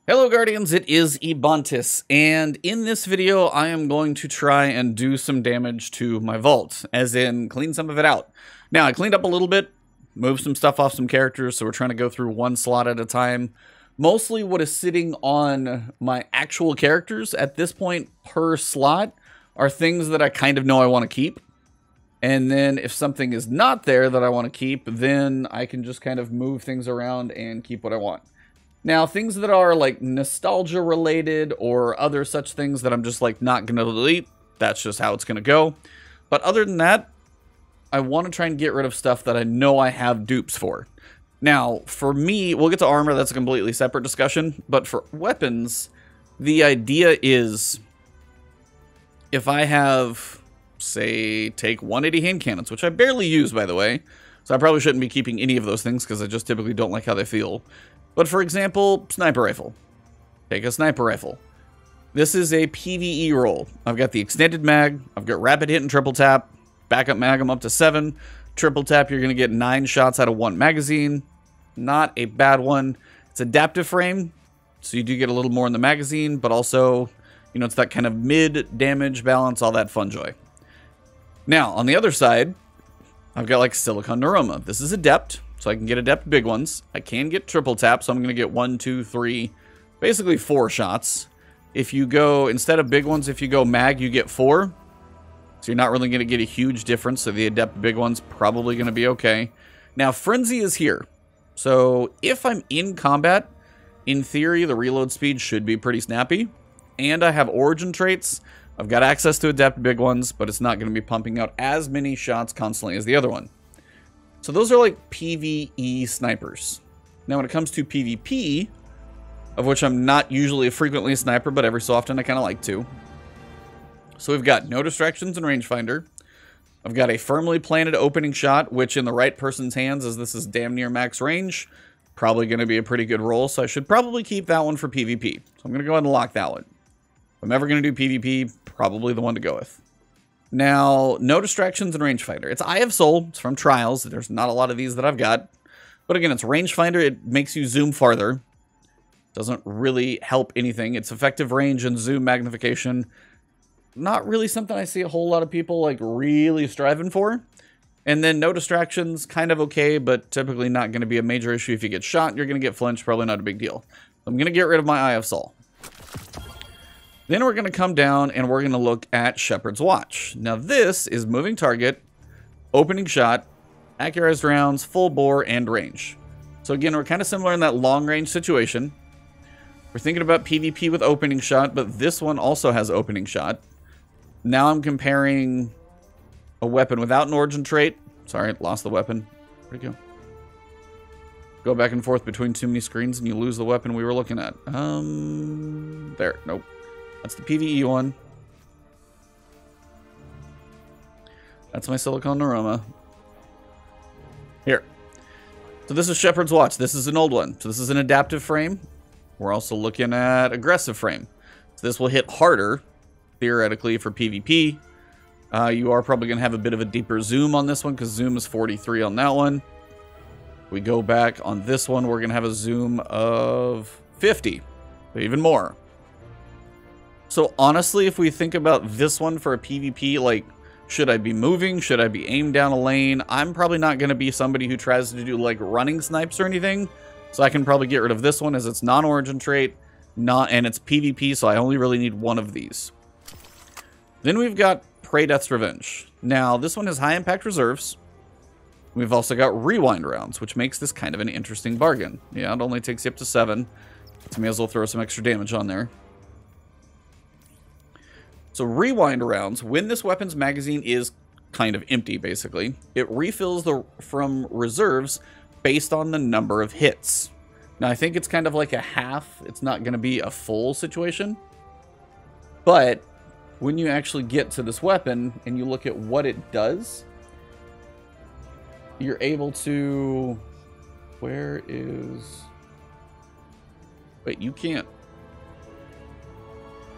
Hello Guardians, it is Ebontis, and in this video I am going to try and do some damage to my vault, as in clean some of it out. Now I cleaned up a little bit, moved some stuff off some characters, so we're trying to go through one slot at a time. Mostly what is sitting on my actual characters at this point per slot are things that I kind of know I want to keep. And then if something is not there that I want to keep, then I can just kind of move things around and keep what I want. Now, things that are like nostalgia related or other such things that I'm just like not going to delete, that's just how it's going to go. But other than that, I want to try and get rid of stuff that I know I have dupes for. Now, for me, we'll get to armor, that's a completely separate discussion. But for weapons, the idea is if I have, say, take 180 hand cannons, which I barely use, by the way. So I probably shouldn't be keeping any of those things because I just typically don't like how they feel. But for example, sniper rifle. Take a sniper rifle. This is a PvE roll. I've got the extended mag, I've got rapid hit and triple tap, backup mag I'm up to 7. Triple tap, you're going to get 9 shots out of 1 magazine. Not a bad one. It's adaptive frame, so you do get a little more in the magazine, but also, you know, it's that kind of mid damage balance, all that fun joy. Now, on the other side, I've got like silicon neuroma. This is adept. So I can get adept big ones. I can get triple tap, so I'm going to get 1, 2, 3, basically 4 shots. If you go, instead of big ones, if you go mag, you get 4. So you're not really going to get a huge difference. So the adept big one's probably going to be okay. Now, frenzy is here. So if I'm in combat, in theory, the reload speed should be pretty snappy. And I have origin traits. I've got access to adept big ones, but it's not going to be pumping out as many shots constantly as the other one. So those are like PvE snipers. Now when it comes to PvP, of which I'm not usually frequently a sniper, but every so often I kind of like to. So we've got no distractions and rangefinder. I've got a firmly planted opening shot, which in the right person's hands, as this is damn near max range, probably going to be a pretty good roll. So I should probably keep that one for PvP. So I'm going to go ahead and lock that one. If I'm ever going to do PvP, probably the one to go with. Now, no distractions and rangefinder. It's Eye of Soul. It's from Trials. There's not a lot of these that I've got. But again, it's rangefinder. It makes you zoom farther. Doesn't really help anything. It's effective range and zoom magnification. Not really something I see a whole lot of people like really striving for. And then no distractions, kind of okay, but typically not going to be a major issue. If you get shot, you're going to get flinched. Probably not a big deal. I'm going to get rid of my Eye of Soul. Then we're going to come down and we're going to look at Shepherd's Watch. Now this is moving target, opening shot, accurized rounds, full bore, and range. So again, we're kind of similar in that long range situation. We're thinking about PvP with opening shot, but this one also has opening shot. Now I'm comparing a weapon without an origin trait. Sorry, lost the weapon. Where'd it go? Go back and forth between too many screens and you lose the weapon we were looking at. There, nope. That's the PvE one. That's my silicon neuroma. Here. So this is Shepherd's Watch. This is an old one. So this is an adaptive frame. We're also looking at aggressive frame. So this will hit harder, theoretically, for PvP. You are probably going to have a bit of a deeper zoom on this one because zoom is 43 on that one. We go back on this one, we're going to have a zoom of 50, even more. So honestly, if we think about this one for a PvP, like, should I be moving? Should I be aimed down a lane? I'm probably not going to be somebody who tries to do, like, running snipes or anything. So I can probably get rid of this one as it's non-origin trait, and it's PvP, so I only really need one of these. Then we've got Prey Death's Revenge. Now, this one has high impact reserves. We've also got rewind rounds, which makes this kind of an interesting bargain. Yeah, it only takes you up to 7. So may as well throw some extra damage on there. So rewind rounds, when this weapon's magazine is kind of empty, basically, it refills from reserves based on the number of hits. Now, I think it's kind of like a half. It's not going to be a full situation. But when you actually get to this weapon and you look at what it does, you're able to... Where is... Wait, you can't...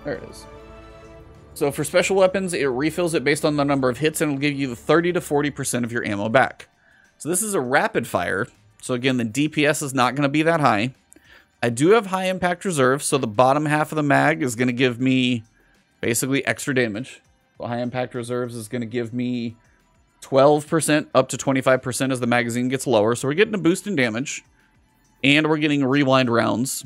There it is. So for special weapons, it refills it based on the number of hits, and it'll give you 30 to 40% of your ammo back. So this is a rapid fire. So again, the DPS is not going to be that high. I do have high impact reserve, so the bottom half of the mag is going to give me basically extra damage. So high impact reserves is going to give me 12% up to 25% as the magazine gets lower. So we're getting a boost in damage, and we're getting rewind rounds.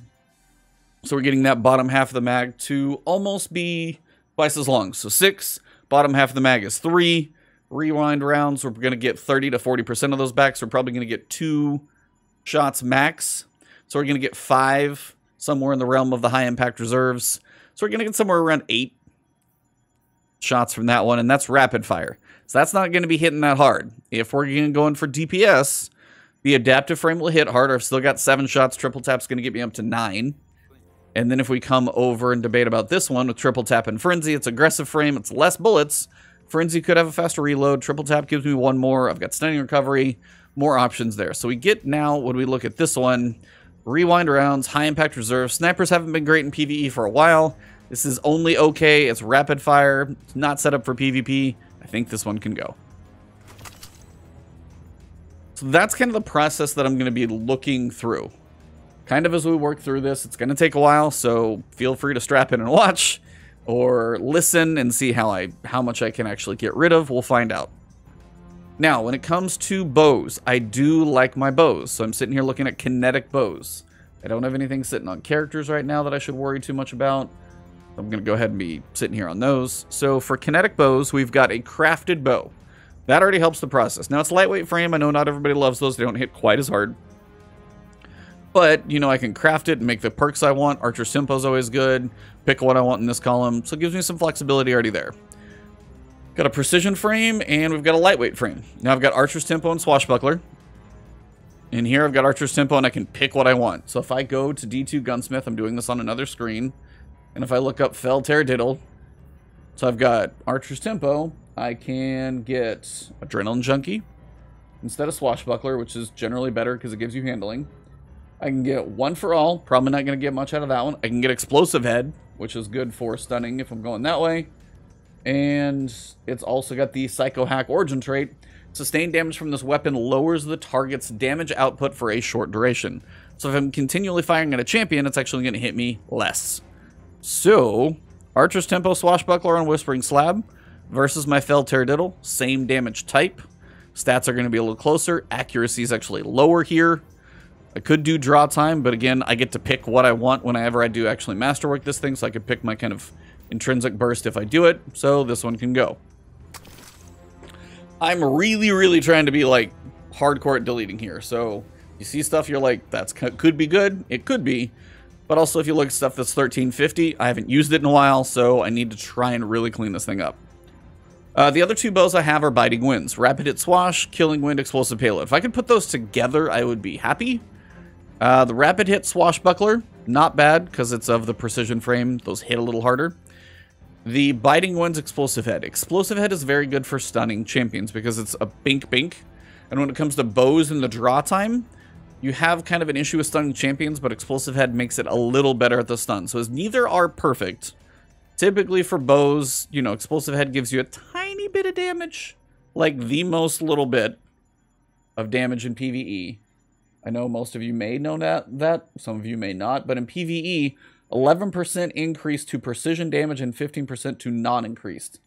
So we're getting that bottom half of the mag to almost be twice as long. So 6, bottom half of the mag is 3. Rewind rounds, we're going to get 30 to 40% of those back. So we're probably going to get 2 shots max. So we're going to get 5 somewhere in the realm of the high impact reserves. So we're going to get somewhere around 8 shots from that one, and that's rapid fire. So that's not going to be hitting that hard. If we're going to go in for DPS, the adaptive frame will hit harder. I've still got 7 shots. Triple tap's going to get me up to 9. And then if we come over and debate about this one with triple tap and frenzy, it's aggressive frame, it's less bullets. Frenzy could have a faster reload. Triple tap gives me 1 more. I've got stunning recovery, more options there. So we get now, when we look at this one, rewind rounds, high impact reserve. Snipers haven't been great in PvE for a while. This is only okay. It's rapid fire. It's not set up for PvP. I think this one can go. So that's kind of the process that I'm going to be looking through. Kind of as we work through this, it's going to take a while, so feel free to strap in and watch, or listen and see how much I can actually get rid of. We'll find out. Now, when it comes to bows, I do like my bows. So I'm sitting here looking at kinetic bows. I don't have anything sitting on characters right now that I should worry too much about. I'm going to go ahead and be sitting here on those. So for kinetic bows, we've got a crafted bow. That already helps the process. Now, it's lightweight frame. I know not everybody loves those. They don't hit quite as hard. But, you know, I can craft it and make the perks I want. Archer's Tempo is always good. Pick what I want in this column. So it gives me some flexibility already there. Got a precision frame, and we've got a lightweight frame. Now I've got Archer's Tempo and Swashbuckler. In here, I've got Archer's Tempo, and I can pick what I want. So if I go to D2 Gunsmith, I'm doing this on another screen. And if I look up Fell Teradiddle, so I've got Archer's Tempo, I can get Adrenaline Junkie instead of Swashbuckler, which is generally better because it gives you handling. I can get One for All, probably not going to get much out of that one. I can get Explosive Head, which is good for stunning if I'm going that way. And it's also got the Psycho Hack Origin trait. Sustained damage from this weapon lowers the target's damage output for a short duration. So if I'm continually firing at a champion, it's actually going to hit me less. So, Archer's Tempo, Swashbuckler, and Whispering Slab versus my Fell Teradiddle. Same damage type. Stats are going to be a little closer. Accuracy is actually lower here. I could do draw time, but again, I get to pick what I want whenever I do actually masterwork this thing, so I could pick my kind of intrinsic burst if I do it, so this one can go. I'm really, really trying to be, like, hardcore at deleting here, so you see stuff you're like, that could be good, it could be, but also if you look at stuff that's 1350, I haven't used it in a while, so I need to try and really clean this thing up. The other 2 bows I have are Biting Winds, Rapid Hit Swash, Killing Wind, Explosive Payload. If I could put those together, I would be happy. The Rapid Hit Swashbuckler, not bad, because it's of the precision frame. Those hit a little harder. The Biting Winds Explosive Head. Explosive Head is very good for stunning champions, because it's a bink. And when it comes to bows and the draw time, you have kind of an issue with stunning champions, but Explosive Head makes it a little better at the stun. So as neither are perfect, typically for bows, you know, Explosive Head gives you a tiny bit of damage. Like the most little bit of damage in PvE. I know most of you may know that, some of you may not, but in PvE, 11% increase to precision damage and 15% to non-increased.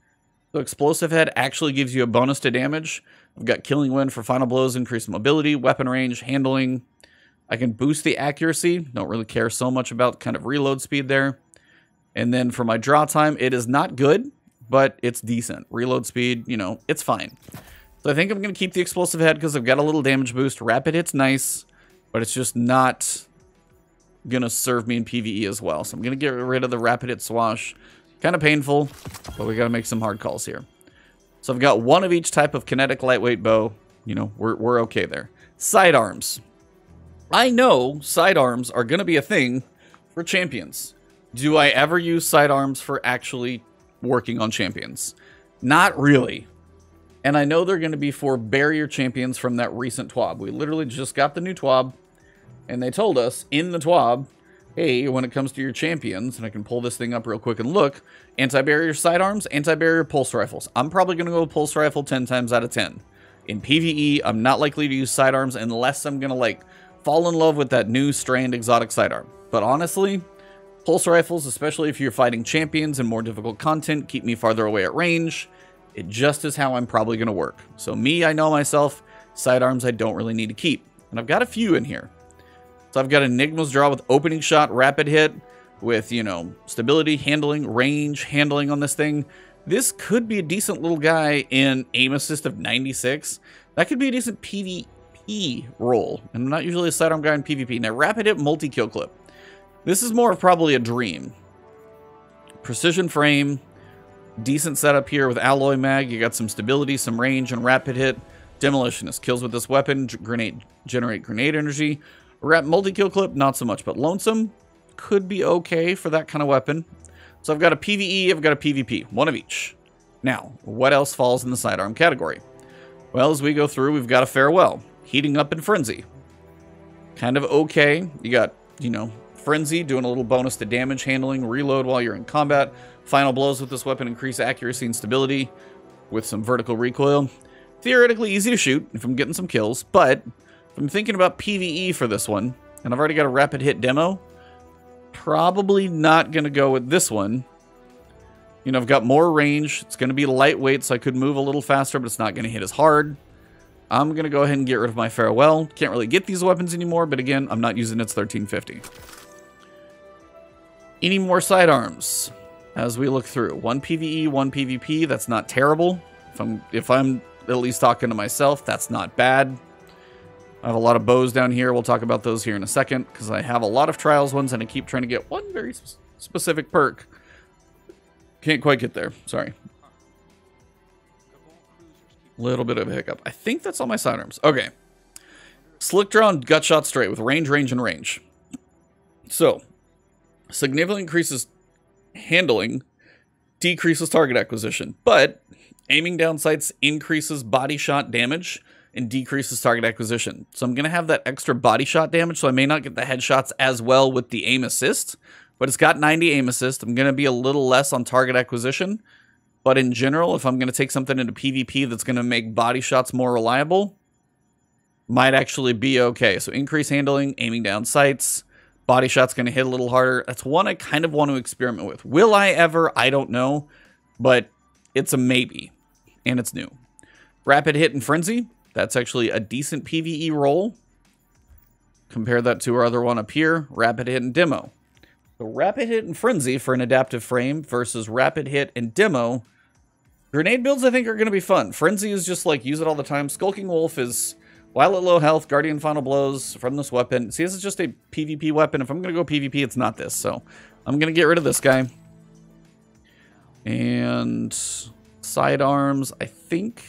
So Explosive Head actually gives you a bonus to damage. I've got Killing Wind for final blows, increased mobility, weapon range, handling. I can boost the accuracy. Don't really care so much about kind of reload speed there. And then for my draw time, it is not good, but it's decent. Reload speed, you know, it's fine. So I think I'm going to keep the Explosive Head because I've got a little damage boost. Rapid Hit's nice, but it's just not going to serve me in PvE as well. So I'm going to get rid of the Rapid Hit Swash. Kind of painful, but we got to make some hard calls here. So I've got one of each type of kinetic lightweight bow. You know, we're okay there. Sidearms. I know sidearms are going to be a thing for champions. Do I ever use sidearms for actually working on champions? Not really. And I know they're going to be for barrier champions from that recent TWAB. We literally just got the new TWAB, and they told us in the TWAB, hey, when it comes to your champions, and I can pull this thing up real quick and look, anti-barrier sidearms, anti-barrier pulse rifles. I'm probably going to go with pulse rifle 10 times out of 10. In PvE, I'm not likely to use sidearms unless I'm going to, like, fall in love with that new Strand exotic sidearm. But honestly, pulse rifles, especially if you're fighting champions and more difficult content, keep me farther away at range. It just is how I'm probably going to work. So me, I know myself. Sidearms I don't really need to keep. And I've got a few in here. So I've got Enigma's Draw with opening shot, rapid hit, with, you know, stability, handling, range, handling on this thing. This could be a decent little guy in aim assist of 96. That could be a decent PvP role. And I'm not usually a sidearm guy in PvP. Now, rapid hit, multi-kill clip. This is more of probably a dream. Precision frame, decent setup here with alloy mag. You got some stability, some range, and rapid hit. Demolitionist kills with this weapon, generate grenade energy. Multi-kill clip, not so much, but lonesome could be okay for that kind of weapon. So I've got a PvE, I've got a PvP, one of each. Now, what else falls in the sidearm category? Well, as we go through, we've got a Farewell, Heating Up and Frenzy. Kind of okay. You got, you know, Frenzy, doing a little bonus to damage handling, reload while you're in combat. Final blows with this weapon increase accuracy and stability with some vertical recoil. Theoretically easy to shoot if I'm getting some kills, but if I'm thinking about PvE for this one, and I've already got a rapid hit demo, probably not going to go with this one. You know, I've got more range. It's going to be lightweight, so I could move a little faster, but it's not going to hit as hard. I'm going to go ahead and get rid of my Farewell. Can't really get these weapons anymore, but again, I'm not using its 1350. Any more sidearms as we look through? One PvE, one PvP. That's not terrible. If I'm at least talking to myself, that's not bad. I have a lot of bows down here. We'll talk about those here in a second because I have a lot of trials ones and I keep trying to get one very specific perk. Can't quite get there. Sorry. Little bit of a hiccup. I think that's all my sidearms. Okay. Slick Draw and Gut Shot Straight with range, range, and range. So, significantly increases handling, decreases target acquisition, but aiming down sights increases body shot damage and decreases target acquisition. So I'm going to have that extra body shot damage, so I may not get the headshots as well with the aim assist, but it's got 90 aim assist. I'm going to be a little less on target acquisition, but in general, if I'm going to take something into PvP that's going to make body shots more reliable, might actually be okay. So increase handling, aiming down sights, body shot's going to hit a little harder. That's one I kind of want to experiment with. Will I ever? I don't know, but it's a maybe, and it's new. Rapid hit and frenzy. That's actually a decent PvE roll. Compare that to our other one up here, rapid hit and demo. So rapid hit and frenzy for an adaptive frame versus rapid hit and demo. Grenade builds I think are going to be fun. Frenzy is just like use it all the time. Skulking Wolf is while at low health, Guardian Final Blows from this weapon. See, this is just a PvP weapon. If I'm going to go PvP, it's not this. So I'm going to get rid of this guy. And sidearms, I think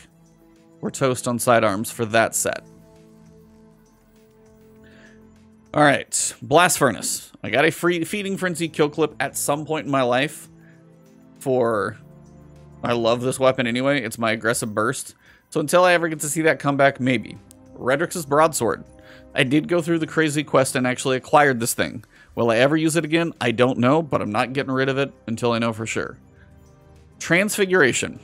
we're toast on sidearms for that set. All right, Blast Furnace. I got a free Feeding Frenzy kill clip at some point in my life for... I love this weapon anyway. It's my aggressive burst. So until I ever get to see that come back, maybe. Redrix's Broadsword. I did go through the crazy quest and actually acquired this thing. Will I ever use it again? I don't know, but I'm not getting rid of it until I know for sure. Transfiguration.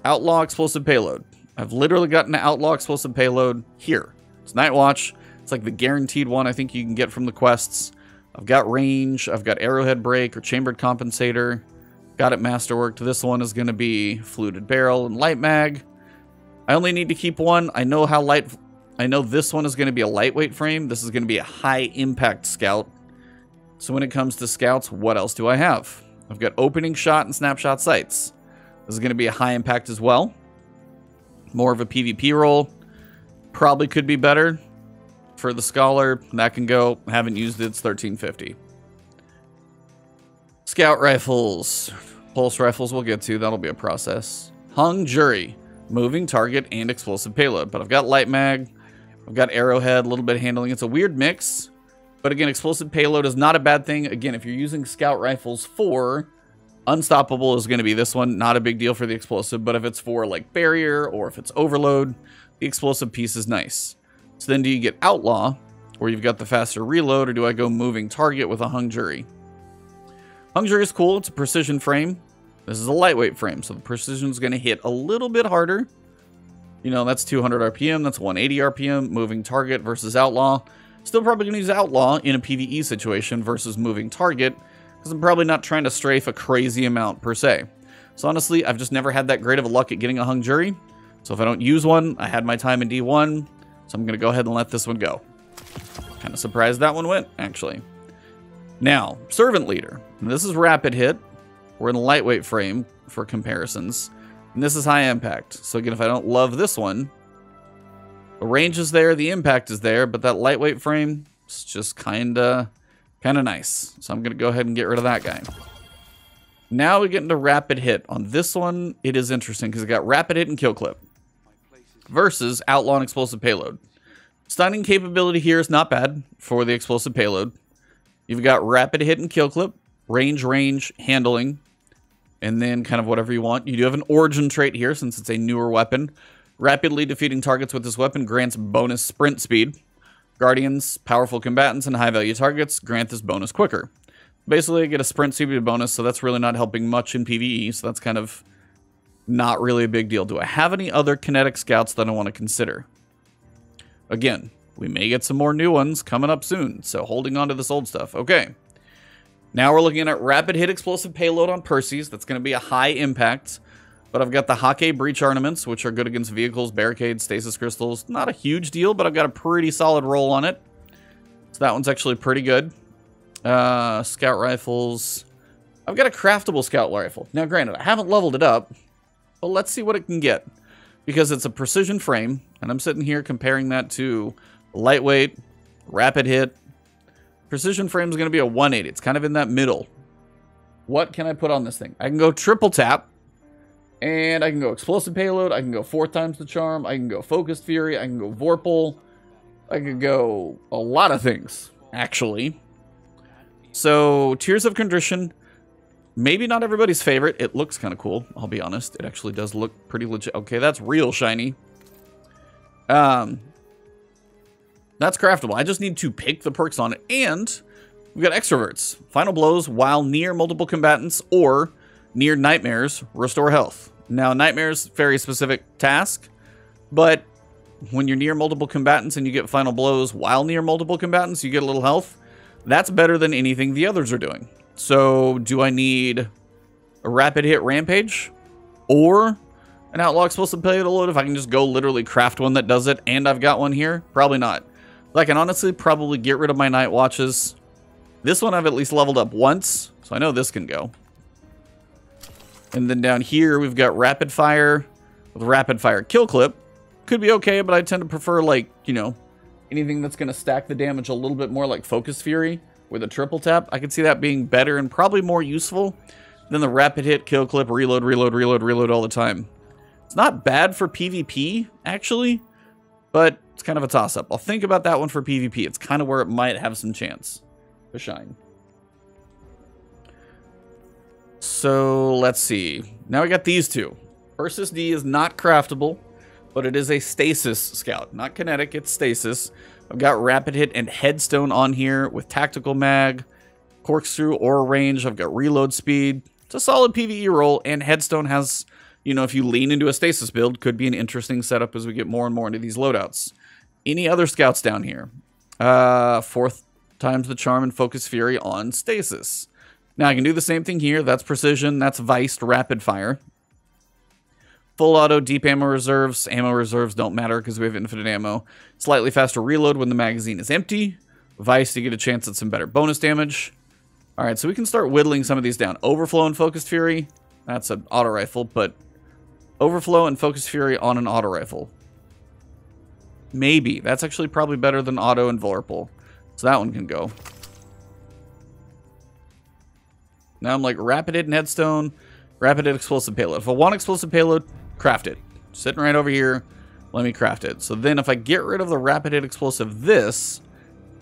Outlaw Explosive Payload. I've literally gotten an Outlaw Explosive Payload here. It's Night Watch. It's like the guaranteed one I think you can get from the quests. I've got range. I've got Arrowhead Break or Chambered Compensator. Got it masterworked. This one is going to be Fluted Barrel and Light Mag. I only need to keep one. I know this one is going to be a lightweight frame. This is going to be a high impact scout. So when it comes to scouts, what else do I have? I've got Opening Shot and Snapshot Sights. This is going to be a high impact as well. More of a PvP role. Probably could be better for the Scholar. That can go. Haven't used it. It's 1350. Scout Rifles. Pulse Rifles we'll get to. That'll be a process. Hung Jury. Moving target and explosive payload. But I've got Light Mag. I've got Arrowhead. A little bit of handling. It's a weird mix. But again, explosive payload is not a bad thing. Again, if you're using Scout Rifles for... Unstoppable is going to be this one. Not a big deal for the explosive, but if it's for like barrier or if it's overload, the explosive piece is nice. So then do you get Outlaw, where you've got the faster reload, or do I go moving target with a Hung Jury? Hung Jury is cool. It's a precision frame. This is a lightweight frame, so the precision is going to hit a little bit harder. You know, that's 200 RPM. That's 180 RPM. Moving target versus Outlaw. Still probably going to use Outlaw in a PvE situation versus moving target, because I'm probably not trying to strafe a crazy amount per se. So honestly, I've just never had that great of a luck at getting a Hung Jury. So if I don't use one, I had my time in D1, so I'm going to go ahead and let this one go. Kind of surprised that one went, actually. Now, Servant Leader. This is rapid hit. We're in a lightweight frame for comparisons. And this is high impact. So again, if I don't love this one, the range is there, the impact is there, but that lightweight frame is just kind of nice. So I'm going to go ahead and get rid of that guy. Now we get into rapid hit. On this one, it is interesting because it got rapid hit and kill clip versus outlaw and explosive payload. Stunning capability here is not bad for the explosive payload. You've got rapid hit and kill clip, range, handling, and then kind of whatever you want. You do have an origin trait here since it's a newer weapon. Rapidly defeating targets with this weapon grants bonus sprint speed. Guardians, powerful combatants, and high-value targets grant this bonus quicker. Basically, I get a sprint speed bonus, so that's really not helping much in PvE, so that's kind of not really a big deal. Do I have any other kinetic scouts that I want to consider? Again, we may get some more new ones coming up soon, so holding on to this old stuff. Okay. Now we're looking at rapid hit explosive payload on Percy's. That's going to be a high impact. But I've got the Hake breach ornaments, which are good against vehicles, barricades, stasis crystals. Not a huge deal, but I've got a pretty solid roll on it. So that one's actually pretty good. Scout rifles. I've got a craftable scout rifle. Now, granted, I haven't leveled it up, but let's see what it can get. Because it's a precision frame, and I'm sitting here comparing that to lightweight, rapid hit. Precision frame is going to be a 180. It's kind of in that middle. What can I put on this thing? I can go triple tap, and I can go explosive payload. I can go 4 times the charm. I can go focused fury. I can go vorpal. I could go a lot of things, actually. So, Tears of Contrition, maybe not everybody's favorite. It looks kind of cool, I'll be honest. It actually does look pretty legit. Okay, that's real shiny. That's craftable. I just need to pick the perks on it. And we've got extroverts. Final blows while near multiple combatants or near nightmares restore health. Now, nightmares, very specific task, but when you're near multiple combatants and you get final blows while near multiple combatants, you get a little health. That's better than anything the others are doing. So, do I need a rapid hit rampage or an outlaw explosive payload if I can just go literally craft one that does it and I've got one here? Probably not. I can honestly probably get rid of my night watches. This one I've at least leveled up once, so I know this can go. And then down here we've got rapid fire with rapid fire kill clip. Could be okay, but I tend to prefer, like, you know, anything that's going to stack the damage a little bit more, like Focus Fury with a triple tap. I could see that being better and probably more useful than the rapid hit, kill clip, reload all the time. It's not bad for PvP, actually, but it's kind of a toss-up. I'll think about that one for PvP. It's kind of where it might have some chance to shine. So, let's see. Now we got these two. Ursus D is not craftable, but it is a stasis scout. Not kinetic, it's stasis. I've got rapid hit and headstone on here with tactical mag, corkscrew, aura range. I've got reload speed. It's a solid PvE roll, and headstone has, you know, if you lean into a stasis build, could be an interesting setup as we get more and more into these loadouts. Any other scouts down here? 4th times the charm and focus fury on stasis. Now I can do the same thing here. That's precision. That's viced rapid fire. Full auto, deep ammo reserves. Ammo reserves don't matter because we have infinite ammo. Slightly faster reload when the magazine is empty. Vice to get a chance at some better bonus damage. Alright, so we can start whittling some of these down. Overflow and Focused Fury. That's an auto rifle, but Overflow and Focused Fury on an auto rifle. Maybe. That's actually probably better than auto and Vorpal. So that one can go. Now I'm like rapid hit and headstone. Rapid hit explosive payload. If I want explosive payload, craft it. Sitting right over here. Let me craft it. So then if I get rid of the rapid hit explosive this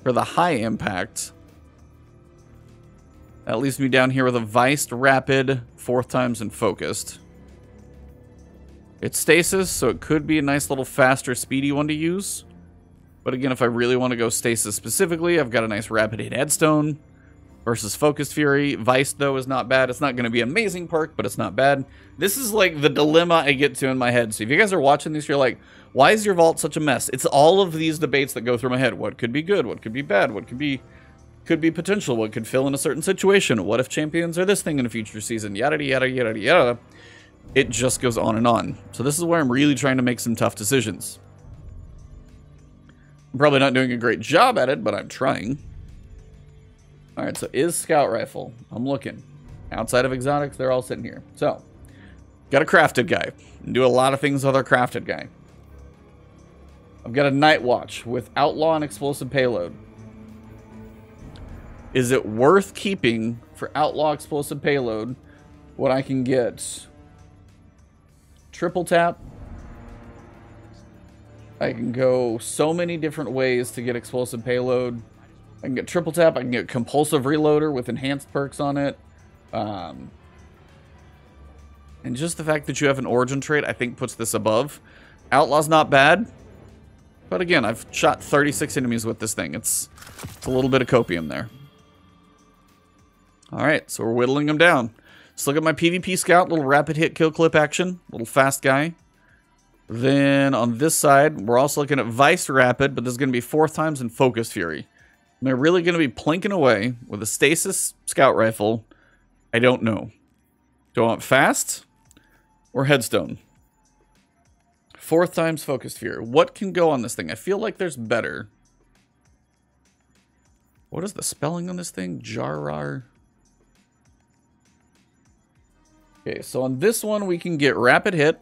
for the high impact, that leaves me down here with a viced rapid 4th times and focused. It's stasis, so it could be a nice little faster speedy one to use. But again, if I really want to go stasis specifically, I've got a nice rapid hit headstone. versus Focused Fury. Vice, though, is not bad. It's not going to be an amazing perk, but it's not bad. This is like the dilemma I get to in my head. So if you guys are watching this, you're like, why is your vault such a mess? It's all of these debates that go through my head. What could be good? What could be bad? What could be potential? What could fill in a certain situation? What if champions are this thing in a future season? Yada, yada, yada, yada. It just goes on and on. So this is where I'm really trying to make some tough decisions. I'm probably not doing a great job at it, but I'm trying. All right, so is Scout Rifle. I'm looking. Outside of exotics, they're all sitting here. So, got a crafted guy. Do a lot of things with our crafted guy. I've got a Night Watch with Outlaw and Explosive Payload. Is it worth keeping for Outlaw Explosive Payload when I can get triple tap? I can go so many different ways to get Explosive Payload. I can get triple tap. I can get compulsive reloader with enhanced perks on it. And just the fact that you have an origin trait, I think, puts this above. Outlaw's not bad. But again, I've shot 36 enemies with this thing. It's a little bit of copium there. Alright, so we're whittling them down. Let's look at my PvP scout. Little rapid hit kill clip action. Little fast guy. Then on this side, we're also looking at Vice Rapid, but this is going to be 4 times in Focus Fury. Am I really going to be plinking away with a Stasis Scout Rifle? I don't know. Do I want fast or headstone? 4th times Focused Fury. What can go on this thing? I feel like there's better. What is the spelling on this thing? Jarar. Okay, so on this one we can get Rapid Hit,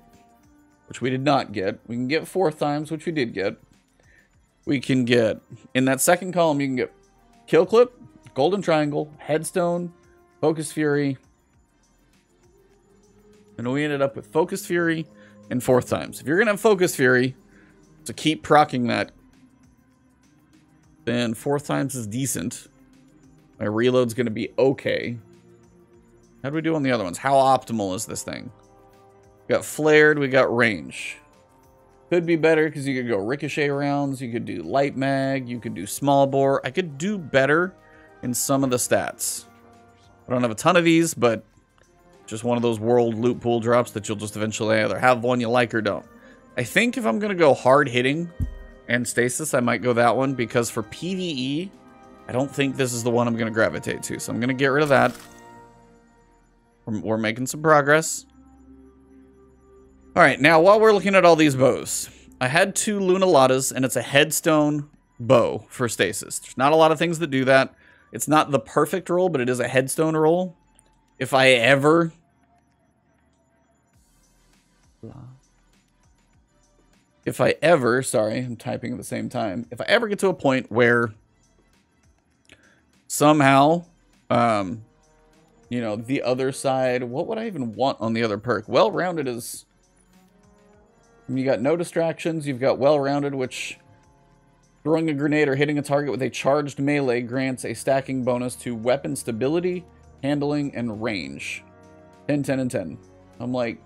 which we did not get. We can get 4th times, which we did get. We can get, in that second column, you can get Kill Clip, Golden Triangle, Headstone, Focus Fury. And we ended up with Focus Fury and 4th times. If you're going to have Focus Fury to keep proccing that, then 4th times is decent. My reload's going to be okay. How do we do on the other ones? How optimal is this thing? We got Flared, we got Range. Could be better because you could go ricochet rounds, you could do light mag, you could do small bore. I could do better in some of the stats. I don't have a ton of these, but just one of those world loot pool drops that you'll just eventually either have one you like or don't. I think if I'm going to go hard hitting and stasis, I might go that one because for PvE, I don't think this is the one I'm going to gravitate to. So I'm going to get rid of that. We're making some progress. All right, now while we're looking at all these bows, I had 2 Lunalatas, and it's a headstone bow for stasis. There's not a lot of things that do that. It's not the perfect roll, but it is a headstone roll. If I ever... sorry, I'm typing at the same time. If I ever get to a point where somehow, you know, the other side, what would I even want on the other perk? Well-rounded is... You got no distractions. You've got well-rounded, which throwing a grenade or hitting a target with a charged melee grants a stacking bonus to weapon stability, handling, and range. 10, 10, and 10. I'm like,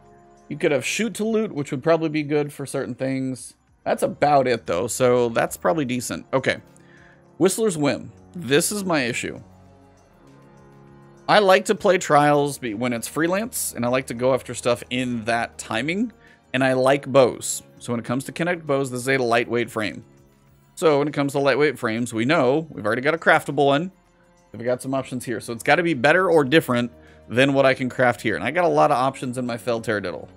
you could have shoot to loot, which would probably be good for certain things. That's about it, though, so that's probably decent. Okay. Whistler's Whim. This is my issue. I like to play trials when it's freelance, and I like to go after stuff in that timing. And I like bows. So when it comes to kinetic bows, this is a lightweight frame. So when it comes to lightweight frames, we know we've already got a craftable one. We've got some options here. So it's got to be better or different than what I can craft here. And I got a lot of options in my Felled Terradiddle.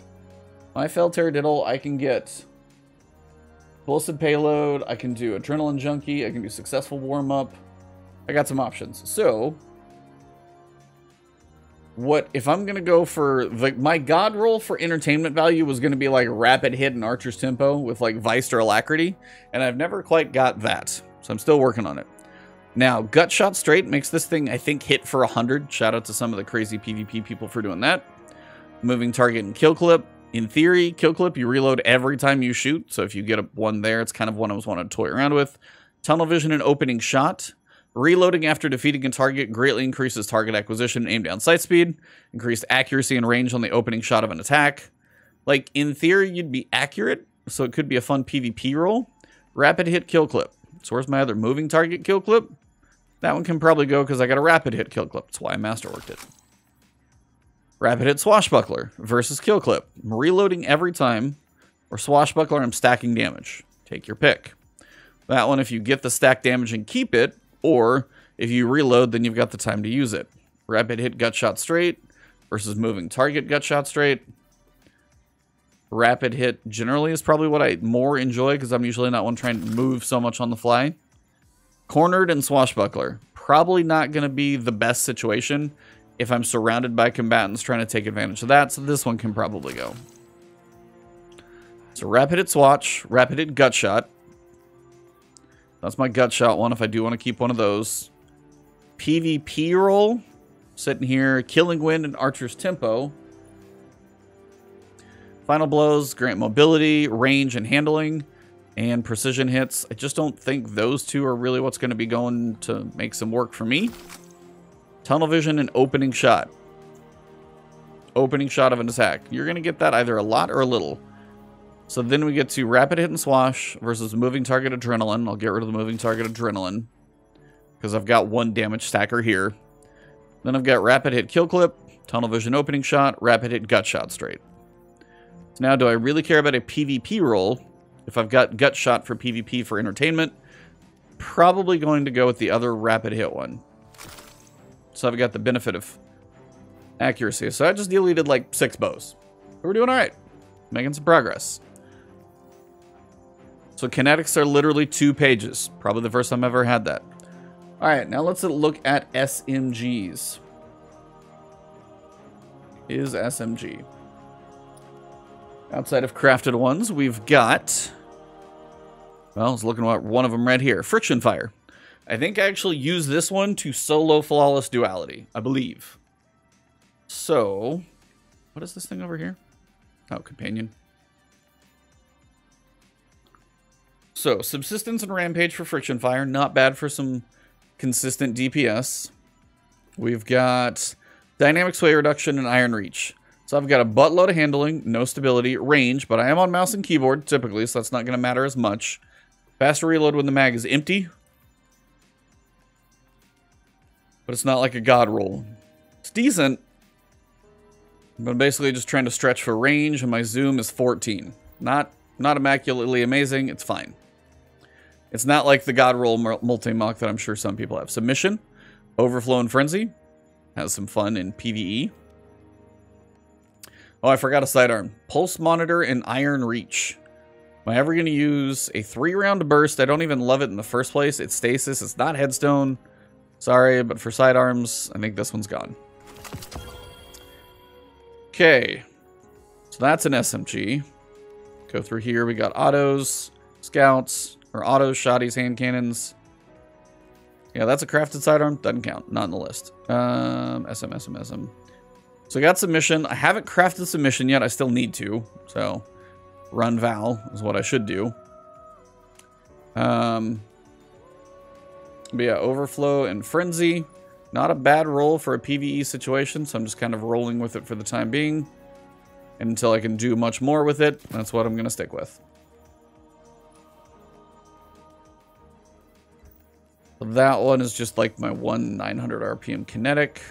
My Felled Terradiddle, I can get Explosive Payload. I can do Adrenaline Junkie. I can do Successful Warm-Up. I got some options. So... what if I'm gonna go for my god roll for entertainment value was gonna be like Rapid Hit and Archer's Tempo with like Vice or Alacrity, and I've never quite got that, so I'm still working on it. Now, Gut Shot Straight makes this thing, I think, hit for 100. Shout out to some of the crazy PvP people for doing that. Moving Target and Kill Clip. In theory, Kill Clip, you reload every time you shoot, so if you get one there, it's kind of one I was wanting to toy around with. Tunnel Vision and Opening Shot. Reloading after defeating a target greatly increases target acquisition and aim down sight speed. Increased accuracy and range on the opening shot of an attack. Like, in theory, you'd be accurate, so it could be a fun PvP roll. Rapid Hit Kill Clip. So where's my other moving target kill clip? That one can probably go because I got a rapid hit kill clip. That's why I masterworked it. Rapid hit swashbuckler versus kill clip. I'm reloading every time, or swashbuckler, I'm stacking damage. Take your pick. That one, if you get the stack damage and keep it, or if you reload, then you've got the time to use it. Rapid hit gut shot straight versus moving target gut shot straight. Rapid hit generally is probably what I more enjoy because I'm usually not one trying to move so much on the fly. Cornered and swashbuckler. Probably not going to be the best situation if I'm surrounded by combatants trying to take advantage of that, so this one can probably go. So rapid hit swatch, rapid hit gut shot. That's my gut shot one if I do want to keep one of those. PvP roll. Sitting here, Killing Wind and Archer's Tempo. Final blows, grant mobility, range, and handling, and precision hits. I just don't think those two are really what's going to be going to make some work for me. Tunnel vision and opening shot. Opening shot of an attack. You're going to get that either a lot or a little. So then we get to rapid hit and swash versus moving target adrenaline. I'll get rid of the moving target adrenaline because I've got one damage stacker here. Then I've got rapid hit kill clip, tunnel vision opening shot, rapid hit gut shot straight. So now do I really care about a PvP roll? If I've got gut shot for PvP for entertainment, probably going to go with the other rapid hit one. So I've got the benefit of accuracy. So I just deleted like 6 bows. We're doing all right. Making some progress. So kinetics are literally 2 pages. Probably the first time I've ever had that. All right, now let's look at SMGs. Is SMG. Outside of crafted ones, we've got... Well, I was looking at one of them right here. Friction Fire. I think I actually use this one to solo Flawless Duality, I believe. So, what is this thing over here? Oh, Companion. So, Subsistence and Rampage for Friction Fire. Not bad for some consistent DPS. We've got Dynamic Sway Reduction and Iron Reach. So I've got a buttload of handling, no stability, range, but I am on mouse and keyboard typically, so that's not going to matter as much. Faster reload when the mag is empty. But it's not like a god roll. It's decent. But I'm basically just trying to stretch for range, and my zoom is 14. Not immaculately amazing, it's fine. It's not like the god roll multi-mock that I'm sure some people have. Submission, Overflow and Frenzy. Has some fun in PvE. Oh, I forgot a sidearm. Pulse Monitor and Iron Reach. Am I ever going to use a 3-round burst? I don't even love it in the first place. It's Stasis. It's not Headstone. Sorry, but for sidearms, I think this one's gone. Okay. So that's an SMG. Go through here. We got autos, scouts, or autos, shotties, hand cannons. Yeah, that's a crafted sidearm. Doesn't count. Not in the list. SM. So I got submission. I haven't crafted submission yet. I still need to. So run Val is what I should do. But yeah, Overflow and Frenzy. Not a bad roll for a PvE situation, so I'm just kind of rolling with it for the time being. And until I can do much more with it, that's what I'm going to stick with. That one is just like my 900 RPM kinetic.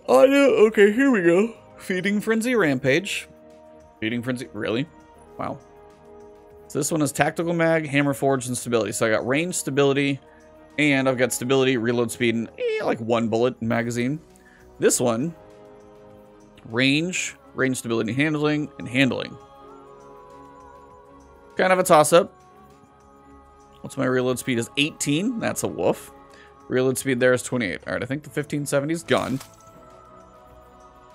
Oh, no. Okay, here we go. Feeding Frenzy Rampage. Feeding Frenzy. Really? Wow. So this one is Tactical Mag, Hammer Forge, and Stability. So I got range, stability, and I've got stability, reload speed, and like 1 bullet magazine. This one, range, stability, handling, and handling. Kind of a toss-up. What's my reload speed is 18. That's a woof. Reload speed there is 28. All right, I think the 1570 is gone.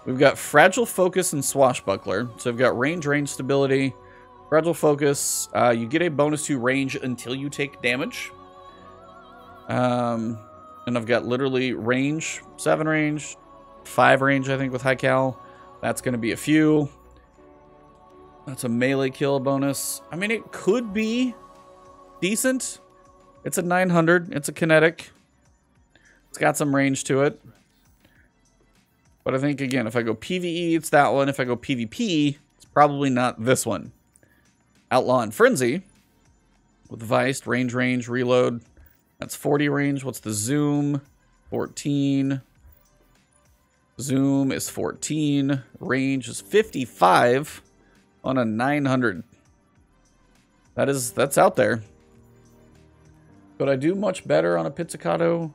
We've got Fragile Focus and Swashbuckler. So we've got range, stability, Fragile Focus. You get a bonus to range until you take damage. And I've got literally range, 7 range, 5 range, I think, with High Cal. That's going to be a few. That's a melee kill bonus. I mean, it could be decent. It's a 900. It's a kinetic. It's got some range to it. But I think, again, if I go PvE, it's that one. If I go PvP, it's probably not this one. Outlaw and Frenzy with Vice, range, reload. That's 40 range. What's the zoom? 14. Zoom is 14. Range is 55 on a 900. That's out there. Could I do much better on a pizzicato?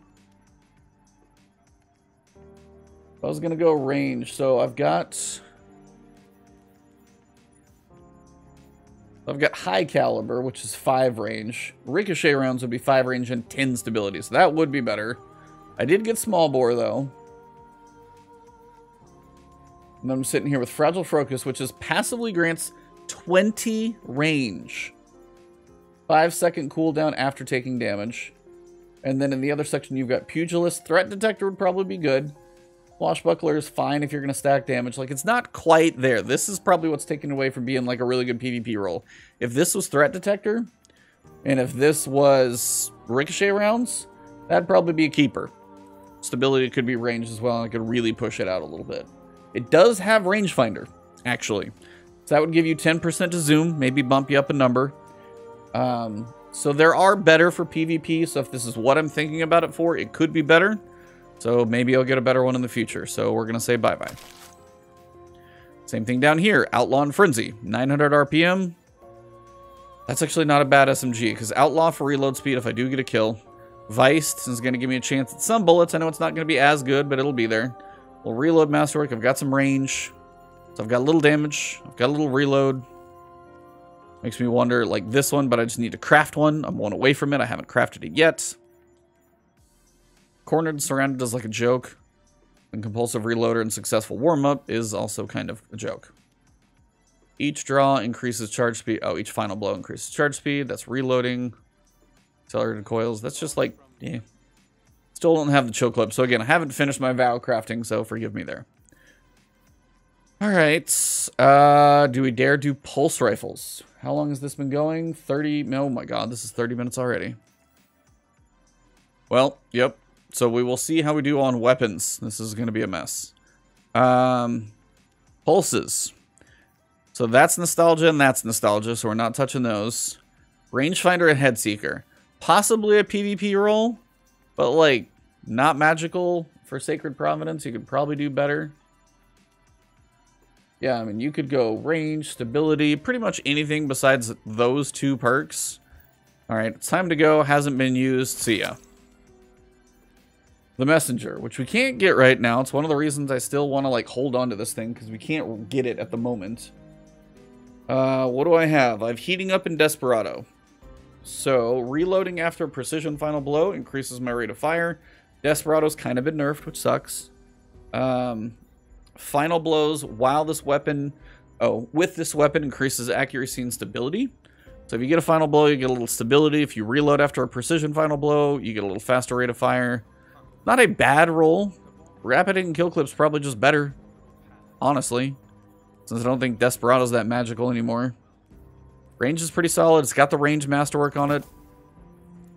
I was gonna go range, so I've got high caliber, which is 5 range. Ricochet rounds would be 5 range and 10 stability, so that would be better. I did get small bore though. And then I'm sitting here with Fragile Focus, which is passively grants 20 range. 5-second cooldown after taking damage. And then in the other section, you've got Pugilist. Threat Detector would probably be good. Swashbuckler is fine if you're going to stack damage. Like, it's not quite there. This is probably what's taken away from being, like, a really good PvP roll. If this was Threat Detector, and if this was Ricochet rounds, that'd probably be a keeper. Stability could be range as well, and I could really push it out a little bit. It does have Rangefinder, actually. So that would give you 10% to zoom, maybe bump you up a number. So there are better for PvP, so if this is what I'm thinking about it for, it could be better. So maybe I'll get a better one in the future. So we're going to say bye-bye. Same thing down here, Outlaw and Frenzy, 900 RPM. That's actually not a bad SMG, because Outlaw for reload speed if I do get a kill. Viced is going to give me a chance at some bullets. I know it's not going to be as good, but it'll be there. Well, reload masterwork. I've got some range. So I've got a little damage. I've got a little reload. Makes me wonder, like this one, but I just need to craft one. I'm one away from it. I haven't crafted it yet. Cornered and Surrounded is like a joke. And Compulsive Reloader and Successful Warm-Up is also kind of a joke. Each draw increases charge speed. Oh, each final blow increases charge speed. That's reloading. Accelerated coils. That's just like, yeah. Still don't have the chill clip. So again, I haven't finished my vow crafting, so forgive me there. All right. Do we dare do pulse rifles? How long has this been going? 30. Oh my god, this is 30 minutes already. Well, yep. So we will see how we do on weapons. This is going to be a mess. Pulses. So that's nostalgia and that's nostalgia, so we're not touching those. Rangefinder and Headseeker. Possibly a PvP roll, but like not magical for Sacred Providence. You could probably do better. Yeah, I mean, you could go range, stability, pretty much anything besides those 2 perks. All right, it's time to go. Hasn't been used. See ya. The Messenger, which we can't get right now. It's one of the reasons I still want to like hold on to this thing because we can't get it at the moment. What do I have? I have Heating Up and Desperado. So reloading after Precision Final Blow increases my rate of fire. Desperado's kind of been nerfed, which sucks. Final blows while this weapon, with this weapon increases accuracy and stability. So if you get a final blow, you get a little stability. If you reload after a precision final blow, you get a little faster rate of fire. Not a bad roll. Rapid hit and kill clip's probably just better, honestly, since I don't think Desperado's that magical anymore. Range is pretty solid. It's got the range masterwork on it.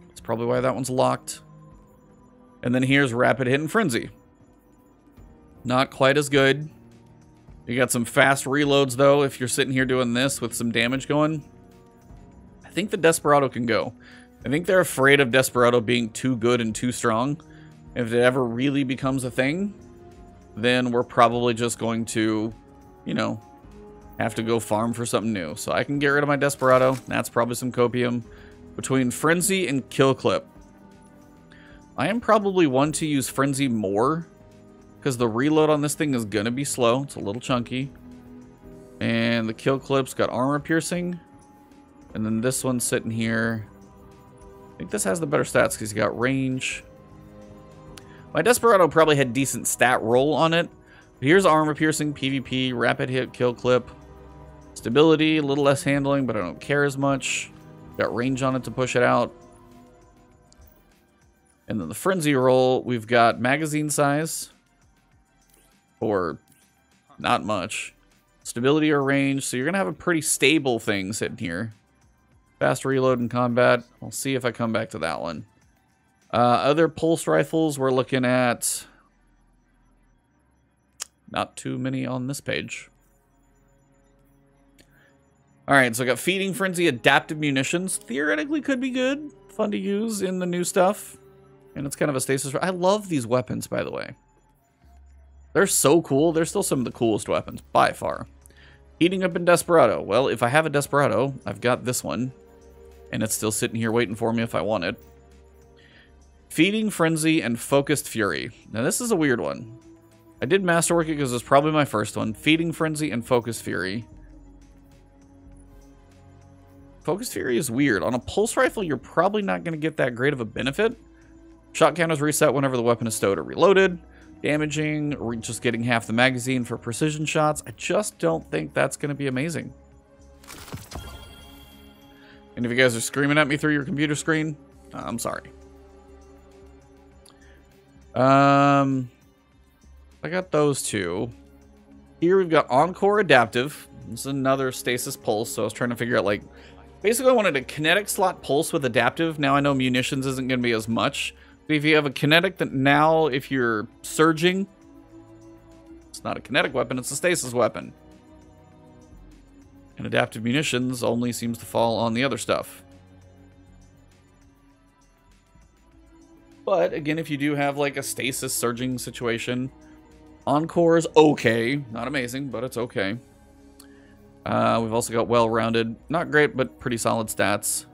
That's probably why that one's locked. And then here's Rapid Hit and Frenzy. Not quite as good. You got some fast reloads, though, if you're sitting here doing this with some damage going. I think the Desperado can go. I think they're afraid of Desperado being too good and too strong. If it ever really becomes a thing, then we're probably just going to, you know, have to go farm for something new. So I can get rid of my Desperado. That's probably some copium. Between Frenzy and Kill Clip, I am probably one to use Frenzy more, because the reload on this thing is going to be slow. It's a little chunky. And the Kill Clip's got Armor Piercing. And then this one's sitting here. I think this has the better stats because you got range. My Desperado probably had decent stat roll on it. But here's Armor Piercing, PvP, Rapid Hit, Kill Clip. Stability, a little less handling, but I don't care as much. Got range on it to push it out. And then the Frenzy roll, we've got magazine size. Or not much. Stability or range, so you're going to have a pretty stable thing sitting here. Fast reload in combat. I'll see if I come back to that one. Other pulse rifles, we're looking at not too many on this page. Alright, so I got Feeding Frenzy, Adaptive Munitions. Theoretically could be good. fun to use in the new stuff. And it's kind of a stasis. I love these weapons, by the way. They're so cool. They're still some of the coolest weapons, by far. Heating up in Desperado. Well, if I have a Desperado, I've got this one. And it's still sitting here waiting for me if I want it. Feeding Frenzy and Focused Fury. Now, this is a weird one. I did Masterwork it because it was probably my first one. Feeding Frenzy and Focused Fury. Focused Fury is weird. On a pulse rifle, you're probably not going to get that great of a benefit. Shot counters reset whenever the weapon is stowed or reloaded. Damaging, just getting half the magazine for precision shots. I just don't think that's going to be amazing. And if you guys are screaming at me through your computer screen, I'm sorry. I got those two. Here we've got Encore Adaptive. This is another Stasis Pulse, so I was trying to figure out, like, basically I wanted a kinetic slot Pulse with Adaptive. Now I know munitions isn't going to be as much. But if you have a kinetic, that now if you're surging, it's not a kinetic weapon, it's a Stasis weapon. And Adaptive munitions only seems to fall on the other stuff. But again, if you do have like a Stasis surging situation, Encore is okay. Not amazing, but it's okay. We've also got well-rounded, not great, but pretty solid stats.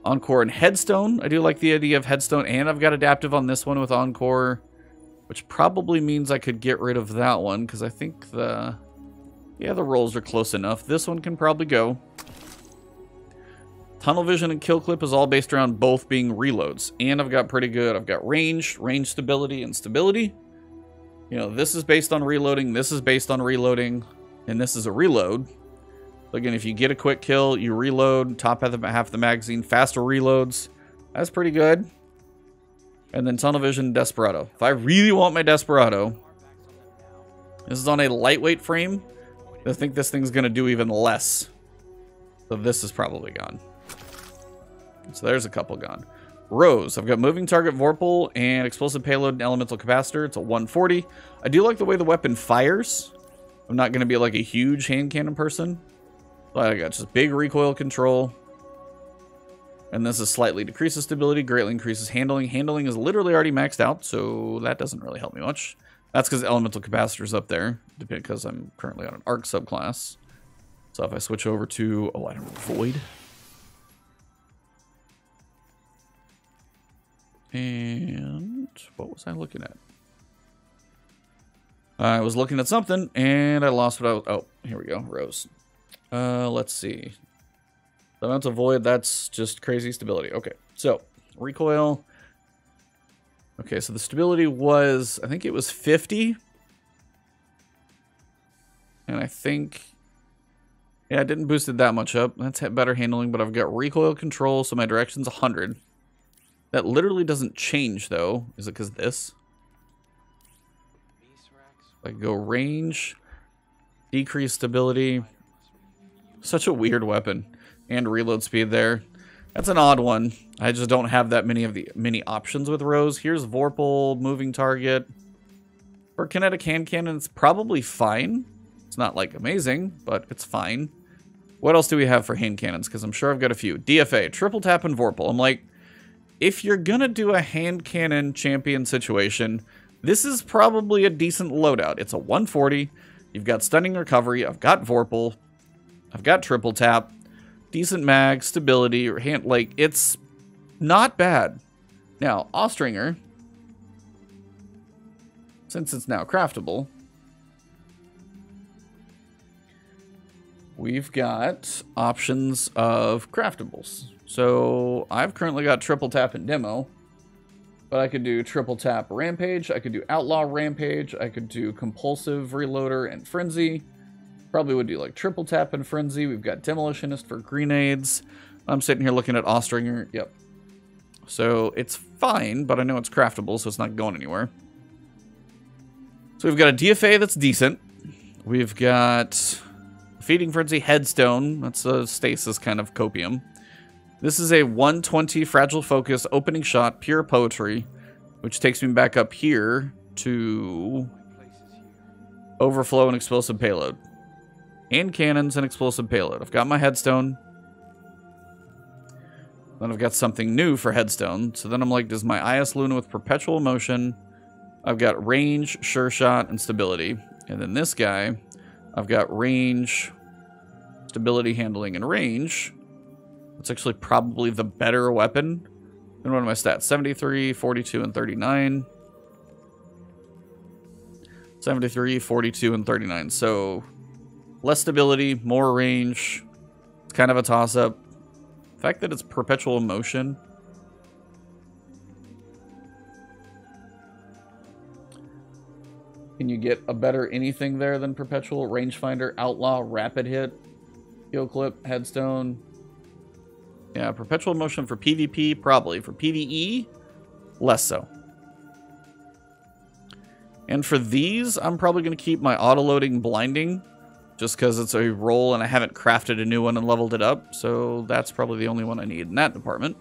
Encore and Headstone. I do like the idea of Headstone, and I've got Adaptive on this one with Encore, which probably means I could get rid of that one, because I think the rolls are close enough. This one can probably go. Tunnel Vision and Kill Clip is all based around both being reloads, and I've got pretty good. I've got range stability, and stability. You know, this is based on reloading, this is based on reloading, and this is a reload. So again, if you get a quick kill, you reload, top half the magazine, faster reloads. That's pretty good. And then Tunnel Vision, Desperado. If I really want my Desperado, this is on a lightweight frame. I think this thing's going to do even less. So this is probably gone. So there's a couple gone. Rose. I've got Moving Target Vorpal and Explosive Payload and Elemental Capacitor. It's a 140. I do like the way the weapon fires. I'm not going to be like a huge hand cannon person. But I got just big recoil control. And this is slightly decreases stability, greatly increases handling. Handling is literally already maxed out, so that doesn't really help me much. That's because Elemental Capacitor's up there, because I'm currently on an Arc subclass. So if I switch over to, I don't know, Void. And what was I looking at? I was looking at something, and I lost what I was, oh, here we go, Rose. Let's see. Elemental Void, that's just crazy stability. Okay, so recoil. Okay, so the stability was, I think it was 50. And I think, yeah, I didn't boost it that much up. That's better handling, but I've got recoil control, so my direction's 100. That literally doesn't change, though. Is it because this? I go range, decrease stability. Such a weird weapon. And reload speed there. That's an odd one. I just don't have that many options with Rose. Here's Vorpal, Moving Target. For Kinetic Hand Cannon, it's probably fine. It's not, like, amazing, but it's fine. What else do we have for hand cannons? Because I'm sure I've got a few. DFA, Triple Tap, and Vorpal. I'm like, if you're gonna do a hand cannon champion situation, this is probably a decent loadout. It's a 140. You've got Stunning Recovery. I've got Vorpal. I've got Triple Tap. Decent mag, stability, or hand, like, it's not bad. Now, Austringer, since it's now craftable, we've got options of craftables. So, I've currently got Triple Tap in demo, but I could do Triple Tap Rampage, I could do Outlaw Rampage, I could do Compulsive Reloader and Frenzy. Probably would do like Triple Tap and Frenzy. We've got Demolitionist for grenades. I'm sitting here looking at Austringer. Yep. So it's fine, but I know it's craftable, so it's not going anywhere. So we've got a DFA that's decent. We've got Feeding Frenzy Headstone. That's a Stasis kind of copium. This is a 120 Fragile Focus opening shot, pure poetry, which takes me back up here to Overflow and Explosive Payload. And cannons and explosive payload. I've got my headstone. Then I've got something new for Headstone. So then I'm like, does my IS Luna with Perpetual Motion... I've got range, sure shot, and stability. And then this guy, I've got range, stability, handling, and range. It's actually probably the better weapon. And what are my stats? 73, 42, and 39. 73, 42, and 39. So less stability, more range. It's kind of a toss-up. The fact that it's perpetual motion. Can you get a better anything there than perpetual? Rangefinder, outlaw, rapid hit, heal clip, headstone. Yeah, perpetual motion for PvP, probably. For PvE, less so. And for these, I'm probably going to keep my auto-loading blinding, just because it's a roll and I haven't crafted a new one and leveled it up. So that's probably the only one I need in that department.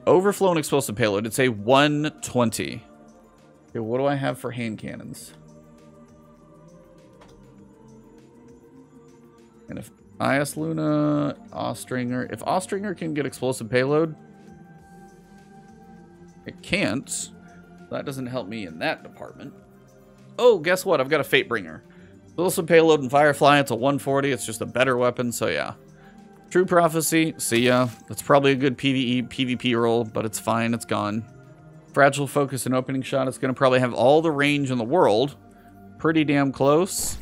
Overflow and explosive payload. It's a 120. Okay, what do I have for hand cannons? And if IS Luna, Austringer... If Austringer can get explosive payload... It can't. That doesn't help me in that department. Oh, guess what? I've got a Fatebringer. Explosive payload and Firefly. It's a 140. It's just a better weapon, so yeah. True Prophecy, see ya. That's probably a good PvE, PvP roll, but it's fine, it's gone. Fragile Focus and Opening Shot, it's going to probably have all the range in the world. Pretty damn close,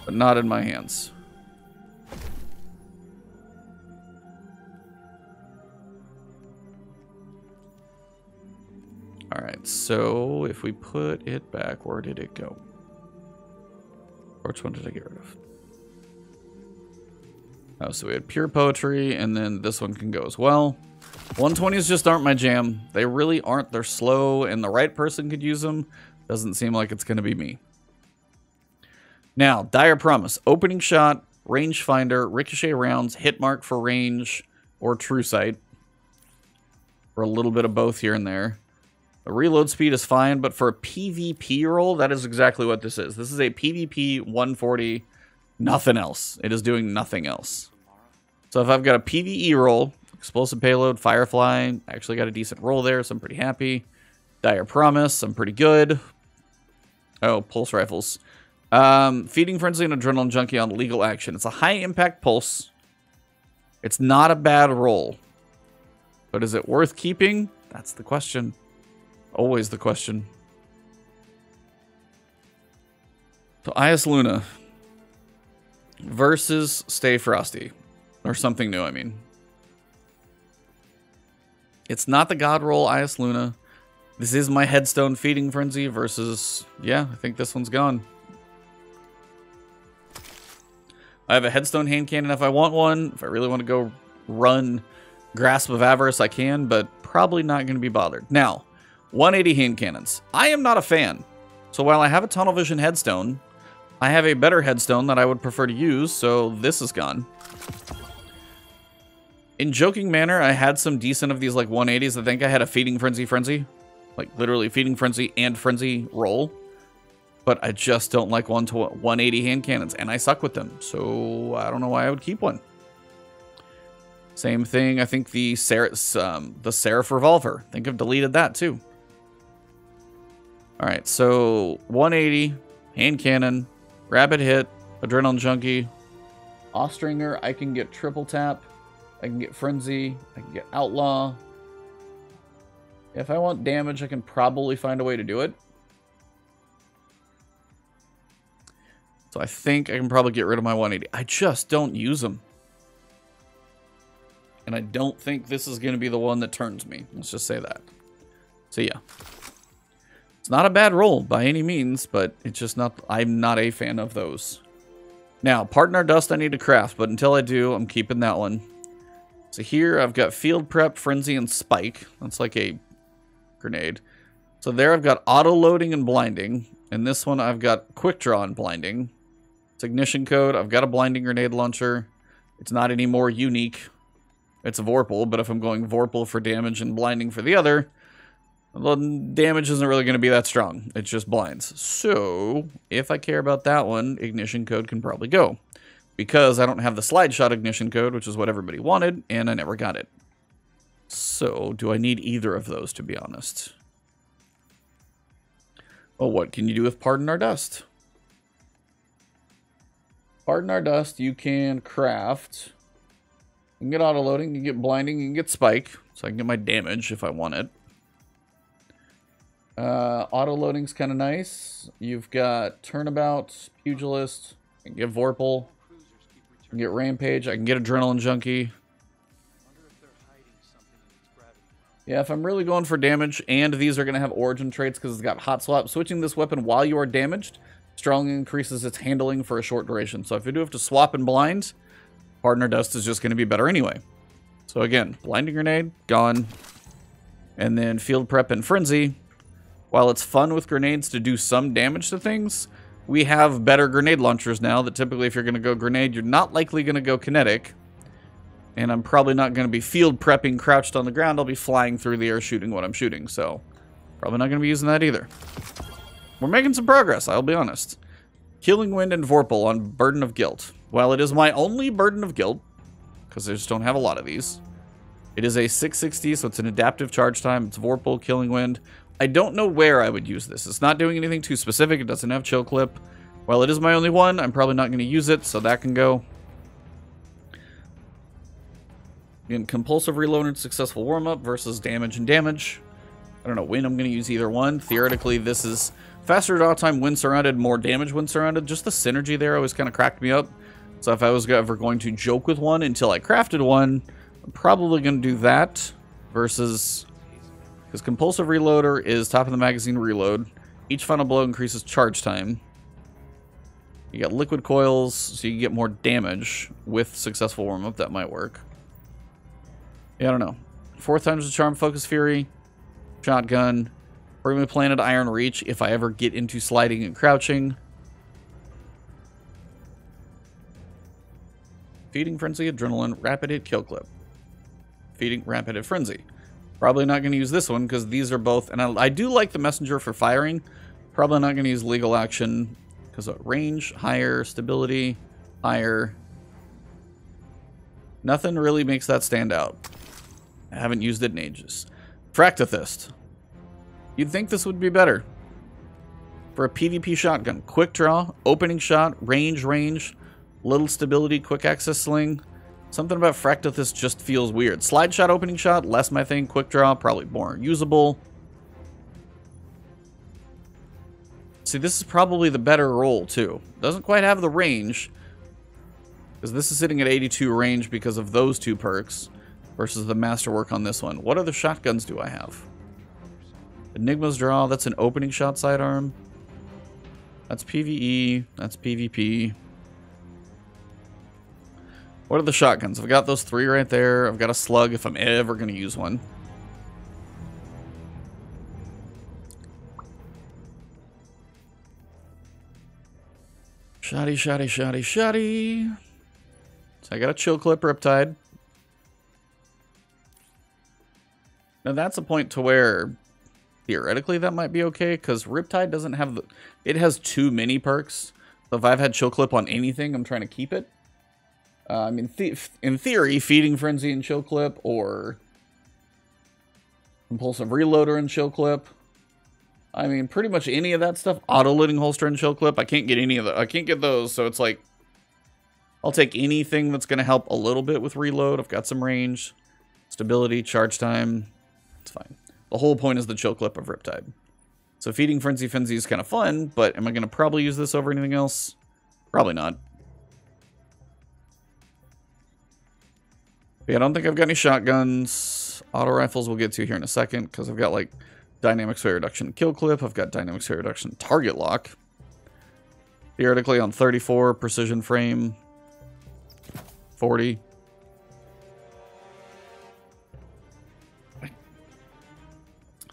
but not in my hands. Alright, so if we put it back, where did it go? Which one did I get rid of? Oh, so we had Pure Poetry, and then this one can go as well. 120s just aren't my jam. They really aren't. They're slow, and the right person could use them. Doesn't seem like it's going to be me. Now, Dire Promise. Opening Shot, Rangefinder, Ricochet Rounds, Hit Mark for range, or True Sight. For a little bit of both here and there. The reload speed is fine, but for a PvP roll, that is exactly what this is. This is a PvP 140... Nothing else. It is doing nothing else. So if I've got a PvE roll, explosive payload, Firefly, actually got a decent roll there, so I'm pretty happy. Dire Promise, I'm pretty good. Oh, pulse rifles. Feeding Frenzy and Adrenaline Junkie on legal action. It's a high impact pulse. It's not a bad roll. But is it worth keeping? That's the question. Always the question. So IS Luna versus Stay Frosty. Or something new, I mean. It's not the God roll IS Luna. This is my Headstone Feeding Frenzy versus... Yeah, I think this one's gone. I have a Headstone hand cannon if I want one. If I really want to go run Grasp of Avarice, I can, but probably not going to be bothered. Now, 180 hand cannons. I am not a fan. So while I have a Tunnel Vision Headstone, I have a better Headstone that I would prefer to use, so this is gone. In joking manner, I had some decent of these like 180s. I think I had a Feeding Frenzy. Like literally Feeding Frenzy and Frenzy roll. But I just don't like 180 hand cannons, and I suck with them. So I don't know why I would keep one. Same thing, I think the Seraph Revolver. I think I've deleted that too. Alright, so 180, hand cannon, rapid hit, Adrenaline Junkie, Austringer, I can get triple tap, I can get Frenzy, I can get Outlaw. If I want damage, I can probably find a way to do it. So I think I can probably get rid of my 180. I just don't use them. And I don't think this is going to be the one that turns me. Let's just say that. So yeah. It's not a bad roll by any means, but it's just not... I'm not a fan of those. Now, Partner Dust I need to craft, but until I do, I'm keeping that one. So here I've got Field Prep, Frenzy, and Spike. That's like a grenade. So there I've got Auto-Loading and Blinding. And this one I've got Quick Draw and Blinding. It's Ignition Code. I've got a Blinding Grenade Launcher. It's not any more unique. It's a Vorpal, but if I'm going Vorpal for damage and Blinding for the other, well, damage isn't really going to be that strong. It just blinds. So, if I care about that one, Ignition Code can probably go. because I don't have the slide shot ignition code, which is what everybody wanted, and I never got it. So, do I need either of those, to be honest? Oh, what can you do with Pardon Our Dust? Pardon Our Dust, you can craft. You can get auto-loading, you can get blinding, you can get spike, so I can get my damage if I want it. Auto-loading's kind of nice. You've got Turnabout, Pugilist, I can get Vorpal, I can get Rampage, I can get Adrenaline Junkie. Yeah, if I'm really going for damage, and these are going to have origin traits because it's got Hot Swap, switching this weapon while you are damaged strongly increases its handling for a short duration. So if you do have to swap and blind, Pardon Our Dust is just going to be better anyway. So again, Blinding Grenade, gone. And then Field Prep and Frenzy. While it's fun with grenades to do some damage to things, we have better grenade launchers now that typically if you're going to go grenade, you're not likely going to go kinetic. And I'm probably not going to be field prepping crouched on the ground. I'll be flying through the air shooting what I'm shooting. So, probably not going to be using that either. We're making some progress, I'll be honest. Killing Wind and Vorpal on Burden of Guilt. While it is my only Burden of Guilt, because I just don't have a lot of these, it is a 660, so it's an adaptive charge time. It's Vorpal, Killing Wind. I don't know where I would use this. It's not doing anything too specific. It doesn't have Chill Clip. While it is my only one, I'm probably not going to use it, so that can go. Again, compulsive reload and successful warm-up versus damage and damage. I don't know when I'm going to use either one. Theoretically, this is faster draw time when surrounded, more damage when surrounded. Just the synergy there always kind of cracked me up. So if I was ever going to joke with one until I crafted one, I'm probably going to do that versus... Because compulsive reloader is top of the magazine reload. Each final blow increases charge time. You got liquid coils, so you can get more damage with successful warm-up. That might work. Yeah, I don't know. 4th time's the Charm, Focus Fury, Shotgun, Permanently Planted Iron Reach if I ever get into sliding and crouching. Feeding Frenzy, Adrenaline, Rapid Hit, Kill Clip. Feeding Rapid Hit, Frenzy. Probably not going to use this one because these are both, and I do like the Messenger for firing. Probably not going to use Legal Action because of range, higher, stability, higher. Nothing really makes that stand out. I haven't used it in ages. Fractithist. You'd think this would be better. For a PvP shotgun. Quick draw, opening shot, range, little stability, quick access sling. Something about Fractithist just feels weird. Slide shot, opening shot, less my thing. Quick draw, probably more usable. See, this is probably the better roll, too. Doesn't quite have the range. Because this is sitting at 82 range because of those two perks versus the masterwork on this one. What other shotguns do I have? Enigma's Draw, that's an opening shot sidearm. That's PvE, that's PvP. What are the shotguns? I've got those 3 right there. I've got a slug if I'm ever going to use one. Shoddy. So I got a Chill Clip Riptide. Now that's a point to where theoretically that might be okay, because Riptide doesn't have the... It has too many perks. So if I've had Chill Clip on anything, I'm trying to keep it. I mean, in theory, Feeding Frenzy and Chill Clip, or Compulsive Reloader and Chill Clip. I mean, pretty much any of that stuff. Auto-loading holster and Chill Clip. I can't get any of the... I can't get those, so it's like... I'll take anything that's going to help a little bit with reload. I've got some range, stability, charge time. It's fine. The whole point is the Chill Clip of Riptide. So Feeding Frenzy is kind of fun, but am I going to probably use this over anything else? Probably not. But yeah, I don't think I've got any shotguns. Auto rifles we'll get to here in a second, because I've got like Dynamic Sway Reduction Kill Clip. I've got Dynamic Sway Reduction Target Lock. Theoretically on 34, Precision Frame. 40.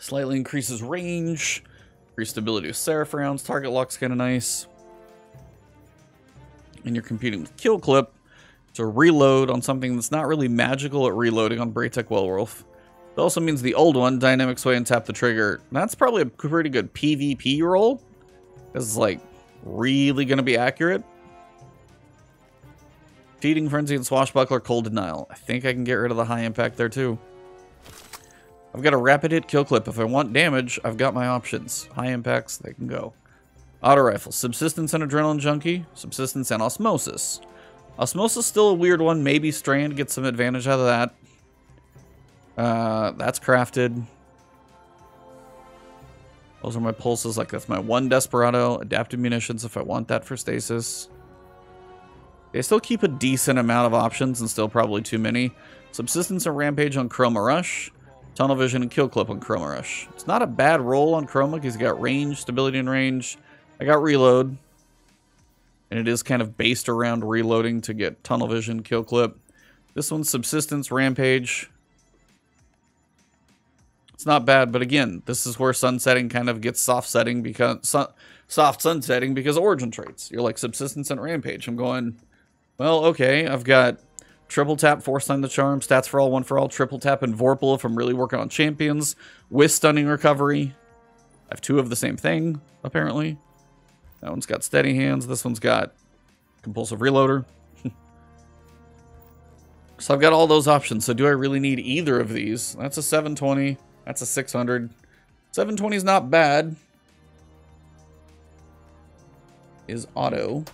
Slightly increases range. Increased stability with Seraph rounds. Target lock's kind of nice. And you're competing with Kill Clip to reload on something that's not really magical at reloading on Braytech Wellwolf. It also means the old one, Dynamic Sway and Tap the Trigger. That's probably a pretty good PvP roll. This is like really going to be accurate. Feeding Frenzy and Swashbuckler, Cold Denial. I think I can get rid of the high impact there too. I've got a rapid hit kill clip. If I want damage, I've got my options. High impacts, they can go. Auto Rifle, Subsistence and Adrenaline Junkie, Subsistence and Osmosis. Osmosis still a weird one. Maybe Strand gets some advantage out of that. That's crafted. Those are my pulses. Like, that's my one Desperado. Adaptive Munitions if I want that for Stasis. They still keep a decent amount of options and still probably too many. Subsistence and Rampage on Chroma Rush. Tunnel Vision and Kill Clip on Chroma Rush. It's not a bad roll on Chroma because he's got range, stability, and range. I got Reload. And it is kind of based around reloading to get Tunnel Vision, Kill Clip. This one's Subsistence, Rampage. It's not bad, but again, this is where sunsetting kind of gets soft sunsetting because origin traits. You're like Subsistence and Rampage. I'm going, well, okay, I've got triple tap, Force Stun the Charm, stats for all, one for all, triple tap, and Vorpal if I'm really working on champions, with Stunning Recovery. I have two of the same thing, apparently. That one's got Steady Hands, this one's got Compulsive Reloader. So I've got all those options, so do I really need either of these? That's a 720, that's a 600. 720 is not bad. Is auto.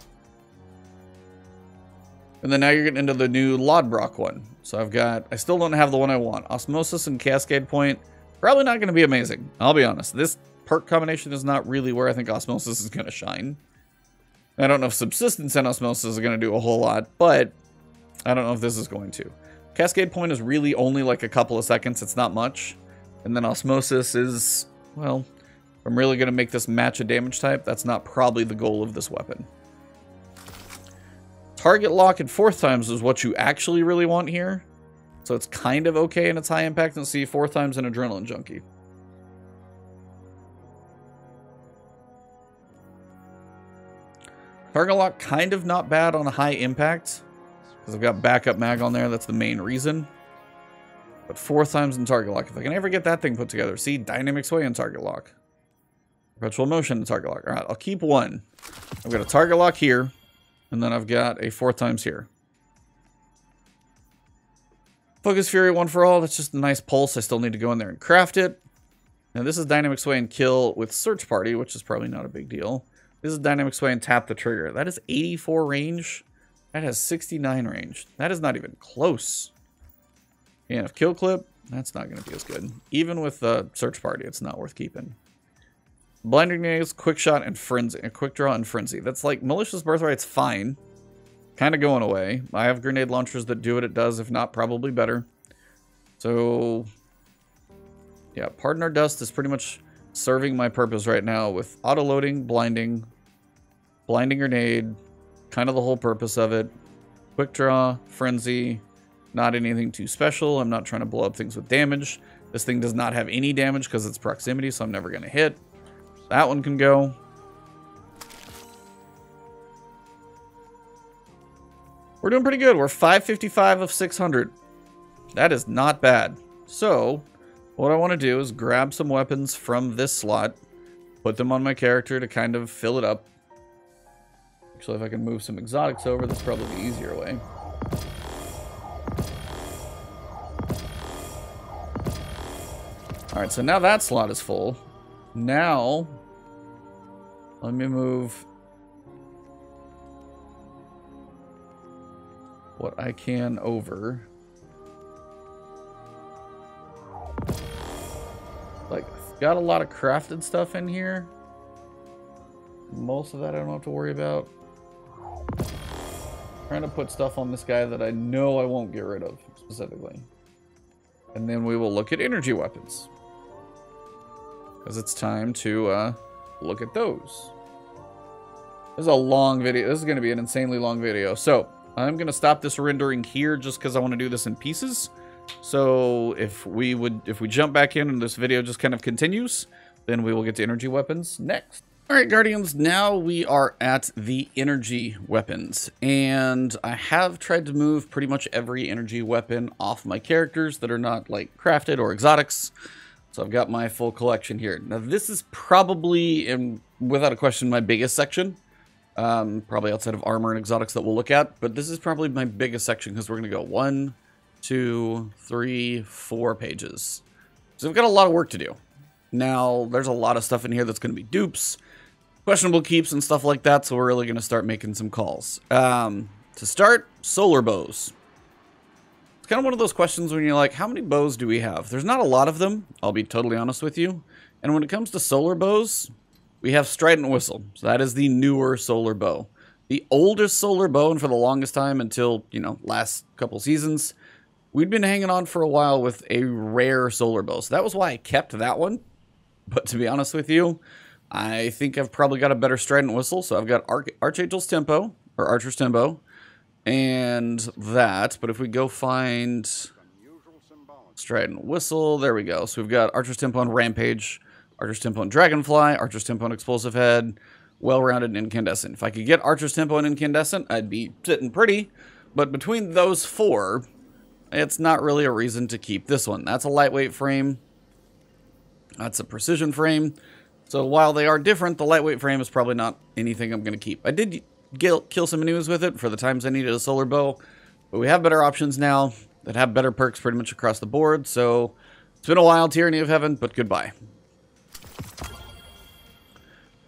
And then now you're getting into the new Lodbrok one. So I still don't have the one I want. Osmosis and Cascade Point, probably not going to be amazing. I'll be honest. This perk combination is not really where I think Osmosis is going to shine. I don't know if Subsistence and Osmosis is going to do a whole lot, but I don't know if this is going to. Cascade Point is really only like a couple of seconds. It's not much. And then Osmosis is, well, if I'm really going to make this match a damage type, that's not probably the goal of this weapon. Target lock at 4th times is what you actually really want here. So it's kind of okay and it's high impact, and see 4th times an Adrenaline Junkie. Target lock kind of not bad on a high impact because I've got backup mag on there. That's the main reason. But 4th times in target lock. If I can ever get that thing put together. See, Dynamic Sway in target lock. Perpetual Motion in target lock. All right, I'll keep one. I've got a target lock here. And then I've got a 4th times here. Focus Fury, one for all. That's just a nice pulse. I still need to go in there and craft it. Now this is Dynamic Sway and kill with Search Party, which is probably not a big deal. This is Dynamic Sway and tap the trigger. That is 84 range. That has 69 range. That is not even close. And if Kill Clip, that's not going to be as good. Even with the Search Party, it's not worth keeping. Blinding Grenades, Quick Shot, and Frenzy. Quick Draw and Frenzy. That's like Malicious Birthright's fine. Kind of going away. I have grenade launchers that do what it does, if not, probably better. So, yeah, Pardon Our Dust is pretty much serving my purpose right now with auto-loading, blinding grenade, kind of the whole purpose of it. Quick Draw, Frenzy, not anything too special. I'm not trying to blow up things with damage. This thing does not have any damage because it's proximity, so I'm never going to hit. That one can go. We're doing pretty good. We're 555 of 600. That is not bad. So, what I want to do is grab some weapons from this slot, put them on my character to kind of fill it up. Actually, if I can move some exotics over, that's probably the easier way. Alright, so now that slot is full. Now, let me move what I can over. Like, got a lot of crafted stuff in here. Most of that I don't have to worry about. Trying to put stuff on this guy that I know I won't get rid of, specifically. And then we will look at energy weapons. Because it's time to look at those. This is a long video. This is going to be an insanely long video. So, I'm going to stop this rendering here just because I want to do this in pieces. So, if we jump back in and this video just kind of continues, then we will get to energy weapons next. Alright, Guardians, now we are at the energy weapons. And I have tried to move pretty much every energy weapon off my characters that are not, like, crafted or exotics. So I've got my full collection here. Now, this is probably, and without a question, my biggest section. Probably outside of armor and exotics that we'll look at. But this is probably my biggest section because we're going to go 1, 2, 3, 4 pages. So we've got a lot of work to do. Now, there's a lot of stuff in here that's going to be dupes, questionable keeps, and stuff like that. So we're really going to start making some calls. To start, solar bows. It's kind of one of those questions when you're like, how many bows do we have? There's not a lot of them, I'll be totally honest with you. And when it comes to solar bows, we have Strident Whistle. So that is the newer solar bow. The oldest solar bow, and for the longest time until, you know, last couple seasons, we'd been hanging on for a while with a rare solar bow. So that was why I kept that one. But to be honest with you, I think I've probably got a better Strident Whistle. So I've got Archangel's Tempo, or Archer's Tempo, and that. But if we go find Strident Whistle, there we go. So we've got Archer's Tempo and Rampage, Archer's Tempo and Dragonfly, Archer's Tempo and Explosive Head, Well-Rounded and Incandescent. If I could get Archer's Tempo and Incandescent, I'd be sitting pretty. But between those four, it's not really a reason to keep this one. That's a lightweight frame. That's a precision frame. So while they are different, the lightweight frame is probably not anything I'm going to keep. I did kill some enemies with it for the times I needed a solar bow. But we have better options now that have better perks pretty much across the board. So it's been a while, Tyranny of Heaven, but goodbye.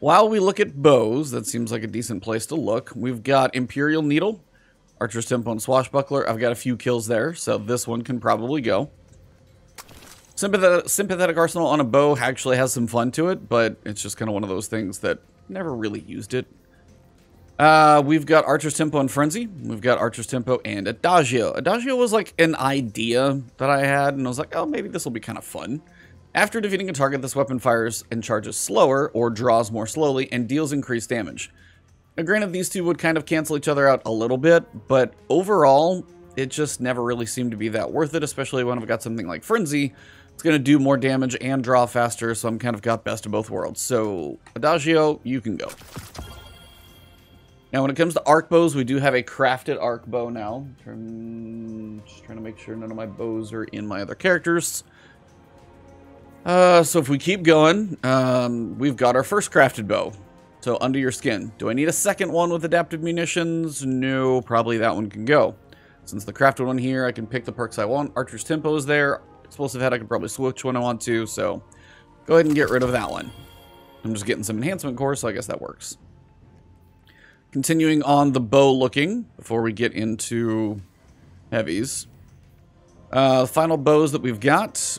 While we look at bows, that seems like a decent place to look. We've got Imperial Needle, Archer's Tempo, and Swashbuckler. I've got a few kills there, so this one can probably go. Sympathetic Arsenal on a bow actually has some fun to it, but it's just kind of one of those things that never really used it. We've got Archer's Tempo and Frenzy. We've got Archer's Tempo and Adagio. Adagio was like an idea that I had, and I was like, oh, maybe this will be kind of fun. After defeating a target, this weapon fires and charges slower, or draws more slowly, and deals increased damage. Now, granted, these two would kind of cancel each other out a little bit, but overall, it just never really seemed to be that worth it, especially when I've got something like Frenzy. It's going to do more damage and draw faster, so I'm kind of got best of both worlds. So, Adagio, you can go. Now, when it comes to arc bows, we do have a crafted arc bow now. Just trying to make sure none of my bows are in my other characters. So if we keep going, we've got our first crafted bow. So Under Your Skin. Do I need a second one with adaptive munitions? No, probably that one can go. Since the crafted one here, I can pick the perks I want. Archer's Tempo is there. Explosive Head, I can probably switch when I want to. So go ahead and get rid of that one. I'm just getting some enhancement core, so I guess that works. Continuing on the bow looking, before we get into heavies. Final bows that we've got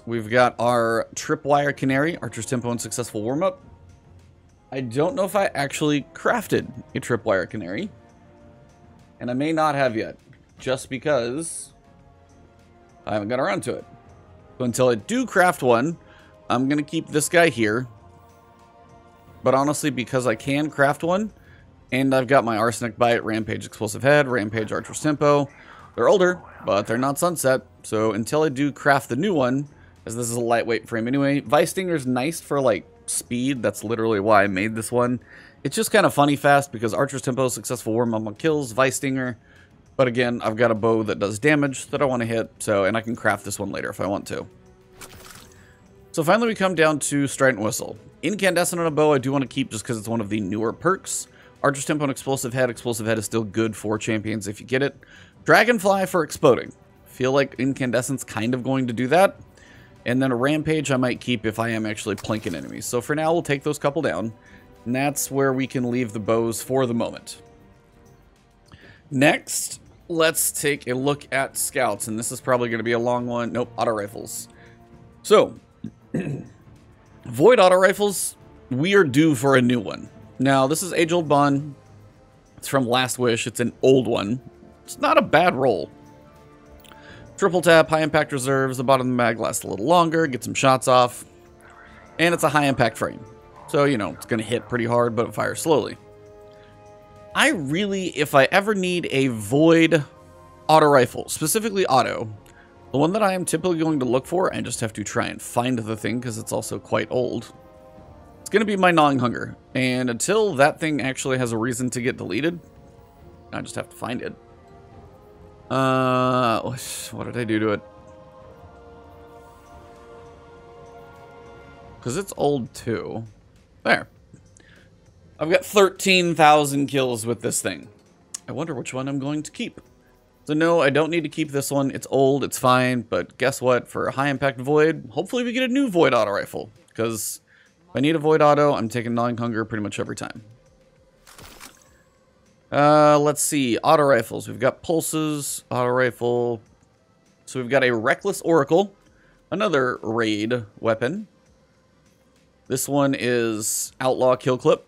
our Tripwire Canary, Archer's Tempo, and Successful Warm-Up. I don't know if I actually crafted a Tripwire Canary, and I may not have yet, just because I haven't got around to it. So until I do craft one, I'm going to keep this guy here. But honestly, because I can craft one, and I've got my Arsenic Bite, Rampage Explosive Head, Rampage Archer's Tempo. They're older, but they're not sunset. So until I do craft the new one, as this is a lightweight frame anyway, Vice Stinger's nice for like speed. That's literally why I made this one. It's just kind of funny fast because Archer's Tempo, Successful Warm-Up on kills, Vice Stinger. But again, I've got a bow that does damage that I want to hit, so and I can craft this one later if I want to. So finally we come down to Strident Whistle. Incandescent on a bow I do want to keep just because it's one of the newer perks. Archer's Tempo and Explosive Head. Explosive Head is still good for champions if you get it. Dragonfly for exploding. Feel like Incandescent's kind of going to do that. And then a Rampage I might keep if I am actually plinking enemies. So for now, we'll take those couple down. And that's where we can leave the bows for the moment. Next, let's take a look at scouts. And this is probably going to be a long one. Nope, auto rifles. So, Void auto rifles, we are due for a new one. Now, this is Age Old Bond. It's from Last Wish. It's an old one. It's not a bad roll. Triple tap, high impact reserves. The bottom of the mag lasts a little longer. Get some shots off. And it's a high impact frame. So, you know, it's going to hit pretty hard, but it fires slowly. I really, if I ever need a Void auto rifle, specifically auto, the one that I am typically going to look for, and just have to try and find the thing because it's also quite old, it's going to be my Gnawing Hunger. And until that thing actually has a reason to get deleted, I just have to find it. What did I do to it? Because it's old too. There. I've got 13,000 kills with this thing. I wonder which one I'm going to keep. So no, I don't need to keep this one. It's old, it's fine, but guess what? For a high impact void, hopefully we get a new void auto rifle. Because if I need a void auto, I'm taking gnawing hunger pretty much every time. Let's see, auto rifles. We've got pulses, auto rifle. So we've got a Reckless Oracle, another raid weapon. This one is Outlaw Kill Clip.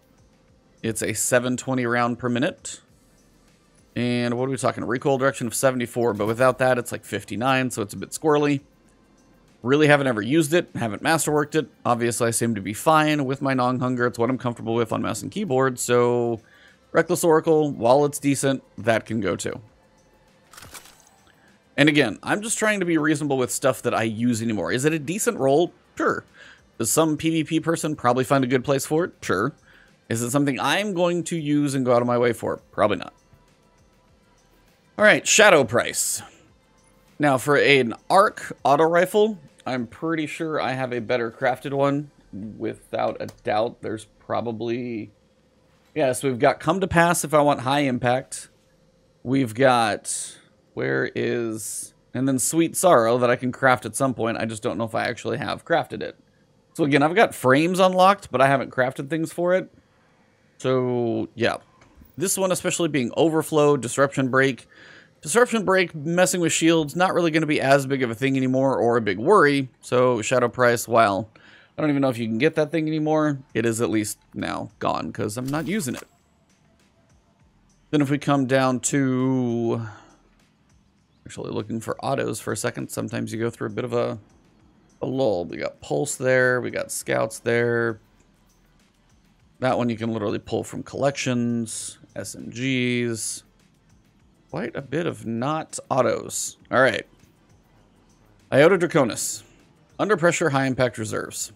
It's a 720 round per minute. And what are we talking? Recoil direction of 74, but without that, it's like 59, so it's a bit squirrely. Really haven't ever used it, haven't masterworked it. Obviously, I seem to be fine with my gnawing hunger. It's what I'm comfortable with on mouse and keyboard, so Reckless Oracle, while it's decent, that can go too. And again, I'm just trying to be reasonable with stuff that I use anymore. Is it a decent roll? Sure. Does some PvP person probably find a good place for it? Sure. Is it something I'm going to use and go out of my way for? Probably not. All right, Shadow Price. Now, for an ARC auto rifle, I'm pretty sure I have a better crafted one. Without a doubt, there's probably... Yeah, so we've got Come to Pass if I want high impact. We've got... Where is... And then Sweet Sorrow that I can craft at some point. I just don't know if I actually have crafted it. So again, I've got frames unlocked, but I haven't crafted things for it. So, yeah. This one especially being Overflow, Disruption Break. Disruption Break, messing with shields, not really going to be as big of a thing anymore or a big worry. So Shadow Price, while I don't even know if you can get that thing anymore, it is at least now gone because I'm not using it. Then if we come down to... Actually looking for autos for a second. Sometimes you go through a bit of a lull. We got Pulse there. We got Scouts there. That one you can literally pull from collections, SMGs. Quite a bit of not autos. All right. Iota Draconis. Under pressure, high impact reserves.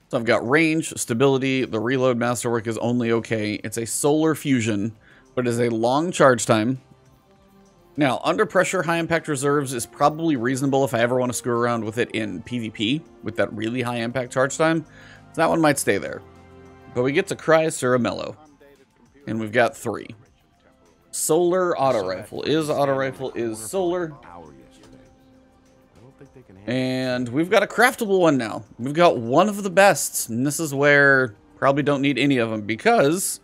So I've got range, stability. The reload masterwork is only okay. It's a solar fusion, but it is a long charge time. Now, under pressure, high impact reserves is probably reasonable if I ever want to screw around with it in PvP with that really high impact charge time. So that one might stay there. But we get to Cryosura Mellow. And we've got 3. Solar auto rifle. Is solar. And we've got a craftable one now. We've got one of the best. And this is where probably don't need any of them because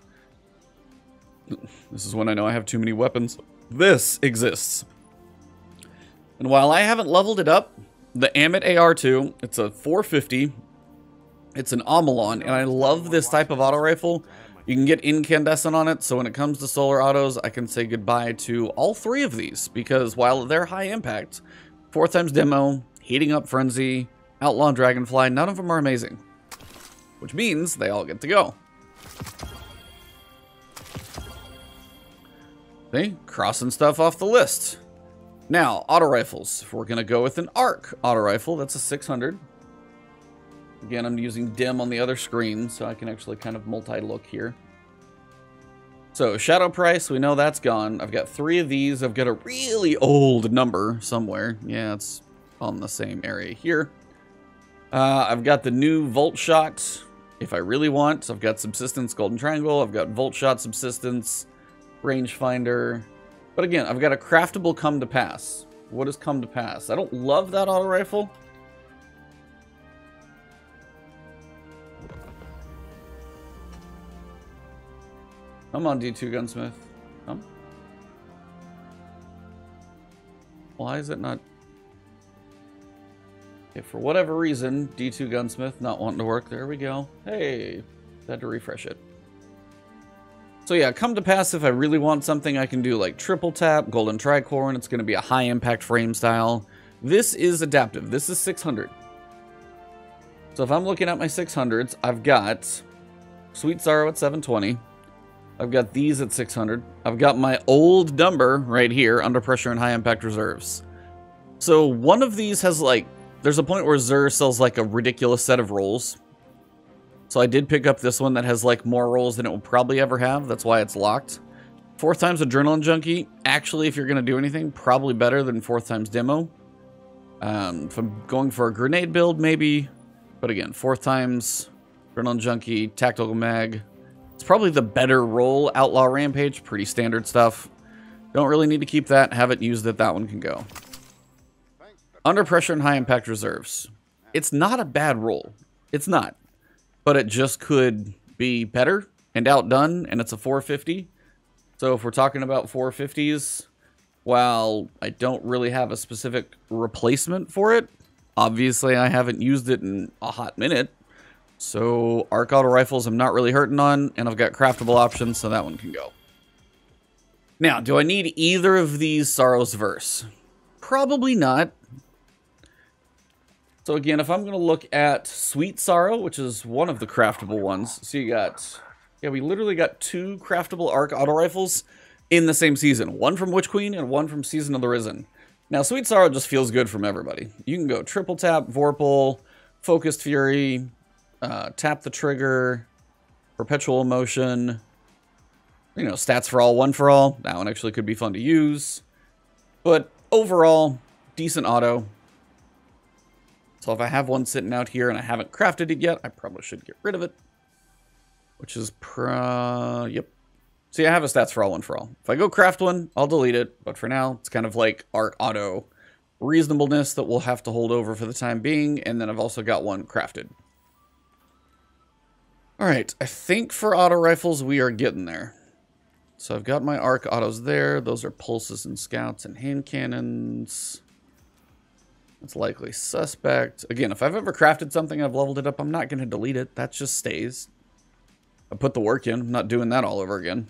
this is when I know I have too many weapons. This exists. And while I haven't leveled it up, the Amit AR2, it's a 450. It's an Omelon, and I love this type of auto rifle. You can get incandescent on it, so when it comes to solar autos, I can say goodbye to all 3 of these, because while they're high impact, 4 times demo, heating up frenzy, outlaw dragonfly, none of them are amazing. Which means they all get to go. See? Crossing stuff off the list. Now, auto rifles. If we're going to go with an ARC auto rifle, that's a 600. Again, I'm using dim on the other screen, so I can actually kind of multi-look here. So, Shadow Price, we know that's gone. I've got 3 of these. I've got a really old number somewhere. Yeah, it's on the same area here. I've got the new Volt Shot, if I really want. I've got Subsistence Golden Triangle. I've got Volt Shot Subsistence, Rangefinder. But again, I've got a craftable Come to Pass. What is Come to Pass? I don't love that auto rifle. Come on, D2 Gunsmith. Come. Why is it not... Okay, for whatever reason, D2 Gunsmith not wanting to work. There we go. Hey, had to refresh it. So yeah, Come to Pass, if I really want something, I can do like triple tap, golden tricorn. It's going to be a high impact frame style. This is adaptive. This is 600. So if I'm looking at my 600s, I've got Sweet Sorrow at 720. I've got these at 600. I've got my old number right here, under pressure and high impact reserves. So one of these has like, there's a point where Xur sells like a ridiculous set of rolls. So I did pick up this one that has like more rolls than it will probably ever have. That's why it's locked. 4th times Adrenaline Junkie. Actually, if you're going to do anything, probably better than 4th times Demo. If I'm going for a grenade build, maybe. But again, 4th times Adrenaline Junkie, Tactical Mag. It's probably the better role. Outlaw Rampage, pretty standard stuff. Don't really need to keep that. Haven't used it. That one can go. Under Pressure and High Impact Reserves. It's not a bad role. It's not. But it just could be better and outdone, and it's a 450. So if we're talking about 450s, while I don't really have a specific replacement for it, obviously I haven't used it in a hot minute. So Arc Auto Rifles I'm not really hurting on, and I've got craftable options, so that one can go. Now, do I need either of these Sorrow's Verse? Probably not. So again, if I'm going to look at Sweet Sorrow, which is one of the craftable ones, so you got, yeah, we literally got 2 craftable Arc Auto Rifles in the same season. One from Witch Queen and one from Season of the Risen. Now, Sweet Sorrow just feels good from everybody. You can go Triple Tap, Vorpal, Focused Fury, Tap the Trigger, Perpetual Emotion, you know, Stats for All, One for All. That one actually could be fun to use. But overall, decent auto. So if I have one sitting out here and I haven't crafted it yet, I probably should get rid of it. Which is, yep. See, I have a Stats for All, One for All. If I go craft one, I'll delete it. But for now, it's kind of like Arc Auto reasonableness that we'll have to hold over for the time being. And then I've also got one crafted. All right, I think for auto rifles, we are getting there. So I've got my Arc Autos there. Those are Pulses and Scouts and Hand Cannons. That's likely suspect. Again, if I've ever crafted something, I've leveled it up, I'm not going to delete it. That just stays. I put the work in. I'm not doing that all over again.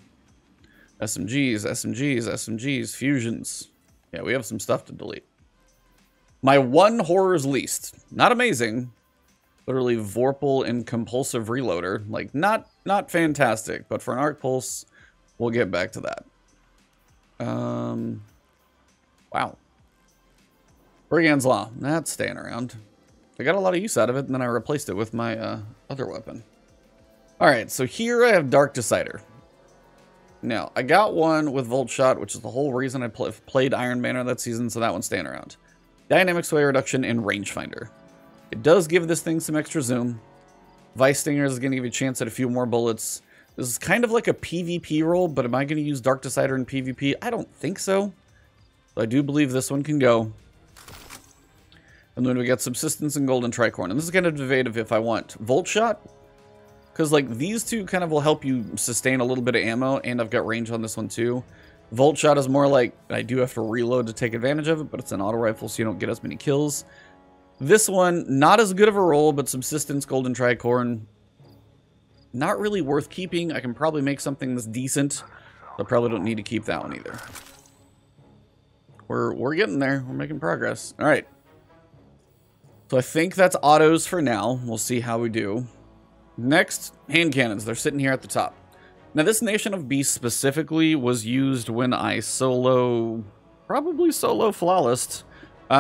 SMGs, SMGs, SMGs, fusions. Yeah, we have some stuff to delete. My one horror's least. Not amazing. Literally Vorpal and Compulsive Reloader. Like, not fantastic, but for an Arc Pulse, we'll get back to that. Wow. Brigand's Law. That's staying around. I got a lot of use out of it, and then I replaced it with my other weapon. Alright, so here I have Dark Decider. Now, I got one with Volt Shot, which is the whole reason I played Iron Banner that season, so that one's staying around. Dynamic Sway Reduction and Rangefinder. It does give this thing some extra zoom. Vice Stinger is going to give you a chance at a few more bullets. This is kind of like a PvP role, but am I going to use Dark Decider in PvP? I don't think so. But I do believe this one can go. And then we got Subsistence and Golden Tricorn. And this is kind of debative if I want Volt Shot. Because, like, these two kind of will help you sustain a little bit of ammo. And I've got range on this one, too. Volt Shot is more like, I do have to reload to take advantage of it. But it's an auto rifle, so you don't get as many kills. This one, not as good of a roll, but Subsistence, Golden Tricorn. Not really worth keeping. I can probably make something that's decent. But probably don't need to keep that one either. We're getting there. We're making progress. All right. So I think that's autos for now. We'll see how we do. Next, hand cannons. They're sitting here at the top. Now, this Nation of Beasts specifically was used when I probably solo flawless,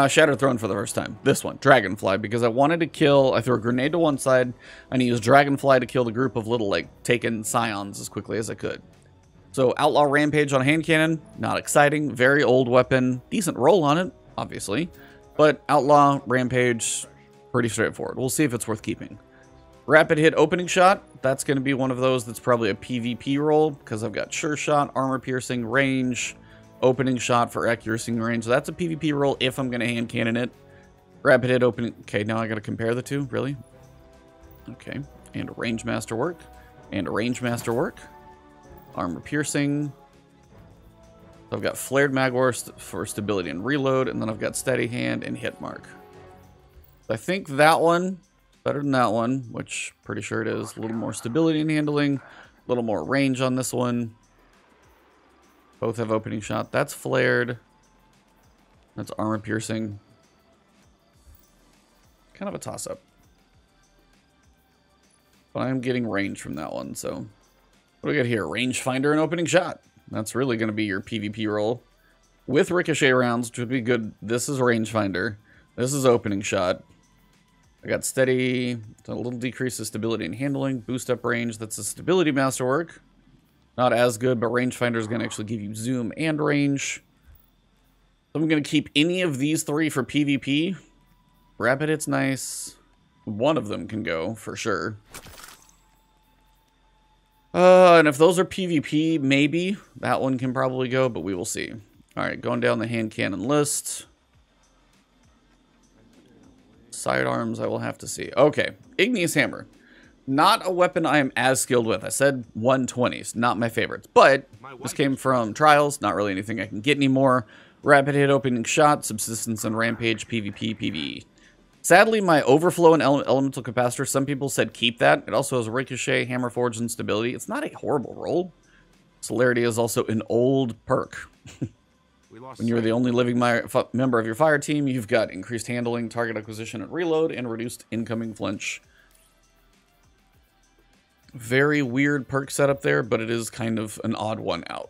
Shattered Throne for the first time. This one, Dragonfly, because I wanted to kill, I threw a grenade to one side, and I used Dragonfly to kill the group of little, like, taken scions as quickly as I could. So, Outlaw Rampage on hand cannon, not exciting, very old weapon, decent roll on it, obviously. But Outlaw, Rampage, pretty straightforward. We'll see if it's worth keeping. Rapid Hit Opening Shot. That's going to be one of those that's probably a PvP roll, because I've got Sure Shot, Armor Piercing, Range, Opening Shot for accuracy and range. So that's a PvP roll if I'm going to hand cannon it. Rapid Hit Opening. Okay, now I got to compare the two. Really? Okay. And a Range Masterwork. And a Range Masterwork. Armor Piercing. I've got Flared Magwar for stability and reload, and then I've got Steady Hand and Hit Mark. I think that one better than that one, which pretty sure it is. A little more stability and handling, a little more range on this one. Both have Opening Shot. That's Flared. That's Armor Piercing. Kind of a toss-up. But I'm getting range from that one, so... What do we got here? Rangefinder and Opening Shot. That's really going to be your PvP roll. With Ricochet rounds, which would be good. This is Rangefinder. This is Opening Shot. I got Steady. A little decrease of stability and handling. Boost up range. That's a Stability Masterwork. Not as good, but Rangefinder is going to actually give you zoom and range. So I'm going to keep any of these three for PvP. Rapid Hit's nice. One of them can go, for sure. And if those are PvP, maybe that one can probably go, but we will see. All right, going down the hand cannon list. Sidearms, I will have to see. Okay, Igneous Hammer. Not a weapon I am as skilled with. I said 120s, not my favorites. But this came from Trials, not really anything I can get anymore. Rapid hit opening shot, subsistence and rampage, PvP, PvE. Sadly, my overflow and elemental capacitor, some people said keep that. It also has ricochet, hammer forge, and stability. It's not a horrible roll. Celerity is also an old perk. When you're the only living member of your fire team, you've got increased handling, target acquisition and reload, and reduced incoming flinch. Very weird perk setup there, but it is kind of an odd one out.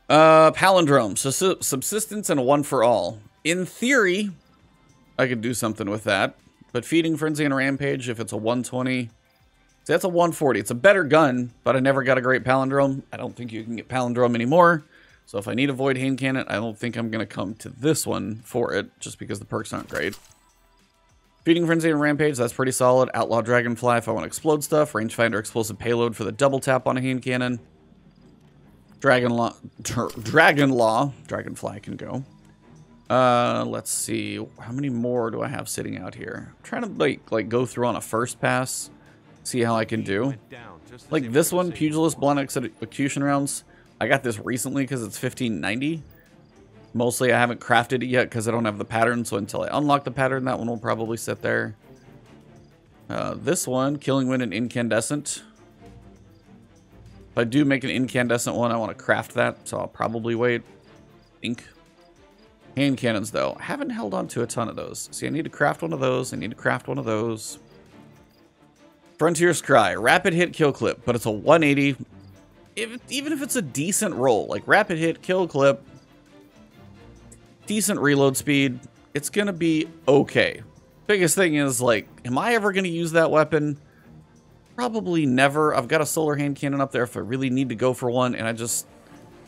Palindrome, so subsistence and a one for all. In theory, I could do something with that, but Feeding Frenzy and Rampage, if it's a 120, see, that's a 140. It's a better gun, but I never got a great Palindrome. I don't think you can get Palindrome anymore, so if I need a Void Hand Cannon, I don't think I'm going to come to this one for it, just because the perks aren't great. Feeding Frenzy and Rampage, that's pretty solid. Outlaw Dragonfly if I want to explode stuff. Rangefinder Explosive Payload for the double tap on a hand cannon. Dragonfly can go. Let's see. How many more do I have sitting out here? I'm trying to like go through on a first pass, see how I can do. Like this one, Pugilist Blunt Execution Rounds. I got this recently because it's 1590. Mostly I haven't crafted it yet because I don't have the pattern, so until I unlock the pattern, that one will probably sit there. This one, Killing Wind and Incandescent. If I do make an incandescent one, I want to craft that, so I'll probably wait. Ink. Hand cannons, though. I haven't held on to a ton of those. See, I need to craft one of those. I need to craft one of those. Frontier's Cry. Rapid hit, kill clip, but it's a 180. Even if it's a decent roll, like rapid hit, kill clip, decent reload speed, it's going to be okay. Biggest thing is, like, am I ever going to use that weapon? Probably never. I've got a solar hand cannon up there if I really need to go for one, and it's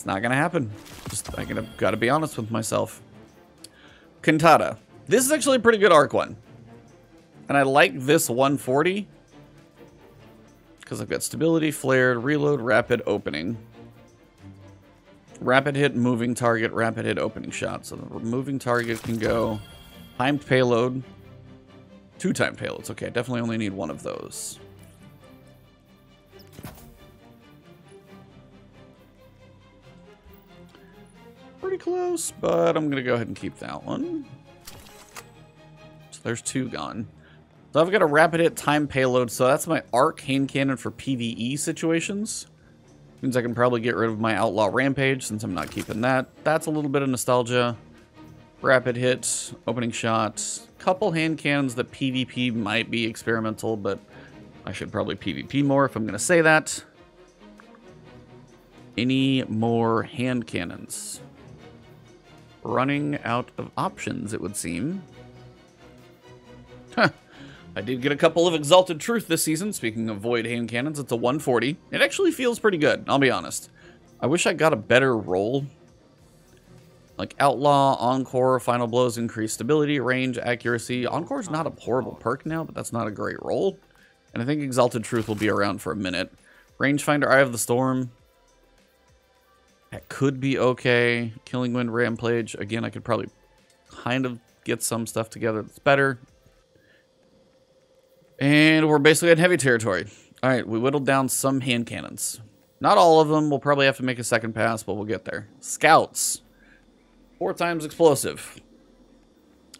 not gonna happen. I gotta be honest with myself. Cantata. This is actually a pretty good arc one. And I like this 140. Because I've got stability, flared, reload, rapid, opening. Rapid hit, moving target, rapid hit, opening shot. So the moving target can go timed payload. 2 timed payloads. Okay, I definitely only need one of those. Pretty close, but I'm going to go ahead and keep that one. So there's 2 gone. So I've got a rapid hit time payload, so that's my arc hand cannon for PvE situations. Means I can probably get rid of my outlaw rampage since I'm not keeping that. That's a little bit of nostalgia. Rapid hit, opening shot, couple hand cannons that PvP might be experimental, but I should probably PvP more if I'm going to say that. Any more hand cannons? Running out of options, it would seem. Huh. I did get a couple of Exalted Truth this season. Speaking of Void hand cannons, it's a 140. It actually feels pretty good, I'll be honest. I wish I got a better roll. Like Outlaw, Encore, Final Blows, increased stability, range, accuracy. Encore's not a horrible perk now, but that's not a great roll. And I think Exalted Truth will be around for a minute. Rangefinder, Eye of the Storm. That could be okay. Killing Wind, Rampage. Again, I could probably kind of get some stuff together that's better. And we're basically in heavy territory. Alright, we whittled down some hand cannons. Not all of them. We'll probably have to make a second pass, but we'll get there. Scouts. 4 times explosive.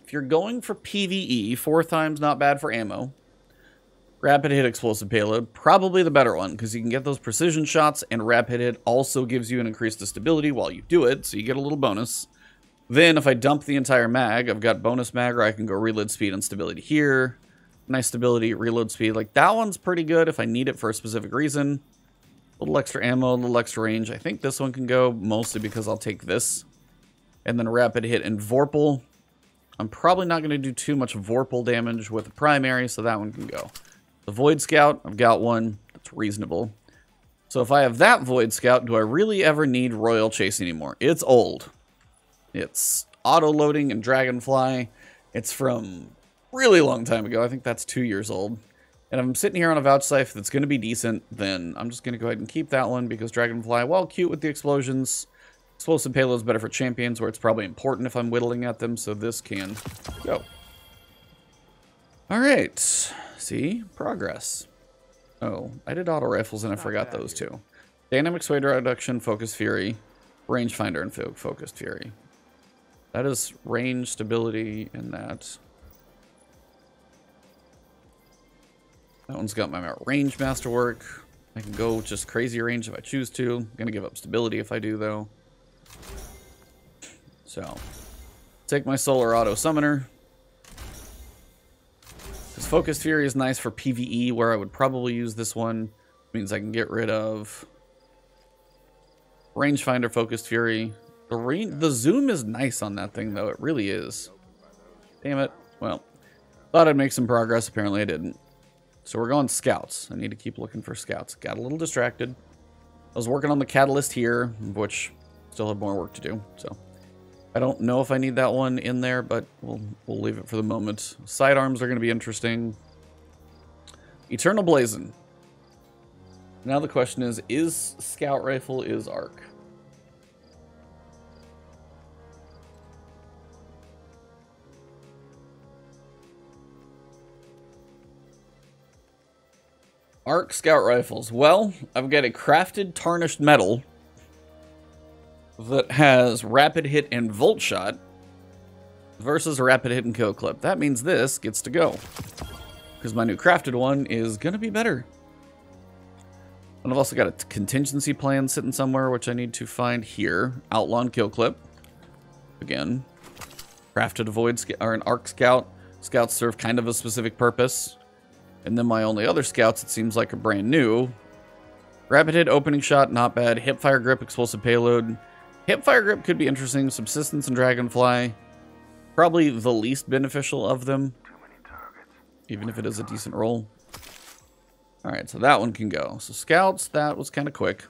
If you're going for PvE, 4 times not bad for ammo. Rapid hit explosive payload, probably the better one, because you can get those precision shots, and rapid hit also gives you an increase to stability while you do it, so you get a little bonus. Then if I dump the entire mag, I've got bonus mag, or I can go reload speed and stability here. Nice stability, reload speed. Like, that one's pretty good if I need it for a specific reason. A little extra ammo, a little extra range. I think this one can go, mostly because I'll take this. And then rapid hit and Vorpal. I'm probably not going to do too much Vorpal damage with the primary, so that one can go. The Void Scout, I've got one. That's reasonable. So if I have that Void Scout, do I really ever need Royal Chase anymore? It's old. It's auto-loading and Dragonfly. It's from really long time ago. I think that's 2 years old. And if I'm sitting here on a Vouchsafe that's going to be decent, then I'm just going to go ahead and keep that one because Dragonfly, while cute with the explosions, explosive payload is better for champions where it's probably important if I'm whittling at them, so this can go. Alright, see? Progress. Oh, I did auto rifles and I forgot those two. Dynamic sway reduction, focus fury, rangefinder, and focused fury. That is range, stability, and that. That one's got my range masterwork. I can go just crazy range if I choose to. I'm gonna give up stability if I do, though. So, take my solar auto summoner. This focused fury is nice for PvE, where I would probably use this one. Means I can get rid of rangefinder, focused fury. The zoom is nice on that thing, though. It really is. Damn it. Well, thought I'd make some progress. Apparently I didn't. So we're going scouts. I need to keep looking for scouts. Got a little distracted. I was working on the catalyst here, which still have more work to do. So I don't know if I need that one in there, but we'll leave it for the moment. Sidearms are going to be interesting. Eternal Blazon. Now the question is Scout Rifle, is Arc? Arc Scout Rifles. Well, I've got a crafted tarnished metal that has rapid hit and volt shot versus a rapid hit and kill clip. That means this gets to go because my new crafted one is going to be better. And I've also got a contingency plan sitting somewhere, which I need to find here. Outlaw and kill clip. Again, crafted avoid or an Arc Scout. Scouts serve kind of a specific purpose. And then my only other scouts, it seems like, are brand new. Rapid hit, opening shot, not bad. Hipfire grip, explosive payload. Hipfire grip could be interesting. Subsistence and dragonfly. Probably the least beneficial of them. Even if it is a decent roll. Alright, so that one can go. So scouts, that was kind of quick.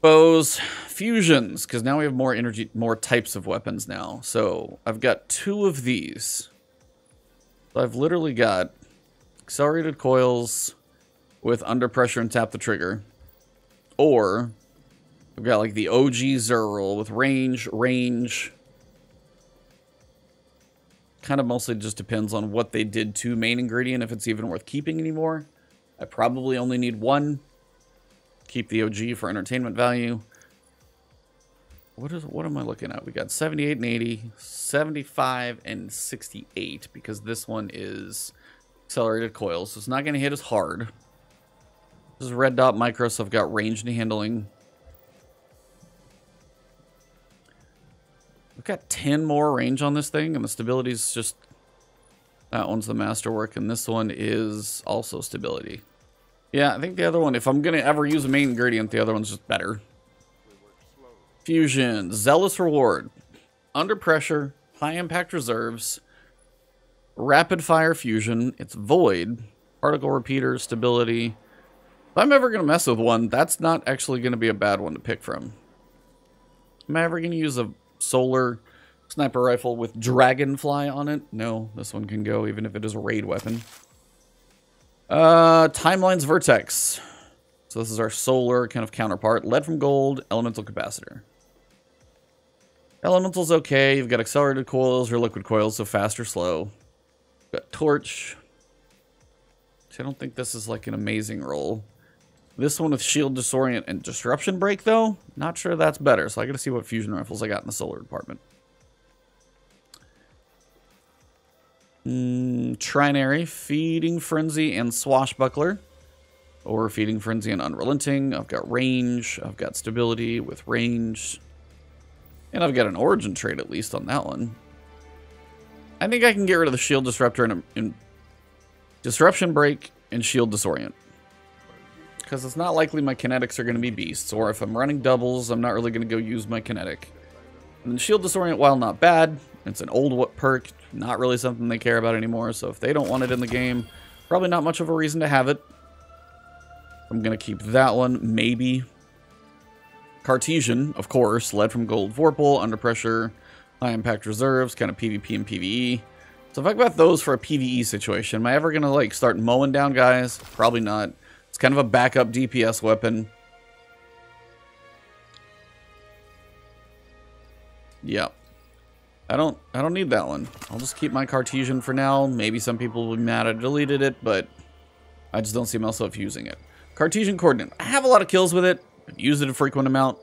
Bows, fusions, because now we have more energy, more types of weapons now. So I've got 2 of these. So I've literally got accelerated coils with under pressure and tap the trigger. Or I've got like the OG Zerl with range. Kind of mostly just depends on what they did to main ingredient, if it's even worth keeping anymore. I probably only need 1. Keep the OG for entertainment value. What am I looking at? We got 78 and 80, 75 and 68, because this one is accelerated coils, so it's not going to hit as hard. This is red dot micro, so I've got range and handling. We've got 10 more range on this thing, and the stability is just... That one's the masterwork, and this one is also stability. Yeah, I think the other one, if I'm going to ever use a main ingredient, the other one's just better. Fusion, Zealous Reward, Under Pressure, High Impact Reserves, Rapid Fire Fusion, it's Void, Particle Repeater, Stability. If I'm ever going to mess with one, that's not actually going to be a bad one to pick from. Am I ever going to use a solar sniper rifle with Dragonfly on it? No, this one can go even if it is a raid weapon. Timeline's Vertex. So this is our solar kind of counterpart. Lead from Gold, Elemental Capacitor. Elemental's okay. You've got accelerated coils or liquid coils, so fast or slow. You've got Torch. I don't think this is like an amazing roll. This one with Shield, Disorient, and Disruption Break, though, not sure that's better. So I gotta see what fusion rifles I got in the solar department. Trinary, Feeding Frenzy, and Swashbuckler. Or Feeding Frenzy and Unrelenting. I've got range. I've got stability with range. And I've got an origin trait at least on that one. I think I can get rid of the Shield Disruptor and Disruption Break and Shield Disorient. Because it's not likely my kinetics are going to be beasts. Or if I'm running doubles, I'm not really going to go use my kinetic. And then Shield Disorient, while not bad, it's an old perk. Not really something they care about anymore. So if they don't want it in the game, probably not much of a reason to have it. I'm going to keep that one, maybe. Cartesian, of course. Lead from Gold, Vorpal, Under Pressure, High Impact Reserves, kind of PvP and PvE. So if I got those for a PvE situation, am I ever going to like start mowing down guys? Probably not. It's kind of a backup DPS weapon. Yep. I don't need that one. I'll just keep my Cartesian for now. Maybe some people will be mad I deleted it, but I just don't see myself using it. Cartesian Coordinate. I have a lot of kills with it. I've used it a frequent amount.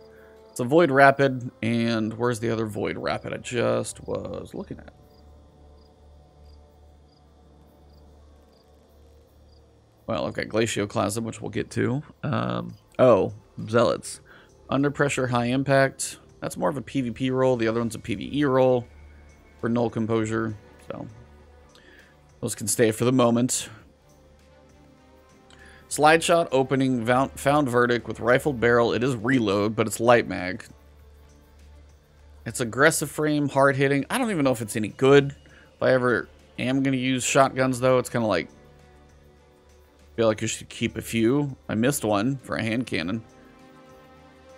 It's a Void Rapid, and where's the other Void Rapid I just was looking at? Well, I've got Glacioclasm, which we'll get to. Oh, Zealots. Under Pressure, High Impact. That's more of a PvP role. The other one's a PvE role for Null Composure. So those can stay for the moment. Slide Shot, opening, Found Verdict with Rifled Barrel. It is reload, but it's light mag. It's aggressive frame, hard hitting. I don't even know if it's any good. If I ever am going to use shotguns, though, it's kind of like, I feel like you should keep a few. I missed one for a hand cannon.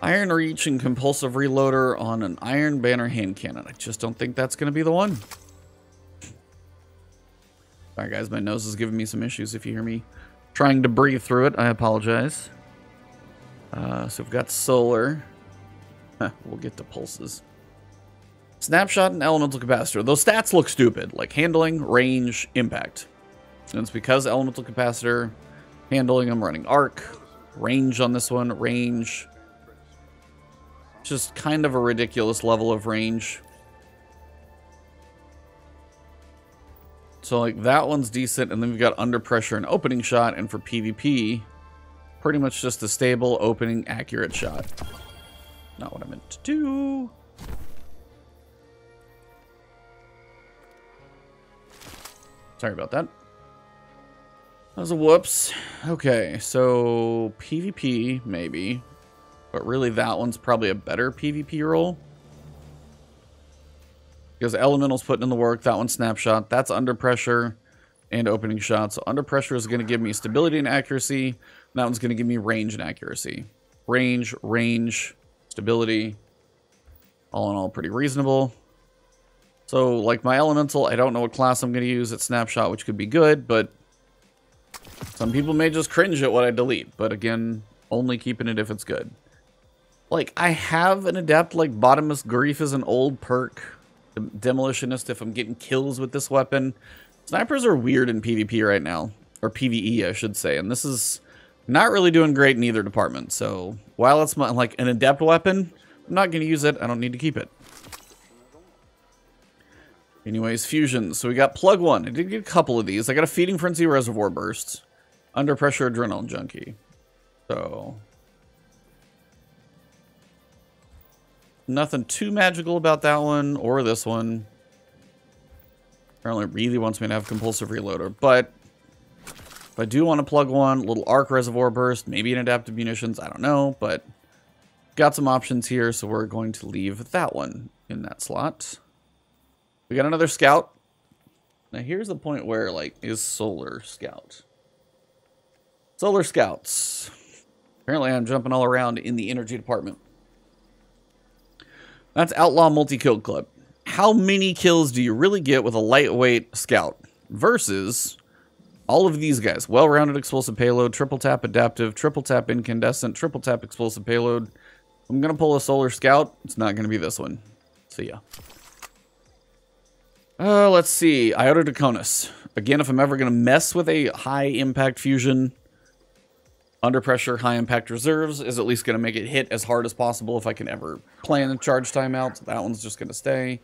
Iron Reach and Compulsive Reloader on an Iron Banner hand cannon. I just don't think that's going to be the one. Alright guys, my nose is giving me some issues if you hear me trying to breathe through it. I apologize. So we've got Solar. We'll get to Pulses. Snapshot and Elemental Capacitor. Those stats look stupid. Like handling, range, impact. And it's because Elemental Capacitor, handling, I'm running Arc. Range on this one, range. Just kind of a ridiculous level of range. So like that one's decent, and then we've got Under Pressure and Opening Shot, and for PvP, pretty much just a stable opening accurate shot. Not what I meant to do. Sorry about that. That was a whoops. Okay, so PvP maybe. But really, that one's probably a better PvP role. Because Elemental's putting in the work. That one's Snapshot. That's Under Pressure and Opening Shot. So Under Pressure is going to give me stability and accuracy. And that one's going to give me range and accuracy. Range, stability. All in all, pretty reasonable. So, like my Elemental, I don't know what class I'm going to use at Snapshot, which could be good. But some people may just cringe at what I delete. But again, only keeping it if it's good. Like, I have an Adept, like Bottomless Grief is an old perk. Demolitionist if I'm getting kills with this weapon. Snipers are weird in PvP right now. Or PvE, I should say. And this is not really doing great in either department. So, while it's like an Adept weapon, I'm not going to use it. I don't need to keep it. Anyways, fusions. So we got Plug 1. I did get a couple of these. I got a Feeding Frenzy Reservoir Burst. Under Pressure Adrenaline Junkie. So nothing too magical about that one or this one. Apparently really wants me to have Compulsive Reloader. But if I do want to plug one, little Arc Reservoir Burst, maybe an Adaptive Munitions, I don't know. But got some options here, so we're going to leave that one in that slot. We got another Scout. Now here's the point where, like, is Solar Scout? Solar Scouts. Apparently I'm jumping all around in the energy department. That's Outlaw Multi-Kill Club. How many kills do you really get with a lightweight Scout versus all of these guys? Well-rounded explosive payload, triple tap adaptive, triple tap incandescent, triple tap explosive payload. I'm going to pull a Solar Scout. It's not going to be this one. See ya. Let's see. Iota Draconis. Again, if I'm ever going to mess with a high-impact fusion, Under Pressure, High Impact Reserves is at least going to make it hit as hard as possible if I can ever plan a charge timeout. So that one's just going to stay.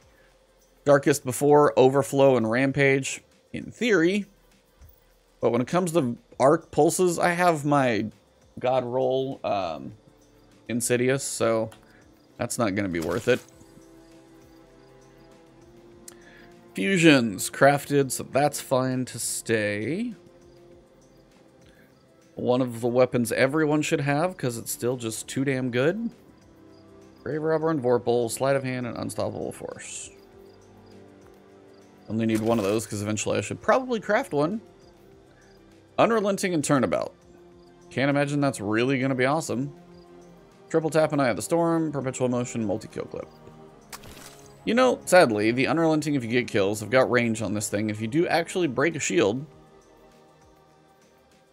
Darkest Before, Overflow, and Rampage, in theory. But when it comes to Arc Pulses, I have my God Roll Insidious, so that's not going to be worth it. Fusions crafted, so that's fine to stay. One of the weapons everyone should have, because it's still just too damn good. Grave Robber and Vorpal, Sleight of Hand, and Unstoppable Force. Only need one of those, because eventually I should probably craft one. Unrelenting and Turnabout. Can't imagine that's really going to be awesome. Triple Tap and Eye of the Storm, Perpetual Motion, Multi-Kill Clip. You know, sadly, the Unrelenting, if you get kills, I've got range on this thing. If you do actually break a shield,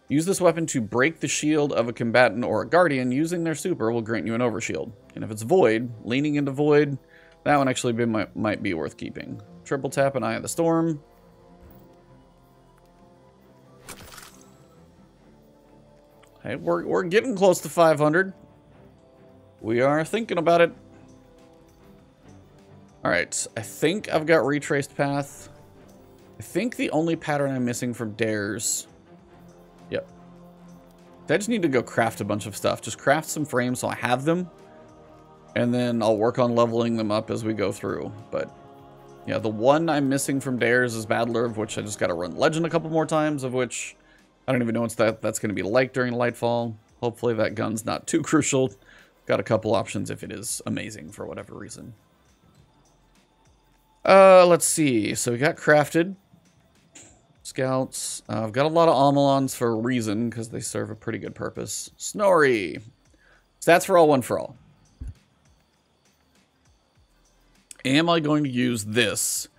use this weapon to break the shield of a combatant or a guardian using their super will grant you an overshield. And if it's void, leaning into void, that one actually might be worth keeping. Triple tap and Eye of the Storm. Hey, we're getting close to 500. We are thinking about it. Alright, I think I've got retraced path. I think the only pattern I'm missing from dares. Yep. I just need to go craft a bunch of stuff. Just craft some frames so I have them. And then I'll work on leveling them up as we go through. But yeah, the one I'm missing from dares is Battler, of which I just got to run Legend a couple more times, of which I don't even know what that's going to be like during Lightfall. Hopefully that gun's not too crucial. Got a couple options if it is amazing for whatever reason. Let's see. So we got crafted. Scouts. I've got a lot of Amalons for a reason, because they serve a pretty good purpose. Snorri. Stats for all, one for all. Am I going to use this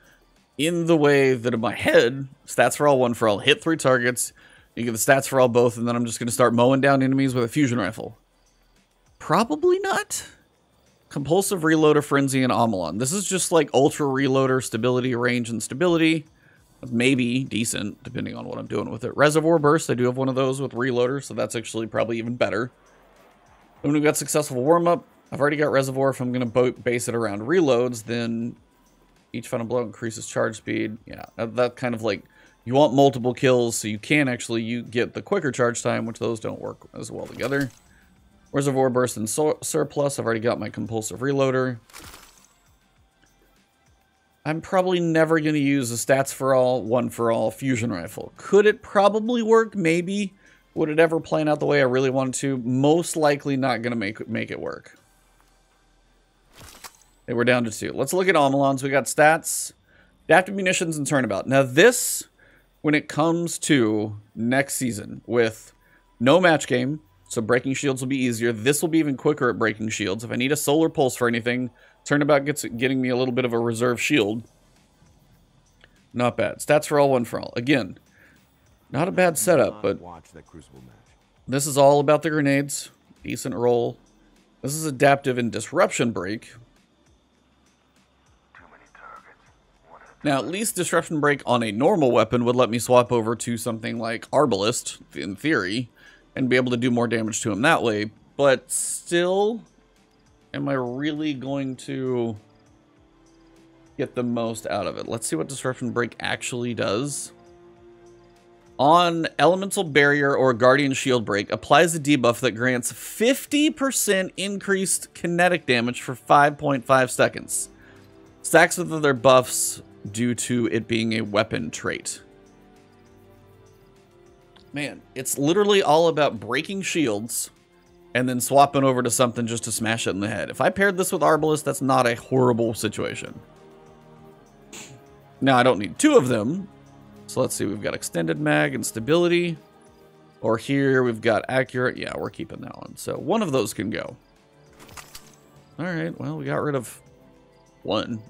in the way that in my head, stats for all, one for all, hit 3 targets, you get the stats for all both, and then I'm just going to start mowing down enemies with a fusion rifle? Probably not. Compulsive Reloader, Frenzy, and Amalon. This is just like Ultra Reloader, stability, range, and stability. Maybe decent, depending on what I'm doing with it. Reservoir Burst, I do have one of those with Reloader, so that's actually probably even better. When we've got Successful Warm-Up, I've already got Reservoir. If I'm going to base it around reloads, then each final blow increases charge speed. Yeah, that kind of like, you want multiple kills, so you can actually get the quicker charge time, which those don't work as well together. Reservoir Burst and Surplus. I've already got my Compulsive Reloader. I'm probably never going to use a stats for all, one for all fusion rifle. Could it probably work? Maybe. Would it ever plan out the way I really wanted to? Most likely not going to make it work. Okay, we're down to 2. Let's look at Amalons. We got stats, adaptive munitions, and turnabout. Now this, when it comes to next season, with no match game, so breaking shields will be easier. This will be even quicker at breaking shields. If I need a solar pulse for anything, turnabout getting me a little bit of a reserve shield. Not bad. Stats for all, one for all. Again, not a bad setup, but this is all about the grenades. Decent roll. This is adaptive and disruption break. Now, at least disruption break on a normal weapon would let me swap over to something like Arbalist, in theory, and be able to do more damage to him that way. But still, am I really going to get the most out of it? Let's see what Disruption Break actually does. On Elemental Barrier or Guardian Shield Break, applies a debuff that grants 50% increased kinetic damage for 5.5 seconds. Stacks with other buffs due to it being a weapon trait. Man, it's literally all about breaking shields and then swapping over to something just to smash it in the head. If I paired this with Arbalist, that's not a horrible situation. Now, I don't need 2 of them. So let's see, we've got Extended Mag and Stability. Or here, we've got Accurate. Yeah, we're keeping that one. So one of those can go. Alright, well, we got rid of 1.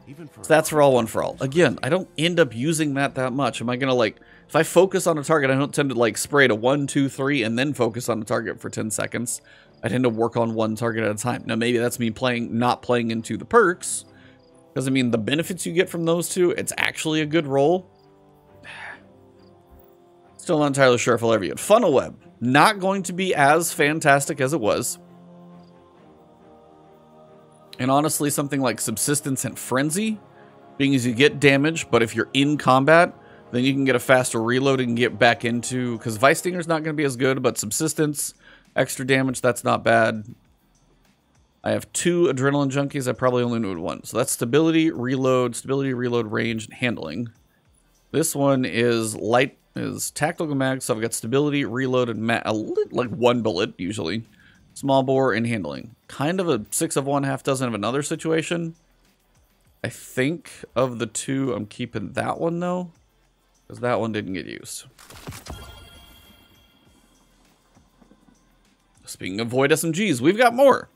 So that's for all, one for all. Again, I don't end up using that much. Am I going to, like, if I focus on a target, I don't tend to, like, spray to 1, 2, 3, and then focus on a target for 10 seconds. I tend to work on one target at a time. Now, maybe that's me not playing into the perks. Because, I mean, the benefits you get from those two, it's actually a good roll. Still not entirely sure if I'll ever get Funnel Web. Not going to be as fantastic as it was. And honestly, something like Subsistence and Frenzy, being as you get damage, but if you're in combat, then you can get a faster reload and get back into, because Vice Stinger's not going to be as good, but Subsistence, extra damage, that's not bad. I have 2 Adrenaline Junkies, I probably only need 1. So that's Stability, Reload, Range, and Handling. This one is Tactical Mag, so I've got Stability, Reload, and like 1 bullet, usually. Small bore and handling. Kind of a 6 of one, half dozen of another situation. I think of the 2, I'm keeping that one though, because that one didn't get used. Speaking of Void SMGs, we've got more.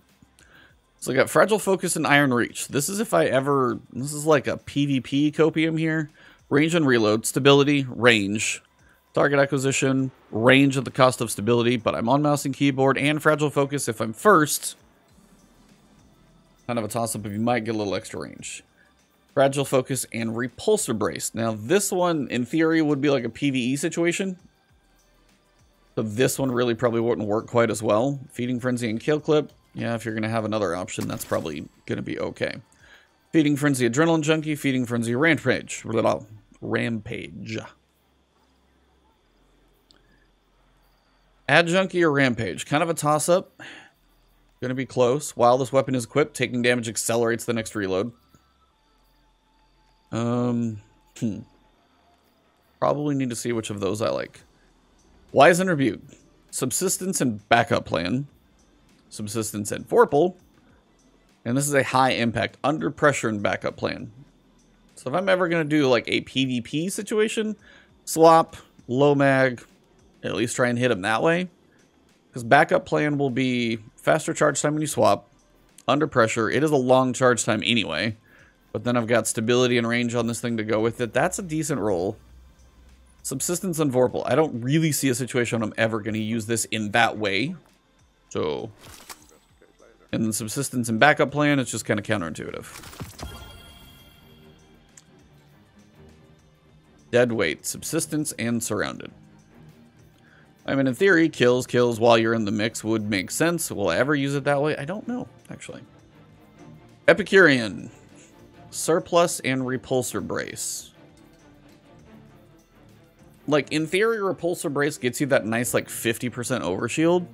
So I got Fragile Focus and Iron Reach. This is if I ever... This is like a PvP copium here. Range and reload. Stability. Range. Target acquisition. Range at the cost of stability. But I'm on mouse and keyboard. And Fragile Focus if I'm first. Kind of a toss-up if you might get a little extra range. Fragile Focus and Repulsor Brace. Now this one, in theory, would be like a PvE situation. So this one really probably wouldn't work quite as well. Feeding Frenzy and Kill Clip. Yeah, if you're going to have another option, that's probably going to be okay. Feeding Frenzy Adrenaline Junkie, Feeding Frenzy Rampage. Rampage. Add Junkie or Rampage. Kind of a toss-up. Going to be close. While this weapon is equipped, taking damage accelerates the next reload. Probably need to see which of those I like. Wise and Rebuke. Subsistence and Backup Plan. Subsistence and Vorpal. And this is a high impact, under pressure and backup plan. So if I'm ever going to do like a PvP situation, swap, low mag, at least try and hit him that way. Because backup plan will be faster charge time when you swap, under pressure. It is a long charge time anyway. But then I've got stability and range on this thing to go with it. That's a decent roll. Subsistence and Vorpal. I don't really see a situation I'm ever going to use this in that way. So, and then subsistence and backup plan, it's just kind of counterintuitive. Dead weight, subsistence, and surrounded. I mean, in theory, kills while you're in the mix would make sense. Will I ever use it that way? I don't know, actually. Epicurean. Surplus and Repulsor Brace. Like, in theory, Repulsor Brace gets you that nice, like, 50% overshield.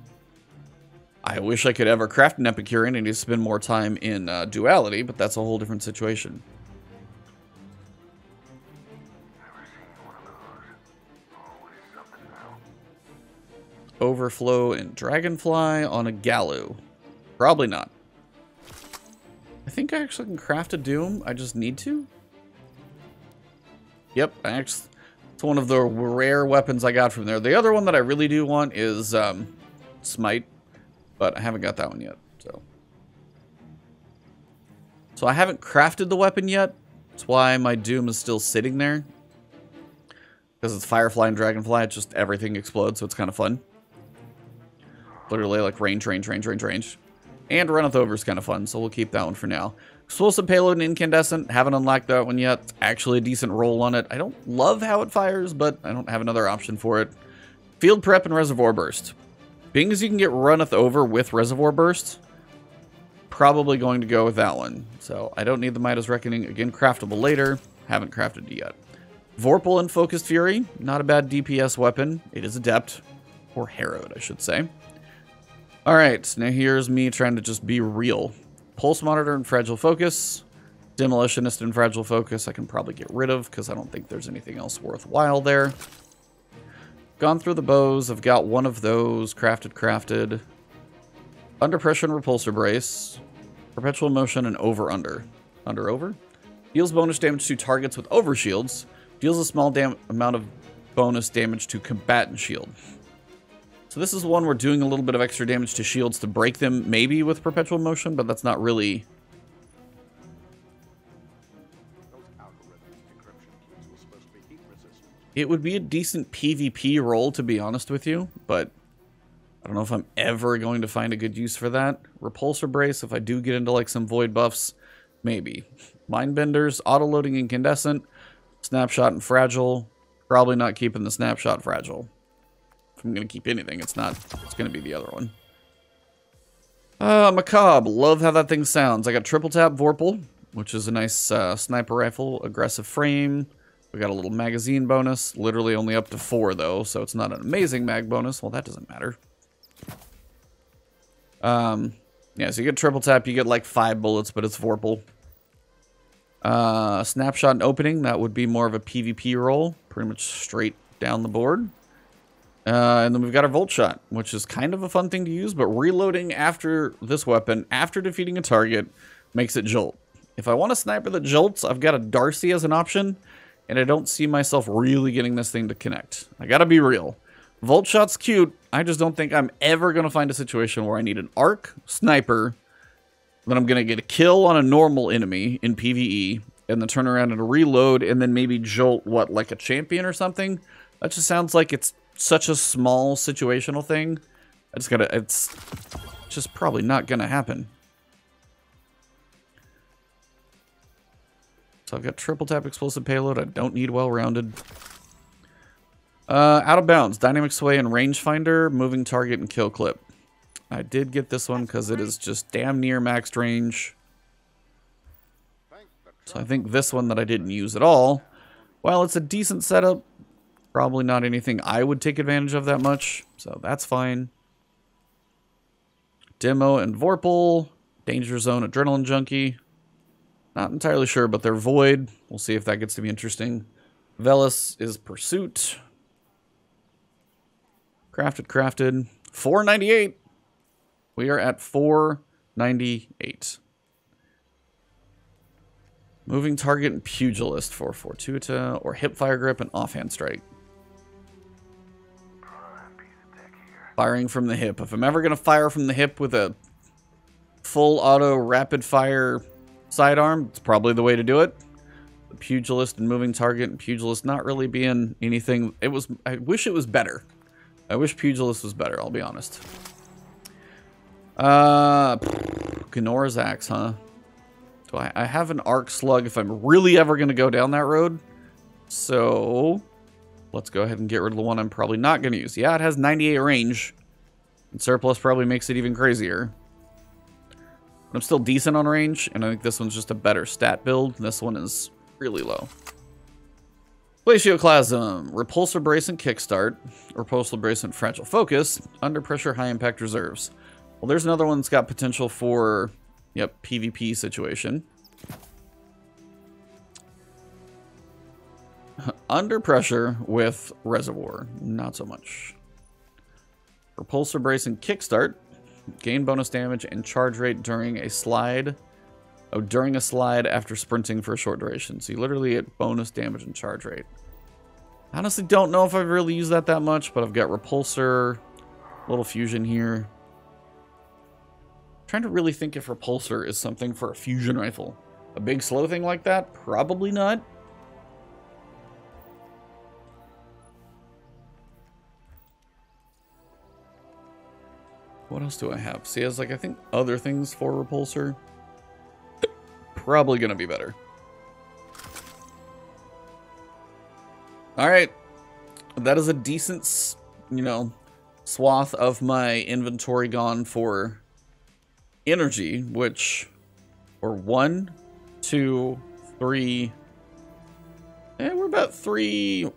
I wish I could ever craft an Epicurean and just spend more time in Duality, but that's a whole different situation. Overflow and Dragonfly on a Galu. Probably not. I think I actually can craft a Doom. I just need to. Yep, it's one of the rare weapons I got from there. The other one that I really do want is Smite. But I haven't got that one yet, so I haven't crafted the weapon yet. That's why my Doom is still sitting there. Because it's Firefly and Dragonfly, it's just everything explodes, so it's kind of fun. Literally like range. And Runneth Over is kind of fun, so we'll keep that one for now. Explosive Payload and Incandescent, haven't unlocked that one yet. It's actually a decent roll on it. I don't love how it fires, but I don't have another option for it. Field Prep and Reservoir Burst. Being as you can get Runneth Over with Reservoir Burst, probably going to go with that one. So I don't need the Midas Reckoning. Again, craftable later. Haven't crafted it yet. Vorpal and Focused Fury. Not a bad DPS weapon. It is adept. Or harrowed, I should say. Alright, now here's me trying to just be real. Pulse Monitor and Fragile Focus. Demolitionist and Fragile Focus I can probably get rid of because I don't think there's anything else worthwhile there. Gone through the bows. I've got one of those. Crafted. Under Pressure and Repulsor Brace. Perpetual Motion and Over. Under. Deals bonus damage to targets with overshields. Deals a small amount of bonus damage to combatant shield. So this is one we're doing a little bit of extra damage to shields to break them, maybe with Perpetual Motion, but that's not really... It would be a decent PvP role, to be honest with you, but I don't know if I'm ever going to find a good use for that. Repulsor Brace, if I do get into like some void buffs, maybe. Mindbenders, Auto-Loading Incandescent, Snapshot and Fragile. Probably not keeping the Snapshot Fragile. If I'm going to keep anything, it's going to be the other one. Macabre, love how that thing sounds. I got Triple Tap Vorpal, which is a nice sniper rifle, aggressive frame. We got a little magazine bonus, literally only up to 4 though, so it's not an amazing mag bonus. Well, that doesn't matter. Yeah, so you get triple tap, you get like 5 bullets, but it's Vorpal. Snapshot and Opening, that would be more of a PvP roll, pretty much straight down the board. And then we've got our Volt Shot, which is kind of a fun thing to use, but reloading after this weapon, after defeating a target, makes it jolt. If I want a sniper that jolts, I've got a Darcy as an option, and I don't see myself really getting this thing to connect. I gotta be real. Volt Shot's cute, I just don't think I'm ever gonna find a situation where I need an arc, sniper, Then I'm going to get a kill on a normal enemy in PvE, and then turn around and reload, and then maybe jolt, what, like a champion or something? That just sounds like it's such a small situational thing. It's just probably not going to happen. So I've got triple tap explosive payload. I don't need well-rounded. Out of bounds, dynamic sway and rangefinder, moving target and kill clip. I did get this one because it is just damn near maxed range. So I think this one that I didn't use at all, while it's a decent setup, probably not anything I would take advantage of that much. So that's fine. Demo and Vorpal, Danger Zone, Adrenaline Junkie. Not entirely sure, but they're Void. We'll see if that gets to be interesting. Velis is Pursuit. Crafted. 498. We are at 498. Moving target and Pugilist for Fortuita, or Hipfire Grip and Offhand Strike. Firing from the hip. If I'm ever going to fire from the hip with a full auto rapid fire sidearm, it's probably the way to do it. The Pugilist and moving target, and Pugilist not really being anything. I wish it was better. I wish Pugilist was better, I'll be honest. Gnora's Axe, huh? Do I have an Arc Slug if I'm really ever going to go down that road? So let's go ahead and get rid of the one I'm probably not going to use. Yeah, it has 98 range. And surplus probably makes it even crazier. But I'm still decent on range, and I think this one's just a better stat build. This one is really low. Glacioclasm, Repulsor Brace and Kickstart, Repulsor Brace and Fragile Focus, Under Pressure High Impact Reserves. Well, there's another one that's got potential for, yep, PvP situation. Under Pressure with Reservoir, not so much. Repulsor Brace and Kickstart, gain bonus damage and charge rate during a slide. Oh, during a slide after sprinting for a short duration. So you literally get bonus damage and charge rate. I honestly don't know if I've really used that much, but I've got Repulsor, little fusion here. I'm trying to really think if Repulsor is something for a fusion rifle. A big slow thing like that? Probably not. What else do I have? See, as like I think other things for Repulsor. Probably gonna be better. All right, that is a decent, you know, swath of my inventory gone for energy, which, or 1, 2, 3. We're about 3.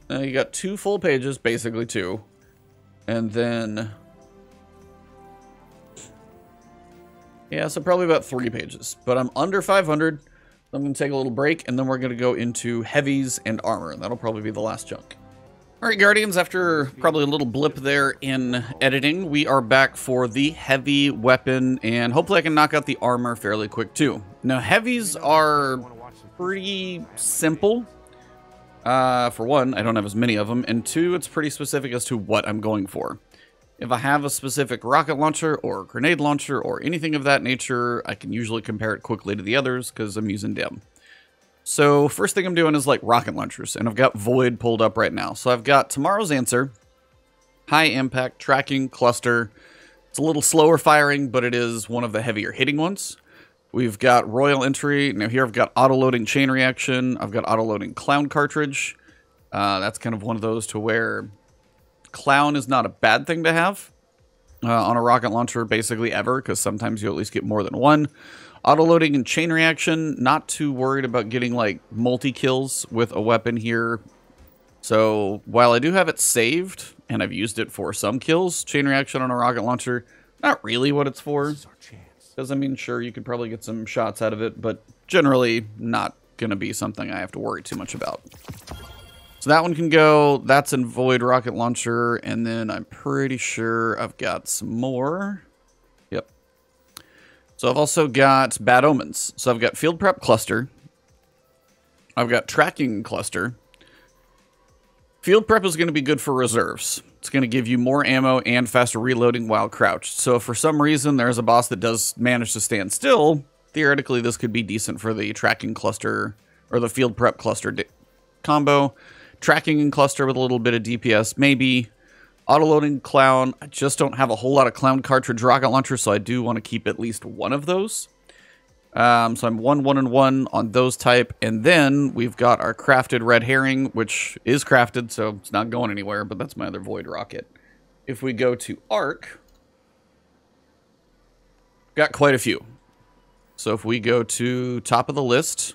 You got 2 full pages, basically 2, and then. Yeah, so probably about 3 pages. But I'm under 500. I'm going to take a little break, and then we're going to go into heavies and armor, and that'll probably be the last chunk. All right, Guardians, after probably a little blip there in editing, we are back for the heavy weapon, and hopefully I can knock out the armor fairly quick, too. Now, heavies are pretty simple. For one, I don't have as many of them, and 2, it's pretty specific as to what I'm going for. If I have a specific rocket launcher or grenade launcher or anything of that nature, I can usually compare it quickly to the others because I'm using DIM. So first thing I'm doing is like rocket launchers, and I've got Void pulled up right now. So I've got Tomorrow's Answer, High Impact, Tracking, Cluster. It's a little slower firing, but it is one of the heavier hitting ones. We've got Royal Entry. Now here I've got Auto-Loading Chain Reaction. I've got Auto-Loading Clown Cartridge. That's kind of one of those to where Clown is not a bad thing to have on a rocket launcher basically ever, because sometimes you at least get more than one. Auto-loading and chain reaction, not too worried about getting like multi-kills with a weapon here. So while I do have it saved, and I've used it for some kills, chain reaction on a rocket launcher, not really what it's for. Because I mean, sure, you could probably get some shots out of it, but generally not going to be something I have to worry too much about. So that one can go. That's in Void Rocket Launcher. And then I'm pretty sure I've got some more. Yep. So I've also got Bad Omens. So I've got Field Prep Cluster. I've got Tracking Cluster. Field prep is going to be good for reserves. It's going to give you more ammo and faster reloading while crouched. So if for some reason there's a boss that does manage to stand still, theoretically this could be decent for the tracking cluster or the field prep cluster combo. Tracking and cluster with a little bit of DPS, maybe. Autoloading clown. I just don't have a whole lot of clown cartridge rocket launchers, so I do want to keep at least one of those. So I'm 1 on those type. And then we've got our crafted red herring, which is crafted, so it's not going anywhere, but that's my other void rocket. If we go to arc, got quite a few. So if we go to top of the list,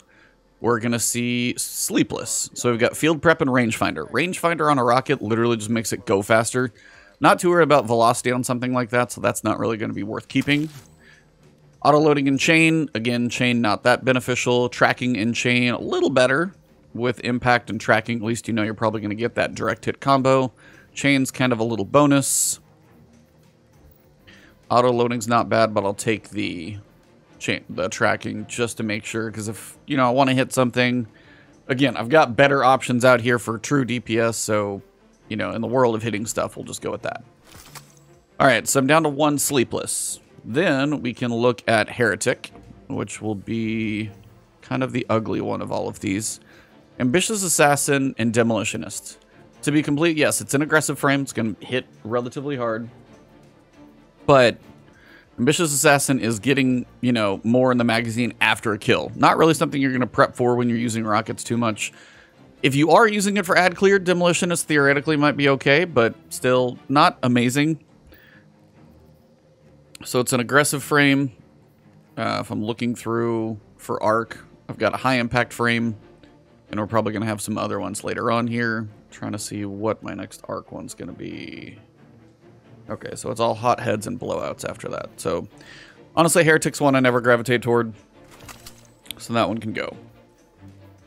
we're going to see Sleepless. So we've got Field Prep and Rangefinder. Rangefinder on a rocket literally just makes it go faster. Not too worried about velocity on something like that, so that's not really going to be worth keeping. Autoloading and Chain. Again, Chain not that beneficial. Tracking and Chain a little better with impact and tracking. At least you know you're probably going to get that direct hit combo. Chain's kind of a little bonus. Autoloading's not bad, but I'll take the tracking just to make sure, because if, you know, I want to hit something, again, I've got better options out here for true DPS, so, you know, in the world of hitting stuff, we'll just go with that. Alright, so I'm down to 1 Sleepless. Then we can look at Heretic, which will be kind of the ugly one of all of these. Ambitious Assassin and Demolitionist. To be complete, yes, it's an aggressive frame, it's going to hit relatively hard, but Ambitious Assassin is getting, you know, more in the magazine after a kill. Not really something you're going to prep for when you're using rockets too much. If you are using it for ad clear, Demolitionist theoretically might be okay, but still not amazing. So it's an aggressive frame. If I'm looking through for arc, I've got a high impact frame, and we're probably going to have some other ones later on here. Trying to see what my next arc one's going to be. Okay, so it's all hot heads and blowouts after that. So, honestly, Heretic's one I never gravitate toward. So that one can go.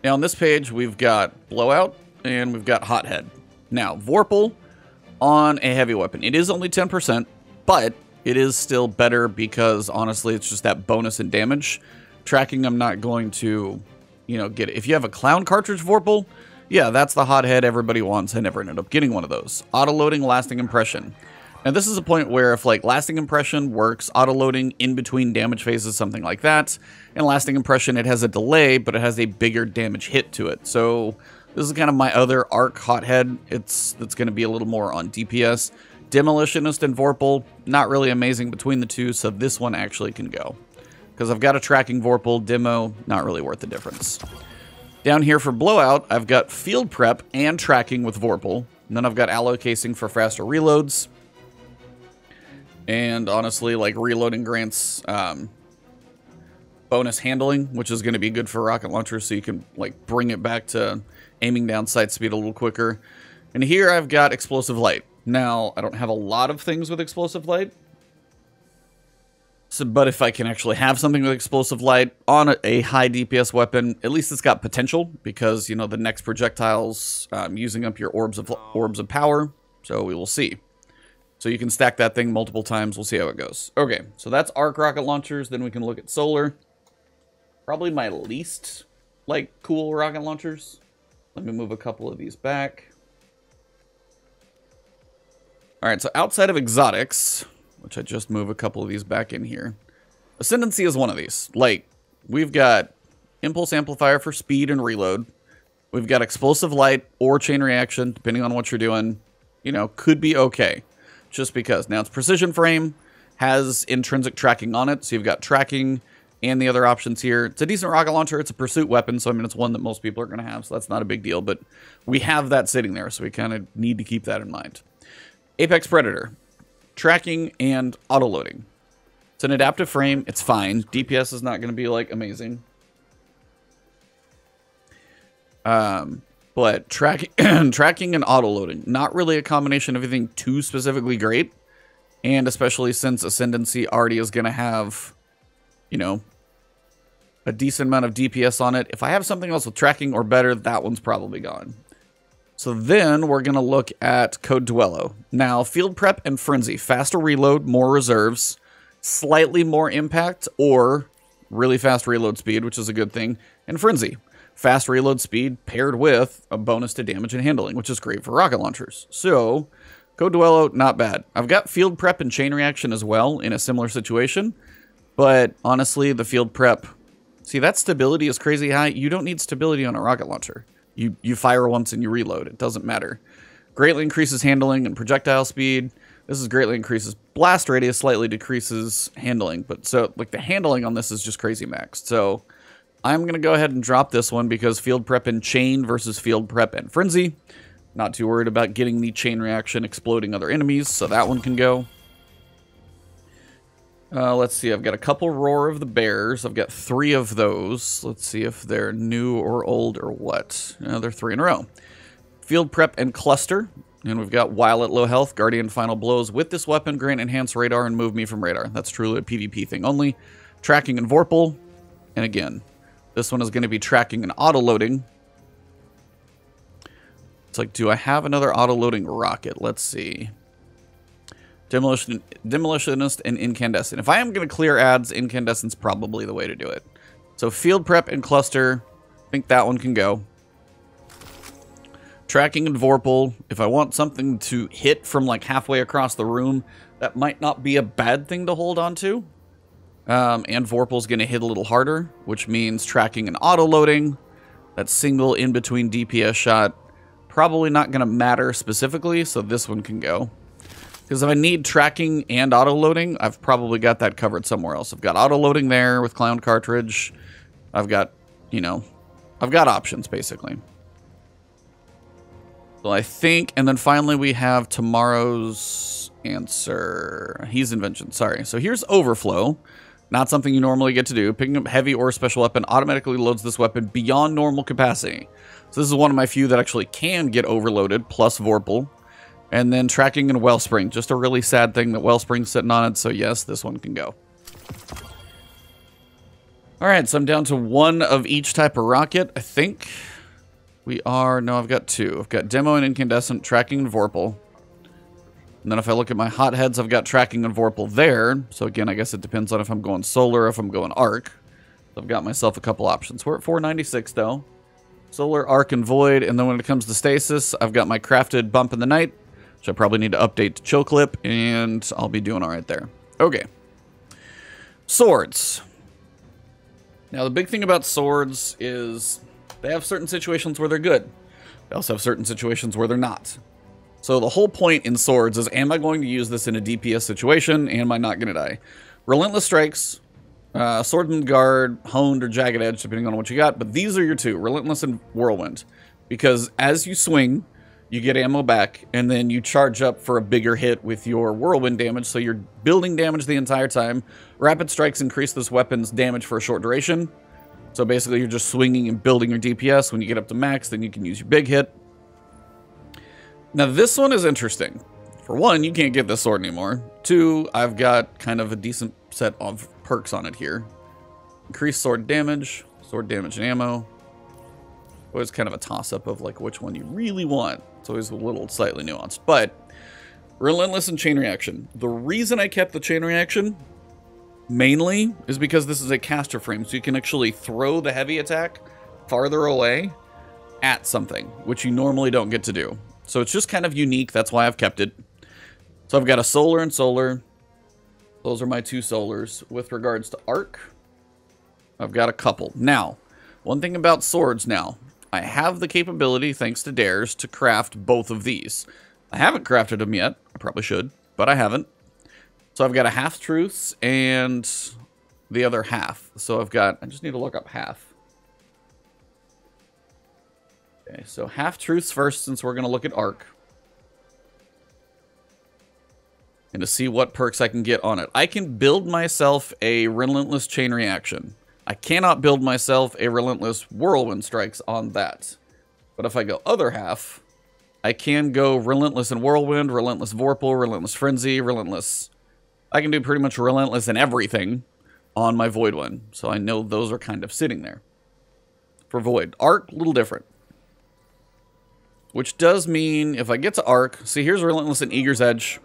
Now, on this page, we've got blowout and we've got hot head. Now, Vorpal on a heavy weapon. It is only 10%, but it is still better because, honestly, it's just that bonus in damage. Tracking, I'm not going to, you know, get it. If you have a clown cartridge Vorpal, yeah, that's the hot head everybody wants. I never ended up getting one of those. Autoloading, lasting impression. Now, this is a point where if, like, lasting impression works, autoloading in between damage phases, something like that, and lasting impression, it has a delay, but it has a bigger damage hit to it. So, this is kind of my other arc hothead. It's going to be a little more on DPS. Demolitionist and Vorpal, not really amazing between the two, so this one actually can go. Because I've got a tracking Vorpal, demo, not really worth the difference. Down here for blowout, I've got field prep and tracking with Vorpal. And then I've got alloy casing for faster reloads. And honestly, like, reloading grants bonus handling, which is going to be good for rocket launchers, so you can, like, bring it back to aiming down sight speed a little quicker. And here I've got explosive light. Now, I don't have a lot of things with explosive light. So, but if I can actually have something with explosive light on a high DPS weapon, at least it's got potential, because, you know, the next projectile's using up your orbs of power, so we will see. So you can stack that thing multiple times. We'll see how it goes. Okay, so that's arc rocket launchers. Then we can look at solar. Probably my least, like, cool rocket launchers. Let me move a couple of these back. All right, so outside of exotics, which I just move a couple of these back in here, Ascendancy is one of these. Like, we've got Impulse Amplifier for speed and reload. We've got Explosive Light or Chain Reaction, depending on what you're doing. You know, could be okay. Just because. Now, it's Precision Frame, has intrinsic tracking on it, so you've got tracking and the other options here. It's a decent rocket launcher. It's a pursuit weapon, so I mean, it's one that most people are going to have, so that's not a big deal, but we have that sitting there, so we kind of need to keep that in mind. Apex Predator, tracking and autoloading. It's an adaptive frame. It's fine. DPS is not going to be, like, amazing. But tracking and autoloading, not really a combination of anything too specifically great. And especially since Ascendancy already is going to have, you know, a decent amount of DPS on it. If I have something else with tracking or better, that one's probably gone. So then we're going to look at Code Duello. Now, Field Prep and Frenzy. Faster reload, more reserves, slightly more impact, or really fast reload speed, which is a good thing. And Frenzy. fast reload speed paired with a bonus to damage and handling, which is great for rocket launchers. So, Code Duello, not bad. I've got field prep and chain reaction as well in a similar situation, but honestly, the field prep, see, that stability is crazy high. You don't need stability on a rocket launcher. You fire once and you reload. It doesn't matter. Greatly increases handling and projectile speed. This is greatly increases blast radius, slightly decreases handling. But so, like, the handling on this is just crazy maxed. So, I'm going to go ahead and drop this one because field prep and chain versus field prep and frenzy. Not too worried about getting the chain reaction exploding other enemies, so that one can go. Let's see, I've got a couple Roar of the Bears. I've got 3 of those. Let's see if they're new or old or what. They're 3 in a row. Field Prep and Cluster. And we've got While at low health, Guardian Final Blows. With this weapon, grant enhanced radar and move me from radar. That's truly a PvP thing only. Tracking and Vorpal. And again, this one is going to be tracking and auto-loading. It's like, do I have another auto-loading rocket? Let's see. Demolitionist and Incandescent. If I am going to clear ads, Incandescent's probably the way to do it. So Field Prep and Cluster, I think that one can go. Tracking and Vorpal. If I want something to hit from like halfway across the room, that might not be a bad thing to hold on to. And Vorpal's going to hit a little harder, which means tracking and auto-loading. That single in-between DPS shot, probably not going to matter specifically, so this one can go. Because if I need tracking and auto-loading, I've probably got that covered somewhere else. I've got auto-loading there with Clown Cartridge. I've got, you know, I've got options, basically. So I think, and then finally we have tomorrow's answer. He's Invention, sorry. So here's Overflow. Not something you normally get to do. Picking up heavy or special weapon automatically loads this weapon beyond normal capacity. So this is one of my few that actually can get overloaded, plus Vorpal. And then tracking and Wellspring. Just a really sad thing that Wellspring's sitting on it, so yes, this one can go. Alright, so I'm down to 1 of each type of rocket, I think. We are, no, I've got 2. I've got Demo and Incandescent, tracking and Vorpal. And then if I look at my hotheads, I've got tracking and Vorpal there. So again, I guess it depends on if I'm going solar or if I'm going arc. So I've got myself a couple options. We're at 496 though. Solar, arc, and void. And then when it comes to stasis, I've got my crafted bump in the night, which I probably need to update to chill clip, and I'll be doing all right there. Okay. Swords. Now the big thing about swords is they have certain situations where they're good. They also have certain situations where they're not. So the whole point in swords is, am I going to use this in a DPS situation? Am I not going to die? Relentless Strikes, Swordsman Guard, Honed, or Jagged Edge, depending on what you got. But these are your 2, Relentless and Whirlwind. Because as you swing, you get ammo back, and then you charge up for a bigger hit with your Whirlwind damage, so you're building damage the entire time. Rapid Strikes increase this weapon's damage for a short duration. So basically, you're just swinging and building your DPS. When you get up to max, then you can use your big hit. Now, this one is interesting. For 1, you can't get this sword anymore. 2, I've got kind of a decent set of perks on it here. Increased sword damage and ammo. Always kind of a toss-up of like which one you really want. It's always a little slightly nuanced. But Relentless and Chain Reaction. The reason I kept the Chain Reaction mainly is because this is a caster frame, so you can actually throw the heavy attack farther away at something, which you normally don't get to do. So it's just kind of unique. That's why I've kept it. So I've got a solar and solar. Those are my 2 solars. With regards to arc, I've got a couple. Now, one thing about swords now, I have the capability, thanks to dares, to craft both of these. I haven't crafted them yet. I probably should, but I haven't. So I've got a half truths and the other half. So I've got, I just need to look up half. Okay, so half truths first, since we're going to look at arc. And to see what perks I can get on it. I can build myself a Relentless Chain Reaction. I cannot build myself a Relentless Whirlwind Strikes on that. But if I go other half, I can go Relentless and Whirlwind, Relentless Vorpal, Relentless Frenzy, Relentless. I can do pretty much Relentless and everything on my Void one. So I know those are kind of sitting there. For Void. Arc, a little different. Which does mean, if I get to Arc, see here's Relentless and Eager's Edge.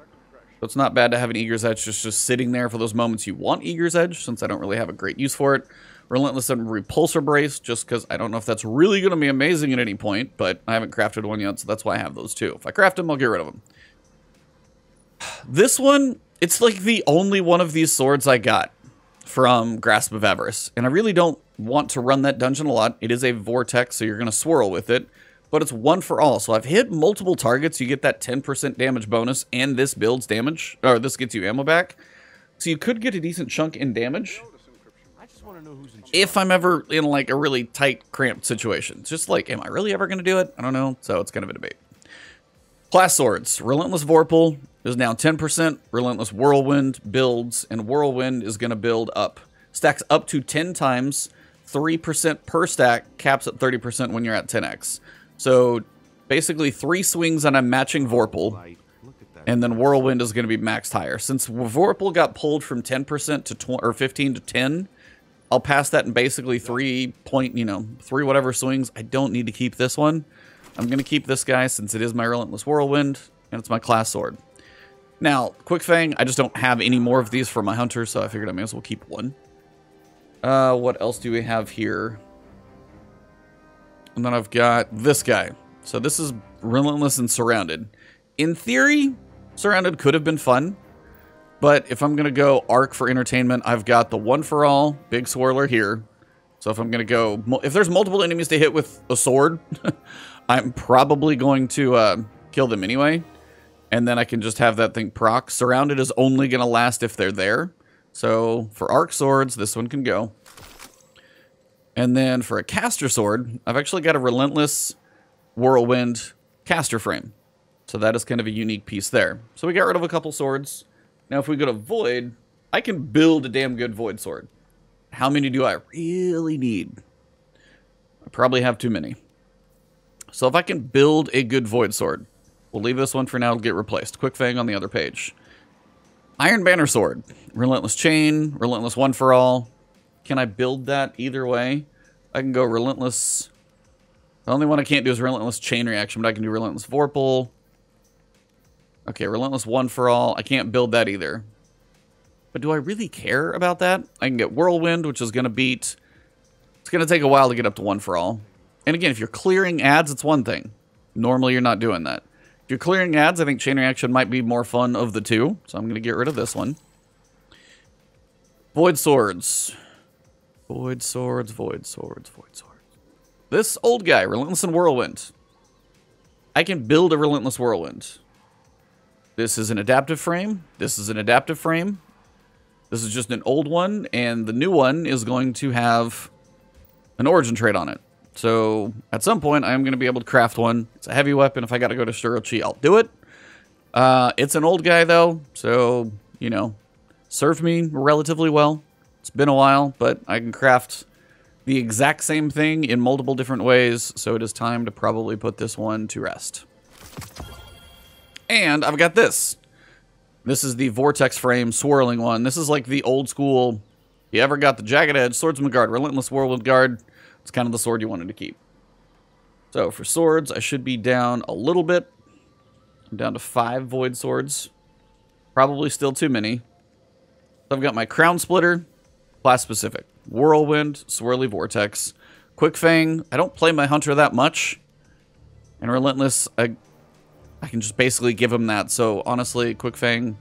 So it's not bad to have an Eager's Edge just sitting there for those moments you want Eager's Edge, since I don't really have a great use for it. Relentless and Repulsor Brace, just because I don't know if that's really going to be amazing at any point, but I haven't crafted one yet, so that's why I have those two. If I craft them, I'll get rid of them. This one, it's like the only one of these swords I got from Grasp of Avarice, and I really don't want to run that dungeon a lot. It is a vortex, so you're going to swirl with it, but it's one for all. So I've hit multiple targets, you get that 10% damage bonus, and this builds damage, or this gets you ammo back. So you could get a decent chunk in damage if I'm ever in like a really tight, cramped situation. It's just like, am I really ever going to do it? I don't know, so it's kind of a debate. Class swords. Relentless Vorpal is now 10%. Relentless Whirlwind builds, and Whirlwind is going to build up. Stacks up to 10 times, 3% per stack, caps at 30% when you're at 10x. So basically 3 swings on a matching Vorpal, and then Whirlwind is going to be maxed higher. Since Vorpal got pulled from 10% to 20, or 15 to 10, I'll pass that in basically 3 whatever swings. I don't need to keep this one. I'm going to keep this guy since it is my Relentless Whirlwind, and it's my class sword. Now, Quick Fang, I just don't have any more of these for my hunter, so I figured I may as well keep one. What else do we have here? And then I've got this guy. So this is Relentless and Surrounded. In theory, Surrounded could have been fun, but if I'm going to go Arc for entertainment, I've got the One for All Big Swirler here. So if I'm going to go, if there's multiple enemies to hit with a sword, I'm probably going to kill them anyway. And then I can just have that thing proc. Surrounded is only going to last if they're there. So for Arc swords, this one can go. And then for a caster sword, I've actually got a Relentless Whirlwind caster frame. So that is kind of a unique piece there. So we got rid of a couple swords. Now if we go to Void, I can build a damn good Void sword. How many do I really need? I probably have too many. So if I can build a good Void sword, we'll leave this one for now to get replaced. Quick Fang on the other page. Iron Banner sword. Relentless Chain, Relentless One for All. Can I build that either way? I can go Relentless. The only one I can't do is Relentless Chain Reaction, but I can do Relentless Vorpal. Okay, Relentless One for All. I can't build that either. But do I really care about that? I can get Whirlwind, which is going to beat... It's going to take a while to get up to One for All. And again, if you're clearing ads, it's one thing. Normally, you're not doing that. If you're clearing ads, I think Chain Reaction might be more fun of the two. So I'm going to get rid of this one. Void Swords. Void Swords, Void Swords, Void Swords. This old guy, Relentless and Whirlwind. I can build a Relentless Whirlwind. This is an adaptive frame. This is an adaptive frame. This is just an old one, and the new one is going to have an origin trait on it. So at some point, I am going to be able to craft one. It's a heavy weapon. If I got to go to Shirochi, I'll do it. It's an old guy, though, so, you know, served me relatively well. It's been a while, but I can craft the exact same thing in multiple different ways, so it is time to probably put this one to rest. And I've got this. This is the Vortex Frame swirling one. This is like the old school, you ever got the Jagged Edge, Swordsman Guard, Relentless Whirlwind Guard. It's kind of the sword you wanted to keep. So for swords, I should be down a little bit. I'm down to 5 Void Swords. Probably still too many. So I've got my Crown Splitter, class specific. Whirlwind, Swirly Vortex. Quick Fang, I don't play my Hunter that much. And Relentless, I can just basically give him that. So honestly, Quick Fang,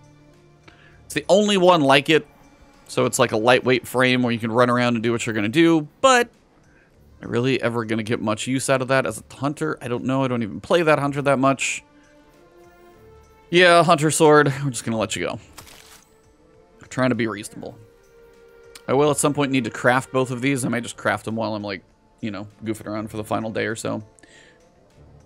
it's the only one like it. So it's like a lightweight frame where you can run around and do what you're going to do. But am I really ever going to get much use out of that as a Hunter? I don't know. I don't even play that Hunter that much. Yeah, Hunter Sword. We're just going to let you go. I'm trying to be reasonable. I will at some point need to craft both of these. I might just craft them while I'm like, you know, goofing around for the final day or so.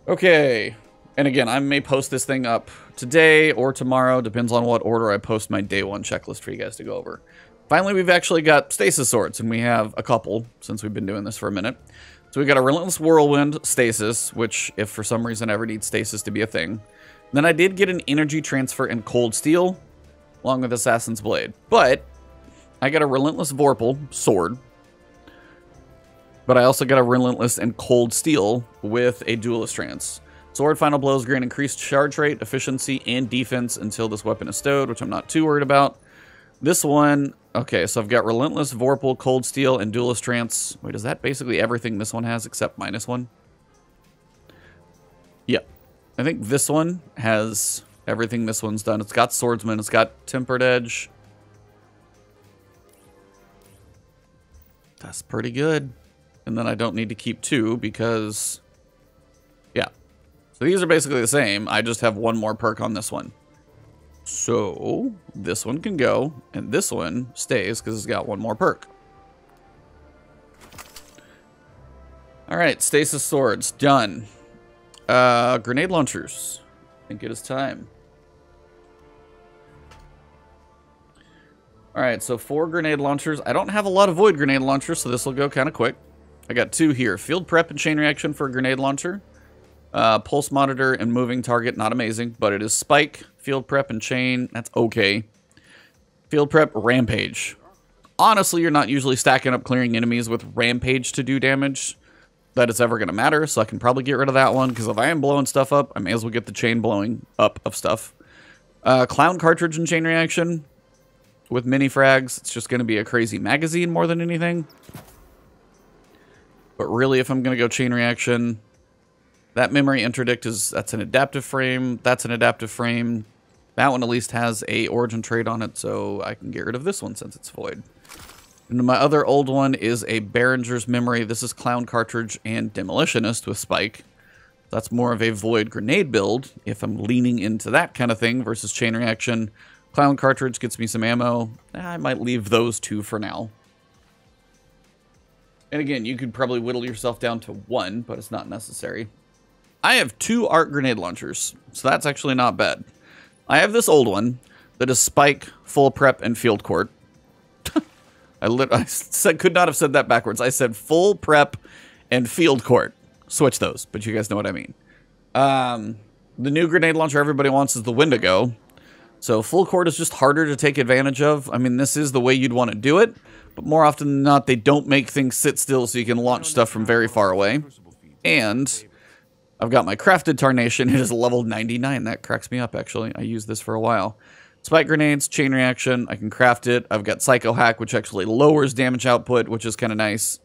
Okay. And again, I may post this thing up today or tomorrow. Depends on what order I post my day one checklist for you guys to go over. Finally, we've actually got Stasis Swords, and we have a couple since we've been doing this for a minute. So we got a Relentless Whirlwind Stasis, which if for some reason I ever need Stasis to be a thing. Then I did get an Energy Transfer and Cold Steel, along with Assassin's Blade. But I got a Relentless Vorpal Sword. But I also got a Relentless and Cold Steel with a Duelist Trance. Sword Final Blows grant increased charge rate, efficiency, and defense until this weapon is stowed, which I'm not too worried about. This one, okay, so I've got Relentless, Vorpal, Cold Steel, and Duelist Trance. Wait, is that basically everything this one has except -1? Yep. I think this one has everything this one's done. It's got Swordsman, it's got Tempered Edge. That's pretty good. And then I don't need to keep 2 because, yeah. So these are basically the same. I just have one more perk on this one. So this one can go, and this one stays because it's got one more perk. All right, Stasis Swords, done. Grenade launchers. I think it is time. All right, so 4 grenade launchers. I don't have a lot of void grenade launchers, so this will go kind of quick. I got 2 here. Field prep and chain reaction for a grenade launcher. Pulse monitor and moving target, not amazing, but it is spike, field prep, and chain. That's okay. Field prep, rampage. Honestly, you're not usually stacking up clearing enemies with rampage to do damage that it's ever going to matter, so I can probably get rid of that one, because if I am blowing stuff up, I may as well get the chain blowing up of stuff. Clown cartridge and chain reaction with mini frags. It's just going to be a crazy magazine more than anything. But really, if I'm going to go chain reaction, that memory interdict that's an adaptive frame. That's an adaptive frame. That one at least has a origin trait on it, so I can get rid of this one since it's void. And my other old one is a Behringer's memory. This is clown cartridge and demolitionist with spike. That's more of a void grenade build if I'm leaning into that kind of thing versus chain reaction. Clown cartridge gets me some ammo. I might leave those 2 for now. And again, you could probably whittle yourself down to 1, but it's not necessary. I have 2 arc grenade launchers, so that's actually not bad. I have this old one that is spike, full prep, and field court. I could not have said that backwards. I said full prep and field court. Switch those, but you guys know what I mean. The new grenade launcher everybody wants is the Wendigo. So full court is just harder to take advantage of. I mean, this is the way you'd want to do it, but more often than not, they don't make things sit still so you can launch stuff from very far away. And I've got my crafted Tarnation. It is level 99. That cracks me up, actually. I used this for a while. Spike grenades, chain reaction. I can craft it. I've got Psycho Hack, which actually lowers damage output, which is kind of nice.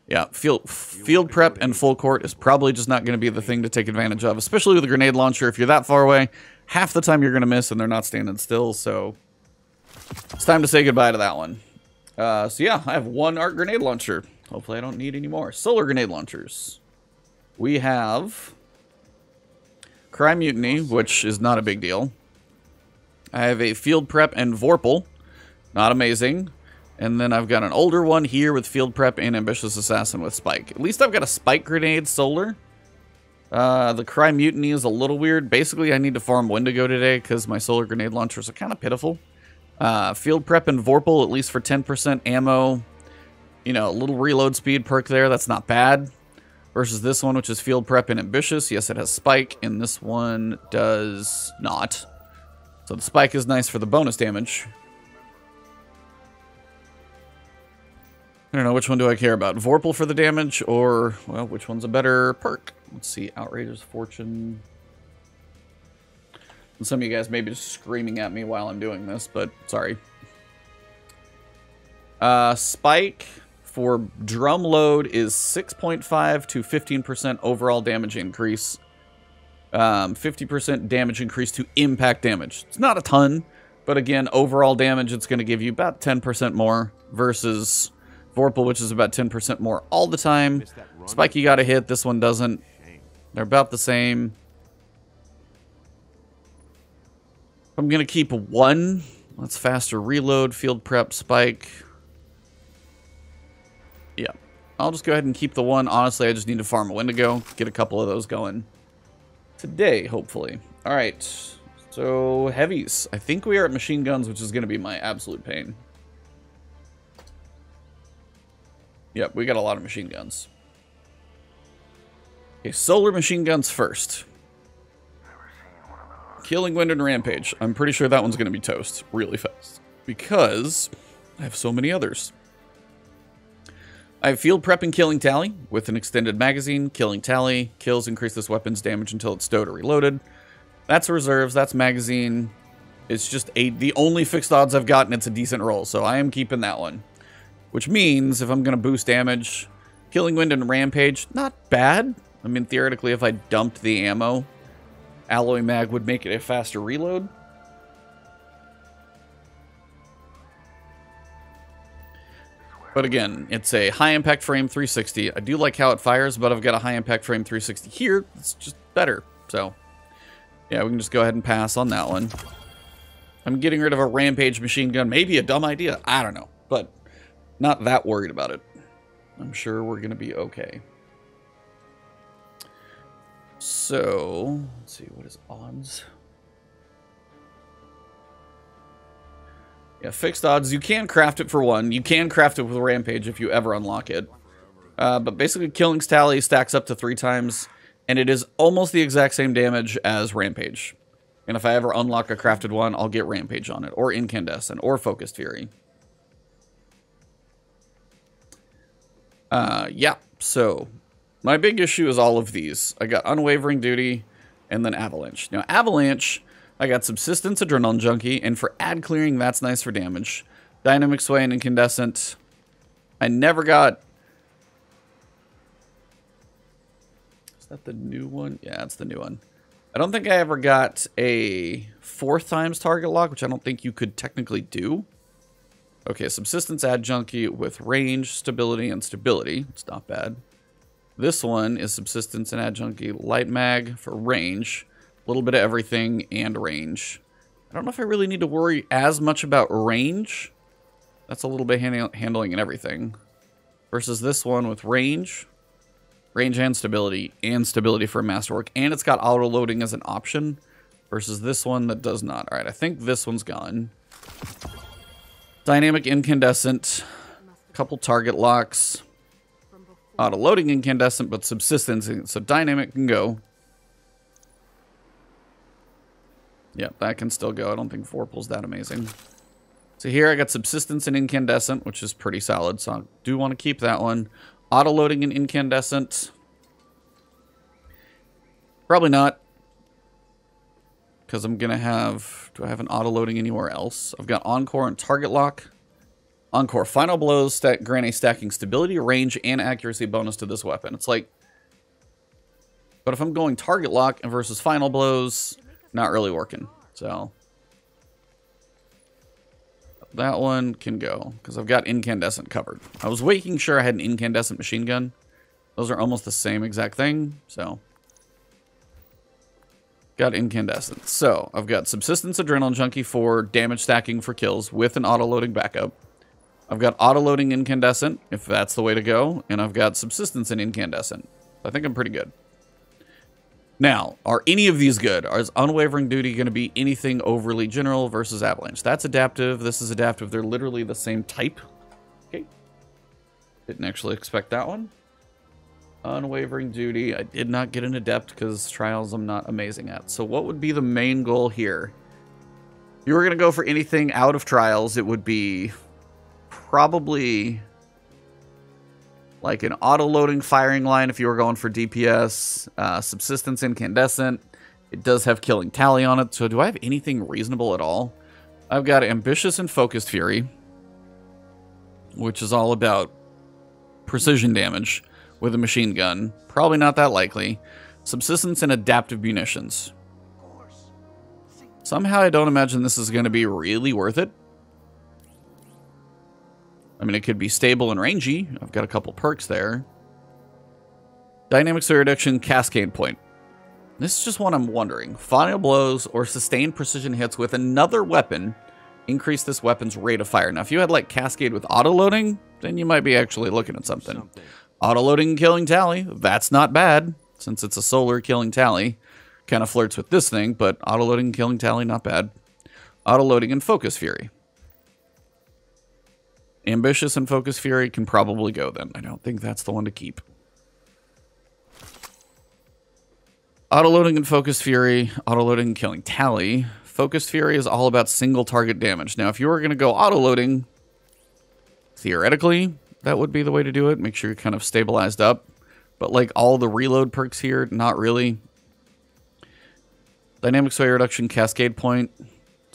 Yeah, field prep and full court is probably just not going to be the thing to take advantage of, especially with a grenade launcher. If you're that far away, half the time you're going to miss and they're not standing still, so it's time to say goodbye to that one. So yeah, I have 1 arc grenade launcher. Hopefully I don't need any more. Solar grenade launchers. We have Cry Mutiny, which is not a big deal. I have a field prep and Vorpal. Not amazing. And then I've got an older one here with field prep and ambitious assassin with spike. At least I've got a spike grenade solar. The Cry Mutiny is a little weird. Basically, I need to farm Wendigo today because my solar grenade launchers are kind of pitiful. Field prep and Vorpal, at least for 10% ammo. You know, a little reload speed perk there. That's not bad. Versus this one, which is field prep and ambitious. Yes, it has spike, and this one does not. So the spike is nice for the bonus damage. I don't know, which one do I care about? Vorpal for the damage, or, well, which one's a better perk? Let's see, Outrageous Fortune. And some of you guys may be just screaming at me while I'm doing this, but sorry. Spike for drum load is 6.5 to 15% overall damage increase. 50% damage increase to impact damage. It's not a ton, but again, overall damage, it's going to give you about 10% more versus Vorpal, which is about 10% more all the time. Spike, you got to hit. This one doesn't. They're about the same. I'm going to keep 1. That's faster reload, field prep, spike. Yeah. I'll just go ahead and keep the 1. Honestly, I just need to farm a Wendigo. Get a couple of those going today, hopefully. All right. So, heavies. I think we are at machine guns, which is going to be my absolute pain. Yep, we got a lot of machine guns. Okay, solar machine guns first. Killing Wind and Rampage. I'm pretty sure that one's going to be toast really fast. Because I have so many others. I have Field Prep and Killing Tally with an extended magazine. Killing Tally. Kills increase this weapon's damage until it's stowed or reloaded. That's reserves. That's magazine. It's just the only fixed odds I've gotten. It's a decent roll, so I am keeping that one. Which means if I'm going to boost damage, Killing Wind and Rampage, not bad. I mean, theoretically, if I dumped the ammo, Alloy Mag would make it a faster reload. But again, it's a high impact frame 360. I do like how it fires, but I've got a high impact frame 360 here. It's just better. So, yeah, we can just go ahead and pass on that one. I'm getting rid of a Rampage machine gun. Maybe a dumb idea. I don't know. But not that worried about it. I'm sure we're going to be okay. So, let's see. What is odds? Yeah, fixed odds. You can craft it for one. You can craft it with Rampage if you ever unlock it. But basically, Killing's Tally stacks up to 3 times, and it is almost the exact same damage as Rampage. And if I ever unlock a crafted one, I'll get Rampage on it, or Incandescent, or Focused Fury. Yeah, so my big issue is all of these. I got Unwavering Duty, and then Avalanche. Now, Avalanche, I got Subsistence, Adrenaline Junkie, and for ad clearing, that's nice for damage. Dynamic Sway and Incandescent. I never got... Is that the new one? Yeah, it's the new one. I don't think I ever got a 4th times target lock, which I don't think you could technically do. Okay, Subsistence Ad Junkie with range, stability, and stability. It's not bad. This one is Subsistence and Ad Junkie Light Mag for range. A little bit of everything and range. I don't know if I really need to worry as much about range. That's a little bit handling and everything. Versus this one with range. Range and stability for a Masterwork. And it's got auto-loading as an option. Versus this one that does not. Alright, I think this one's gone. Dynamic Incandescent. Couple target locks. Auto-loading Incandescent, but Subsistence. So Dynamic can go. Yeah, that can still go. I don't think 4 pulls that amazing. So here I got Subsistence and Incandescent, which is pretty solid. So I do want to keep that one. Auto-loading and Incandescent. Probably not. Because I'm going to have... Do I have an auto-loading anywhere else? I've got Encore and Target Lock. Encore. Final Blows grant a stacking stability, range, and accuracy bonus to this weapon. It's like... But if I'm going Target Lock versus Final Blows, not really working. So... That one can go, because I've got Incandescent covered. I was making sure I had an Incandescent machine gun. Those are almost the same exact thing, so... Got Incandescent. So, I've got Subsistence Adrenaline Junkie for damage stacking for kills with an auto-loading backup. I've got auto-loading Incandescent, if that's the way to go. And I've got Subsistence and Incandescent. I think I'm pretty good. Now, are any of these good? Is Unwavering Duty going to be anything overly general versus Avalanche? That's adaptive. This is adaptive. They're literally the same type. Okay. Didn't actually expect that one. Unwavering Duty. I did not get an Adept because Trials I'm not amazing at. So what would be the main goal here? If you were going to go for anything out of Trials, it would be probably... like an auto-loading firing line if you were going for DPS, Subsistence Incandescent. It does have Killing Tally on it, so do I have anything reasonable at all? I've got Ambitious and Focused Fury, which is all about precision damage with a machine gun. Probably not that likely. Subsistence and Adaptive Munitions. Somehow I don't imagine this is going to be really worth it. I mean, it could be stable and rangy. I've got a couple perks there. Dynamic Sway Reduction, Cascade Point. This is just one I'm wondering. Final blows or sustained precision hits with another weapon increase this weapon's rate of fire. Now, if you had, like, Cascade with auto-loading, then you might be actually looking at something. Auto-loading and Killing Tally, that's not bad, since it's a solar Killing Tally. Kind of flirts with this thing, but auto-loading and Killing Tally, not bad. Auto-loading and Focus Fury. Ambitious and Focus Fury can probably go then. I don't think that's the one to keep. Auto-loading and Focus Fury. Auto-loading and Killing Tally. Focus Fury is all about single target damage. Now, if you were going to go auto-loading, theoretically, that would be the way to do it. Make sure you're kind of stabilized up. But like all the reload perks here, not really. Dynamic Sway Reduction, Cascade Point.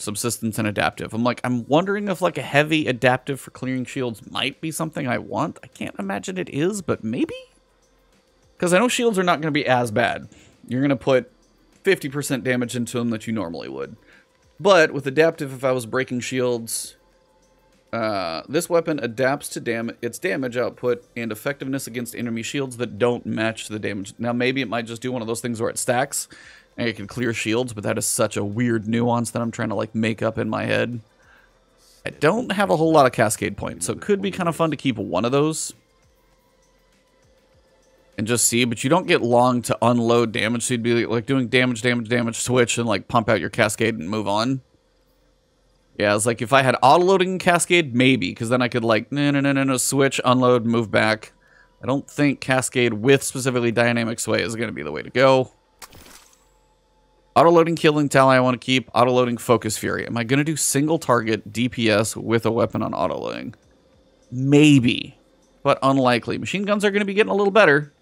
subsistence and adaptive. I'm wondering if like a heavy adaptive for clearing shields might be something I want. I can't imagine it is, but maybe? Because I know shields are not going to be as bad. You're going to put 50% damage into them that you normally would. But with adaptive, if I was breaking shields, this weapon adapts to its damage output and effectiveness against enemy shields that don't match the damage. Now, maybe it might just do one of those things where it stacks and it can clear shields, but that is such a weird nuance that I'm trying to like make up in my head. I don't have a whole lot of cascade points, so it could be kind of fun to keep one of those and just see, but you don't get long to unload damage, so you'd be like doing damage, switch, and like pump out your cascade and move on. Yeah, it's like if I had auto-loading cascade, maybe, because then I could like, no, switch, unload, move back. I don't think cascade with specifically dynamic sway is going to be the way to go. Auto-loading killing tally I want to keep. Auto-loading focus fury. Am I going to do single target DPS with a weapon on auto-loading? Maybe, but unlikely. Machine guns are going to be getting a little better.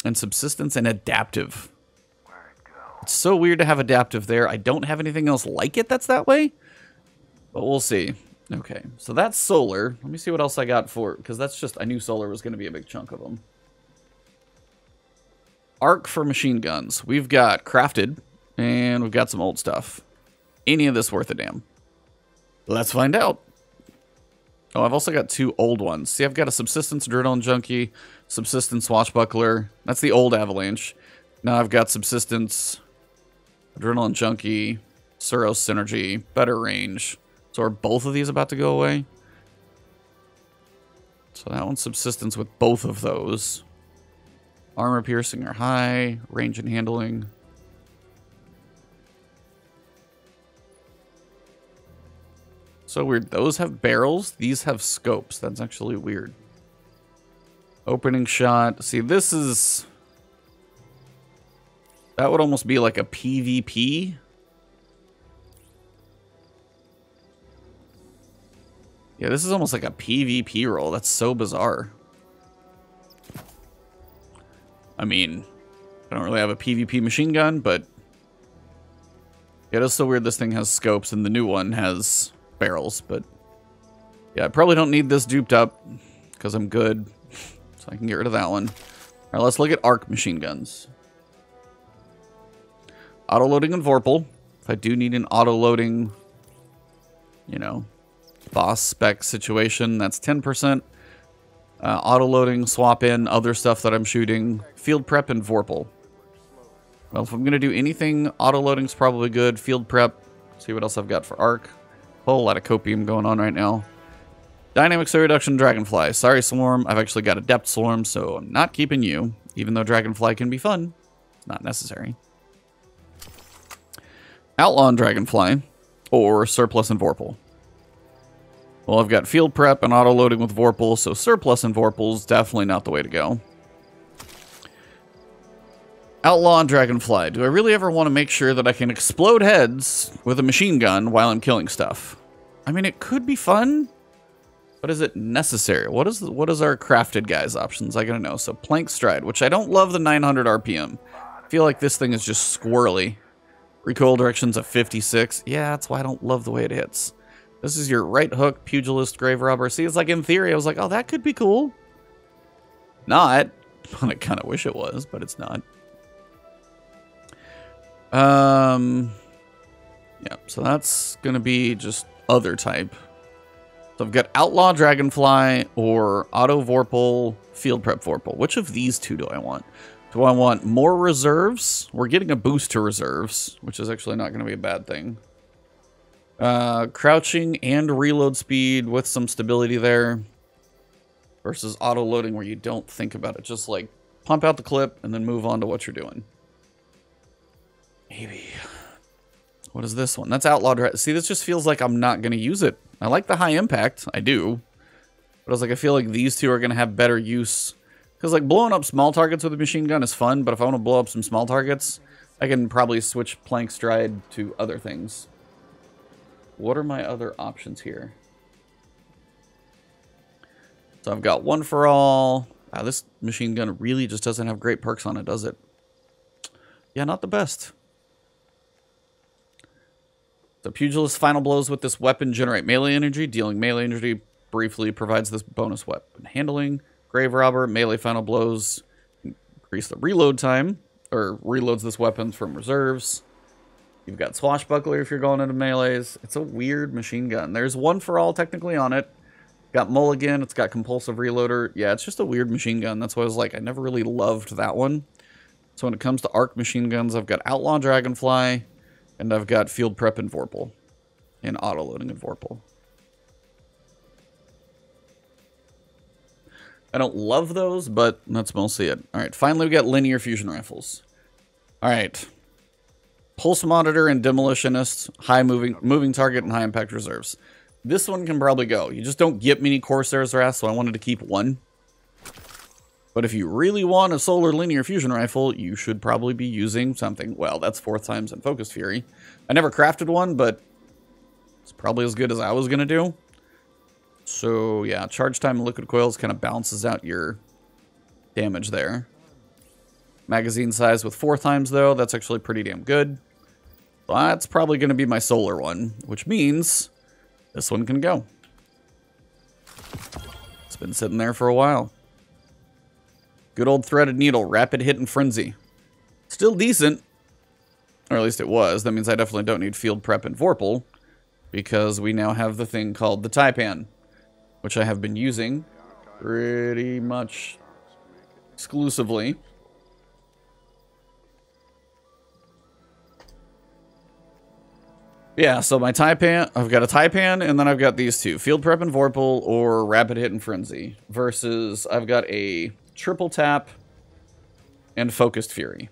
And subsistence and adaptive. It's so weird to have adaptive there. I don't have anything else like it that's that way. But we'll see. Okay, so that's solar. Let me see what else I got for... Because that's just... I knew solar was going to be a big chunk of them. Arc for machine guns. We've got crafted. And we've got some old stuff. Any of this worth a damn? Let's find out. Oh, I've also got 2 old ones. See, I've got a subsistence adrenaline junkie. Subsistence swashbuckler. That's the old avalanche. Now I've got subsistence... Adrenaline Junkie, Suros Synergy, better range. So are both of these about to go away? So that one's subsistence with both of those. Armor piercing are high, range and handling. So weird. Those have barrels, these have scopes. That's actually weird. Opening shot. See, this is... That would almost be like a PvP. Yeah, this is almost like a PvP roll. That's so bizarre. I mean, I don't really have a PvP machine gun, but... Yeah, it is so weird this thing has scopes and the new one has barrels, but... Yeah, I probably don't need this duped up, because I'm good. So I can get rid of that one. Alright, let's look at arc machine guns. Auto-loading and Vorpal. If I do need an auto-loading, you know, boss spec situation, that's 10%. Auto-loading, swap in, other stuff that I'm shooting. Field prep and Vorpal. Well, if I'm going to do anything, auto-loading's probably good. Field prep. See what else I've got for arc. Whole lot of copium going on right now. Dynamic Sway Reduction, Dragonfly. Sorry, Swarm. I've actually got Adept Swarm, so I'm not keeping you. Even though Dragonfly can be fun. It's not necessary. Outlaw and Dragonfly, or Surplus and Vorpal. Well, I've got Field Prep and auto-loading with Vorpal, so Surplus and Vorpal's definitely not the way to go. Outlaw and Dragonfly. Do I really ever want to make sure that I can explode heads with a machine gun while I'm killing stuff? I mean, it could be fun, but is it necessary? What is our crafted guys options? I gotta know. So Plank Stride, which I don't love the 900 RPM. I feel like this thing is just squirrely. Recoil direction's a 56. Yeah, that's why I don't love the way it hits. This is your right hook, pugilist, grave robber. See, it's like in theory, I was like, oh, that could be cool. Not. I kind of wish it was, but it's not. Yeah, so that's going to be just other type. So I've got Outlaw Dragonfly or Auto Vorpal, Field Prep Vorpal. Which of these two do I want? Do I want more reserves? We're getting a boost to reserves, which is actually not going to be a bad thing. Crouching and reload speed with some stability there. Versus auto-loading where you don't think about it. Just like pump out the clip and then move on to what you're doing. Maybe. What is this one? That's Outlaw. See, this just feels like I'm not going to use it. I like the high impact. I do. But I was like, I feel like these two are going to have better use. Because like blowing up small targets with a machine gun is fun, but if I want to blow up some small targets, I can probably switch Plank Stride to other things. What are my other options here? So I've got One for All. Wow, this machine gun really just doesn't have great perks on it, does it? Yeah, not the best. The Pugilist's final blows with this weapon generate melee energy. Dealing melee energy briefly provides this bonus weapon handling. Grave Robber, melee final blows increase the reload time, or reloads this weapon from reserves. You've got Swashbuckler if you're going into melees. It's a weird machine gun. There's one for all technically on it. Got Mulligan, it's got Compulsive Reloader. Yeah, it's just a weird machine gun. That's why I was like, I never really loved that one. So when it comes to arc machine guns, I've got Outlaw Dragonfly, and I've got Field Prep and Vorpal. And Auto-Loading and Vorpal. I don't love those, but that's mostly it. Alright, finally we got linear fusion rifles. Alright. Pulse Monitor and Demolitionist, high moving target and high impact reserves. This one can probably go. You just don't get many Corsair's Wrath, so I wanted to keep one. But if you really want a solar linear fusion rifle, you should probably be using something. Well, that's 4th times in Focus Fury. I never crafted one, but it's probably as good as I was going to do. So, yeah, charge time and liquid coils kind of balances out your damage there. Magazine size with 4 times, though. That's actually pretty damn good. That's probably going to be my solar one, which means this one can go. It's been sitting there for a while. Good old Threaded Needle, Rapid Hit and Frenzy. Still decent. Or at least it was. That means I definitely don't need Field Prep and Vorpal, because we now have the thing called the Taipan, which I have been using pretty much exclusively. Yeah, so my Taipan, I've got a Taipan, and then I've got these two. Field Prep and Vorpal, or Rapid Hit and Frenzy. Versus, I've got a Triple Tap and Focused Fury.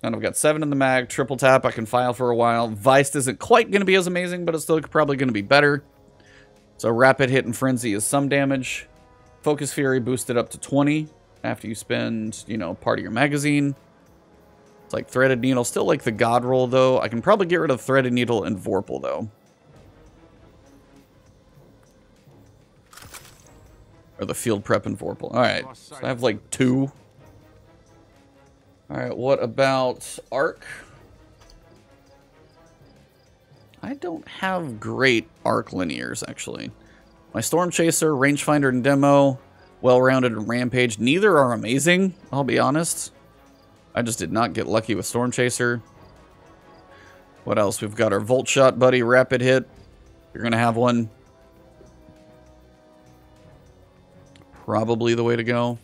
And I've got 7 in the mag. Triple Tap, I can file for a while. Viced isn't quite going to be as amazing, but it's still probably going to be better. So Rapid Hit and Frenzy is some damage. Focused Fury boosted up to 20 after you spend, you know, part of your magazine. It's like Threaded Needle. Still like the God roll, though. I can probably get rid of Threaded Needle and Vorpal, though. Or the Field Prep and Vorpal. Alright, so I have like 2. Alright, what about Arc? I don't have great Arc linears, actually. My Storm Chaser, Rangefinder, and Demo, Well-Rounded, and Rampage. Neither are amazing, I'll be honest. I just did not get lucky with Storm Chaser. What else? We've got our Volt Shot buddy, Rapid Hit. You're going to have one. Probably the way to go.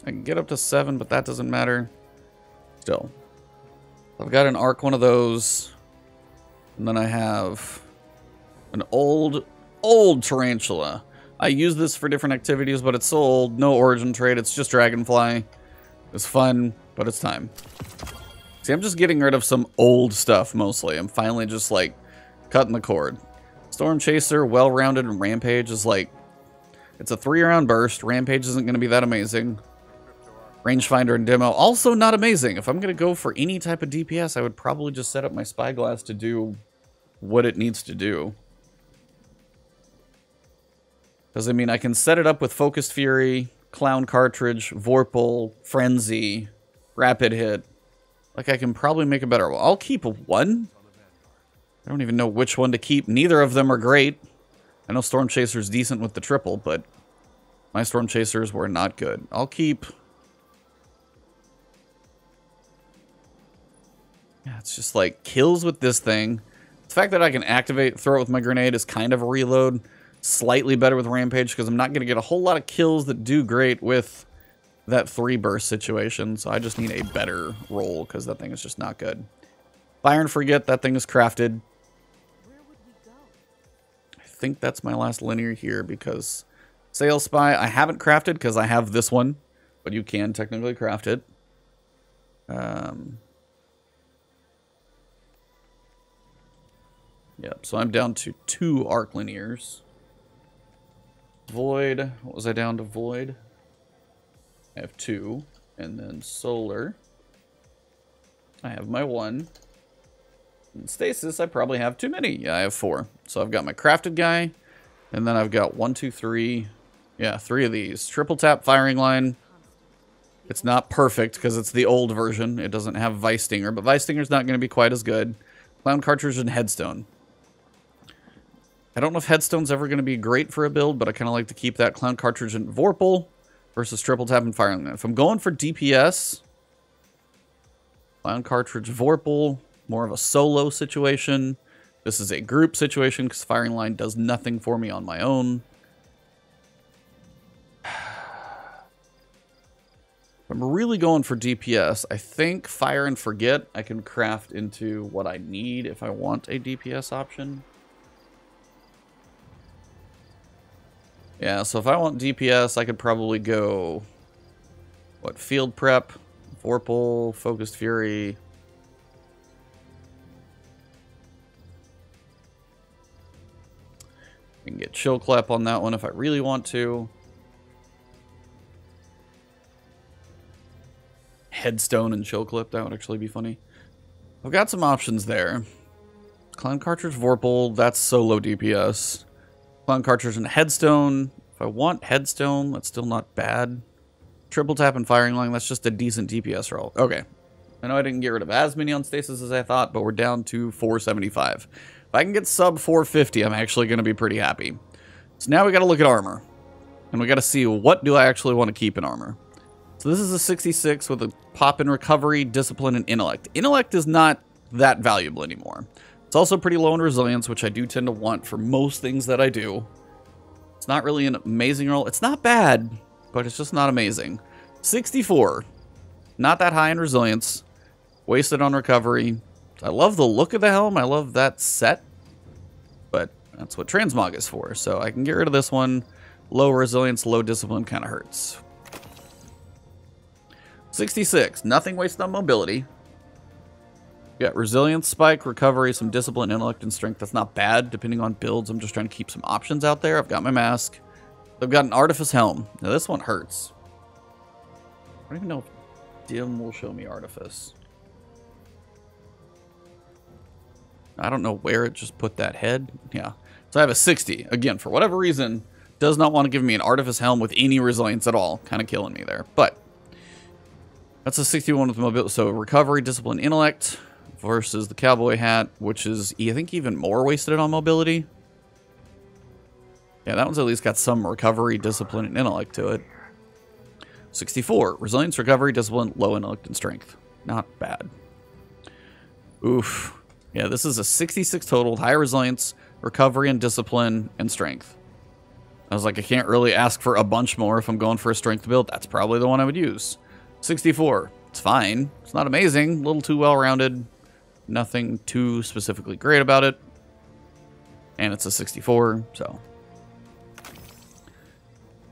I can get up to 7, but that doesn't matter. Still. I've got an Arc one of those. And then I have an old Tarantula. I use this for different activities, but it's so old. No origin trait. It's just Dragonfly. It's fun, but it's time. See, I'm just getting rid of some old stuff, mostly. I'm finally just, like, cutting the cord. Storm Chaser, Well-Rounded, and Rampage is, like... It's a 3-round burst. Rampage isn't going to be that amazing. Rangefinder and Demo, also not amazing. If I'm going to go for any type of DPS, I would probably just set up my Spyglass to do what it needs to do. Because, I mean, I can set it up with Focused Fury, Clown Cartridge, Vorpal, Frenzy, Rapid Hit. Like, I can probably make a better one. I'll keep one. I don't even know which one to keep. Neither of them are great. I know Storm Chaser's decent with the triple, but my Storm Chasers were not good. I'll keep... Yeah, it's just like kills with this thing. The fact that I can activate, throw it with my grenade is kind of a reload. Slightly better with Rampage because I'm not going to get a whole lot of kills that do great with that 3-burst situation. So I just need a better roll because that thing is just not good. Fire and Forget, that thing is crafted. I think that's my last linear here because Sail Spy, I haven't crafted because I have this one. But you can technically craft it. Yep, so I'm down to 2 arc linears. Void, what was I down to Void? I have 2. And then Solar, I have my 1. And Stasis, I probably have too many. Yeah, I have 4. So I've got my crafted guy. And then I've got 1, 2, 3. Yeah, 3 of these. Triple tap firing line. It's not perfect because it's the old version. It doesn't have Vice Stinger, but Vice Stinger's not going to be quite as good. Clown Cartridge and Headstone. I don't know if Headstone's ever going to be great for a build, but I kind of like to keep that Clown Cartridge and Vorpal versus Triple Tap and Firing Line. If I'm going for DPS, Clown Cartridge, Vorpal, more of a solo situation. This is a group situation because Firing Line does nothing for me on my own. I'm really going for DPS. I think Fire and Forget I can craft into what I need if I want a DPS option. Yeah, so if I want DPS, I could probably go, what, Field Prep, Vorpal, Focused Fury. I can get Chill Clap on that one if I really want to. Headstone and Chill Clip, that would actually be funny. I've got some options there. Clown Cartridge, Vorpal, that's solo DPS. Clown Cartridge and Headstone. If I want Headstone, that's still not bad. Triple Tap and Firing Line, that's just a decent DPS roll. Okay. I know I didn't get rid of as many on Stasis as I thought, but we're down to 475. If I can get sub 450, I'm actually going to be pretty happy. So now we got to look at armor. And we got to see what do I actually want to keep in armor. So this is a 66 with a pop in Recovery, Discipline, and Intellect. Intellect is not that valuable anymore. It's also pretty low in Resilience, which I do tend to want for most things that I do. It's not really an amazing roll. It's not bad, but it's just not amazing. 64. Not that high in Resilience. Wasted on Recovery. I love the look of the helm. I love that set. But that's what Transmog is for. So I can get rid of this one. Low Resilience, low Discipline kind of hurts. 66. Nothing wasted on Mobility. You got Resilience, Spike, Recovery, some Discipline, Intellect, and Strength. That's not bad, depending on builds. I'm just trying to keep some options out there. I've got my Mask. I've got an Artifice Helm. Now, this one hurts. I don't even know if Dim will show me Artifice. I don't know where it just put that head. Yeah. So I have a 60. Again, for whatever reason, does not want to give me an Artifice Helm with any Resilience at all. Kind of killing me there. But that's a 61 with Mobility. So Recovery, Discipline, Intellect versus the Cowboy Hat, which is, I think, even more wasted on Mobility. Yeah, that one's at least got some Recovery, Discipline, and Intellect to it. 64. Resilience, Recovery, Discipline, low Intellect, and Strength. Not bad. Oof. Yeah, this is a 66 total, high Resilience, Recovery, and Discipline, and Strength. I was like, I can't really ask for a bunch more if I'm going for a Strength build. That's probably the one I would use. 64. It's fine. It's not amazing. A little too well-rounded. Nothing too specifically great about it. And it's a 64, so.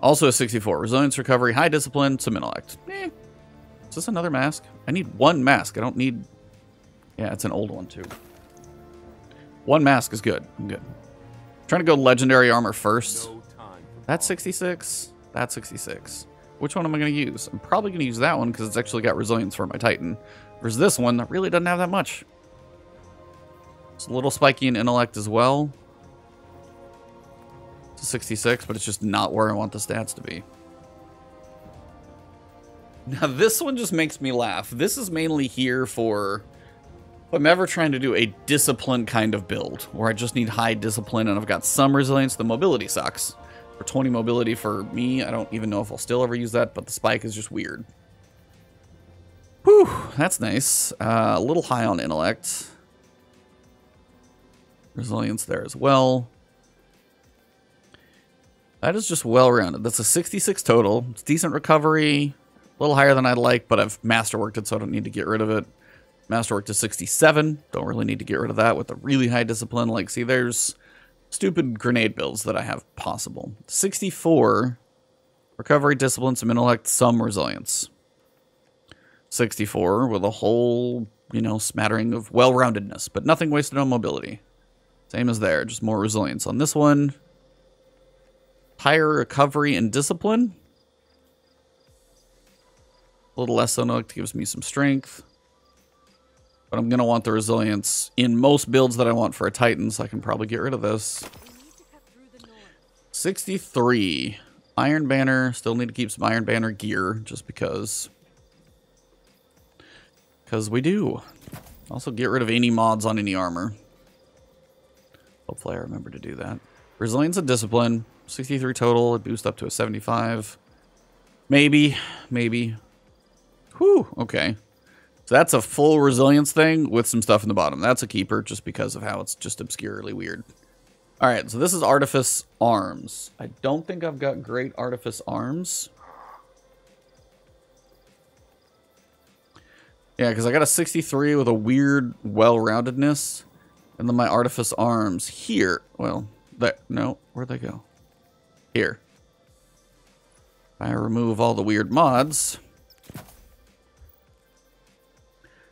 Also a 64. Resilience, Recovery, High Discipline, some Intellect. Is this another mask? I need one mask. I don't need... Yeah, it's an old one, too. One mask is good. I'm good. I'm trying to go Legendary Armor first. That's 66. That's 66. Which one am I going to use? I'm probably going to use that one because it's actually got Resilience for my Titan. Versus this one that really doesn't have that much. It's a little spiky in Intellect as well. It's a 66, but it's just not where I want the stats to be. Now this one just makes me laugh. This is mainly here for... if I'm ever trying to do a Discipline kind of build, where I just need high Discipline and I've got some Resilience, the Mobility sucks. For 20 Mobility for me, I don't even know if I'll still ever use that, but the Spike is just weird. Whew, that's nice. A little high on Intellect. Resilience there as well. That is just well-rounded. That's a 66 total. It's decent Recovery. A little higher than I'd like, but I've Masterworked it, so I don't need to get rid of it. Masterworked to 67. Don't really need to get rid of that with a really high Discipline. Like, see, there's stupid grenade builds that I have possible. 64. Recovery, Discipline, some Intellect, some Resilience. 64 with a whole, you know, smattering of well-roundedness, but nothing wasted on Mobility. Same as there, just more Resilience on this one. Higher Recovery and Discipline. A little less Intellect gives me some Strength. But I'm going to want the Resilience in most builds that I want for a Titan, so I can probably get rid of this. 63. Iron Banner. Still need to keep some Iron Banner gear, just because Because we do. Also get rid of any mods on any armor. Hopefully I remember to do that. Resilience and Discipline. 63 total. It boosts up to a 75. Maybe. Maybe. Whew. Okay. So that's a full resilience thing with some stuff in the bottom. That's a keeper just because of how it's just obscurely weird. Alright, so this is Artifice Arms. I don't think I've got great Artifice Arms. Yeah, because I got a 63 with a weird well-roundedness. And then my Artifice Arms here. Well, that, no, where'd they go? Here. If I remove all the weird mods.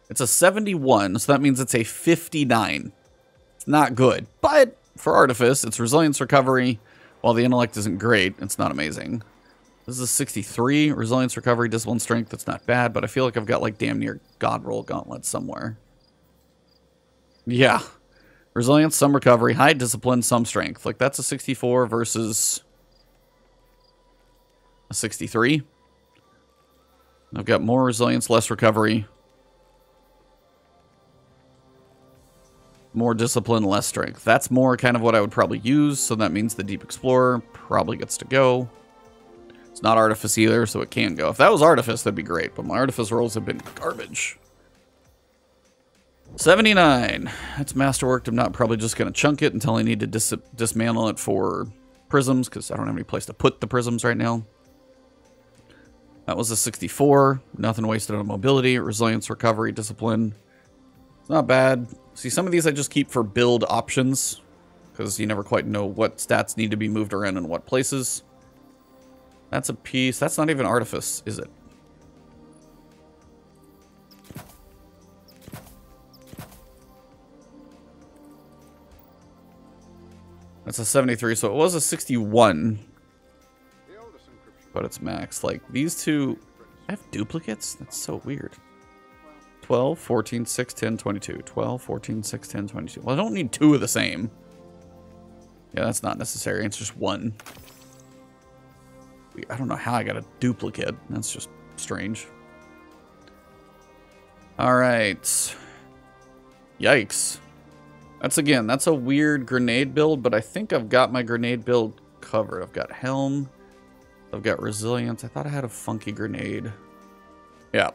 It's a 71, so that means it's a 59. It's not good. But for Artifice, it's Resilience Recovery. While the Intellect isn't great, it's not amazing. This is a 63. Resilience Recovery, Discipline, Strength. That's not bad, but I feel like I've got like damn near God Roll Gauntlet somewhere. Yeah. Resilience, some Recovery, high Discipline, some Strength. Like that's a 64 versus a 63. I've got more Resilience, less Recovery. More Discipline, less Strength. That's more kind of what I would probably use, so that means the Deep Explorer probably gets to go. It's not Artifice either, so it can go. If that was Artifice, that'd be great, but my Artifice rolls have been garbage. 79. That's Masterworked. I'm not probably just going to chunk it until I need to dismantle it for prisms, because I don't have any place to put the prisms right now. That was a 64. Nothing wasted on mobility, resilience, recovery, discipline. It's not bad. See, some of these I just keep for build options, because you never quite know what stats need to be moved around in what places. That's a piece. That's not even Artifice, is it? That's a 73, so it was a 61. But it's max. Like, these two... I have duplicates? That's so weird. 12, 14, 6, 10, 22. 12, 14, 6, 10, 22. Well, I don't need two of the same. Yeah, that's not necessary. It's just one. I don't know how I got a duplicate. That's just strange. Alright. Yikes. That's a weird grenade build, but I think I've got my grenade build covered. I've got Helm. I've got Resilience. I thought I had a funky grenade. Yeah.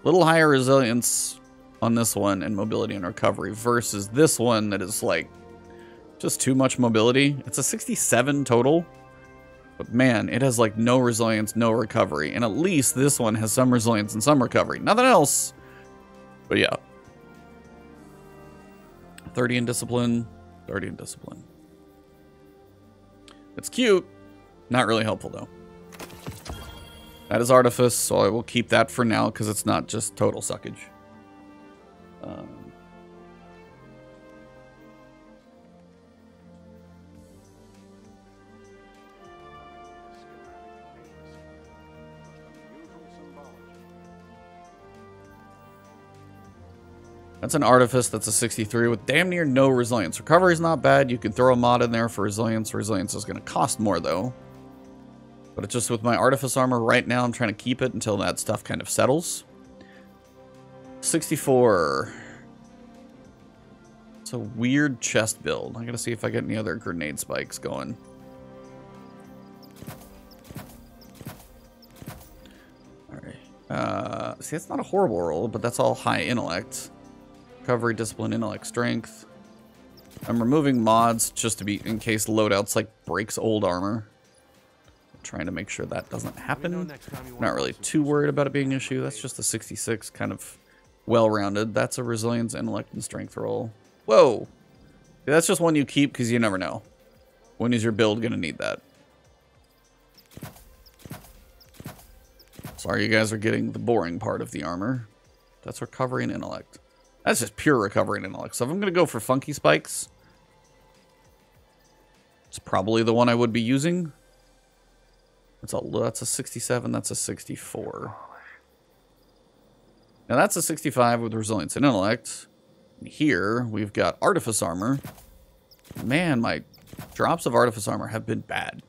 Little higher resilience on this one and mobility and recovery versus this one that is like just too much mobility. It's a 67 total. But man, it has like no resilience, no recovery. And at least this one has some resilience and some recovery. Nothing else. But yeah. 30 in discipline. 30 in discipline. It's cute. Not really helpful though. That is Artifice, so I will keep that for now because it's not just total suckage. That's an Artifice. That's a 63 with damn near no resilience. Recovery is not bad. You can throw a mod in there for resilience. Resilience is going to cost more though. But it's just with my Artifice armor right now, I'm trying to keep it until that stuff kind of settles. 64. It's a weird chest build. I gotta see if I get any other grenade spikes going. Alright. See, it's not a horrible roll, but that's all high intellect. Recovery, discipline, intellect, strength. I'm removing mods just to be in case loadouts like breaks old armor. Trying to make sure that doesn't happen. Not really too worried about it being an issue. That's just a 66, kind of well-rounded. That's a resilience, intellect, and strength roll. Whoa! That's just one you keep because you never know. When is your build going to need that? Sorry, you guys are getting the boring part of the armor. That's recovery and intellect. That's just pure recovery and intellect. So if I'm going to go for funky spikes, it's probably the one I would be using. That's a 67, that's a 64. Now that's a 65 with resilience and intellect. And here we've got Artifice armor. Man, my drops of Artifice armor have been bad.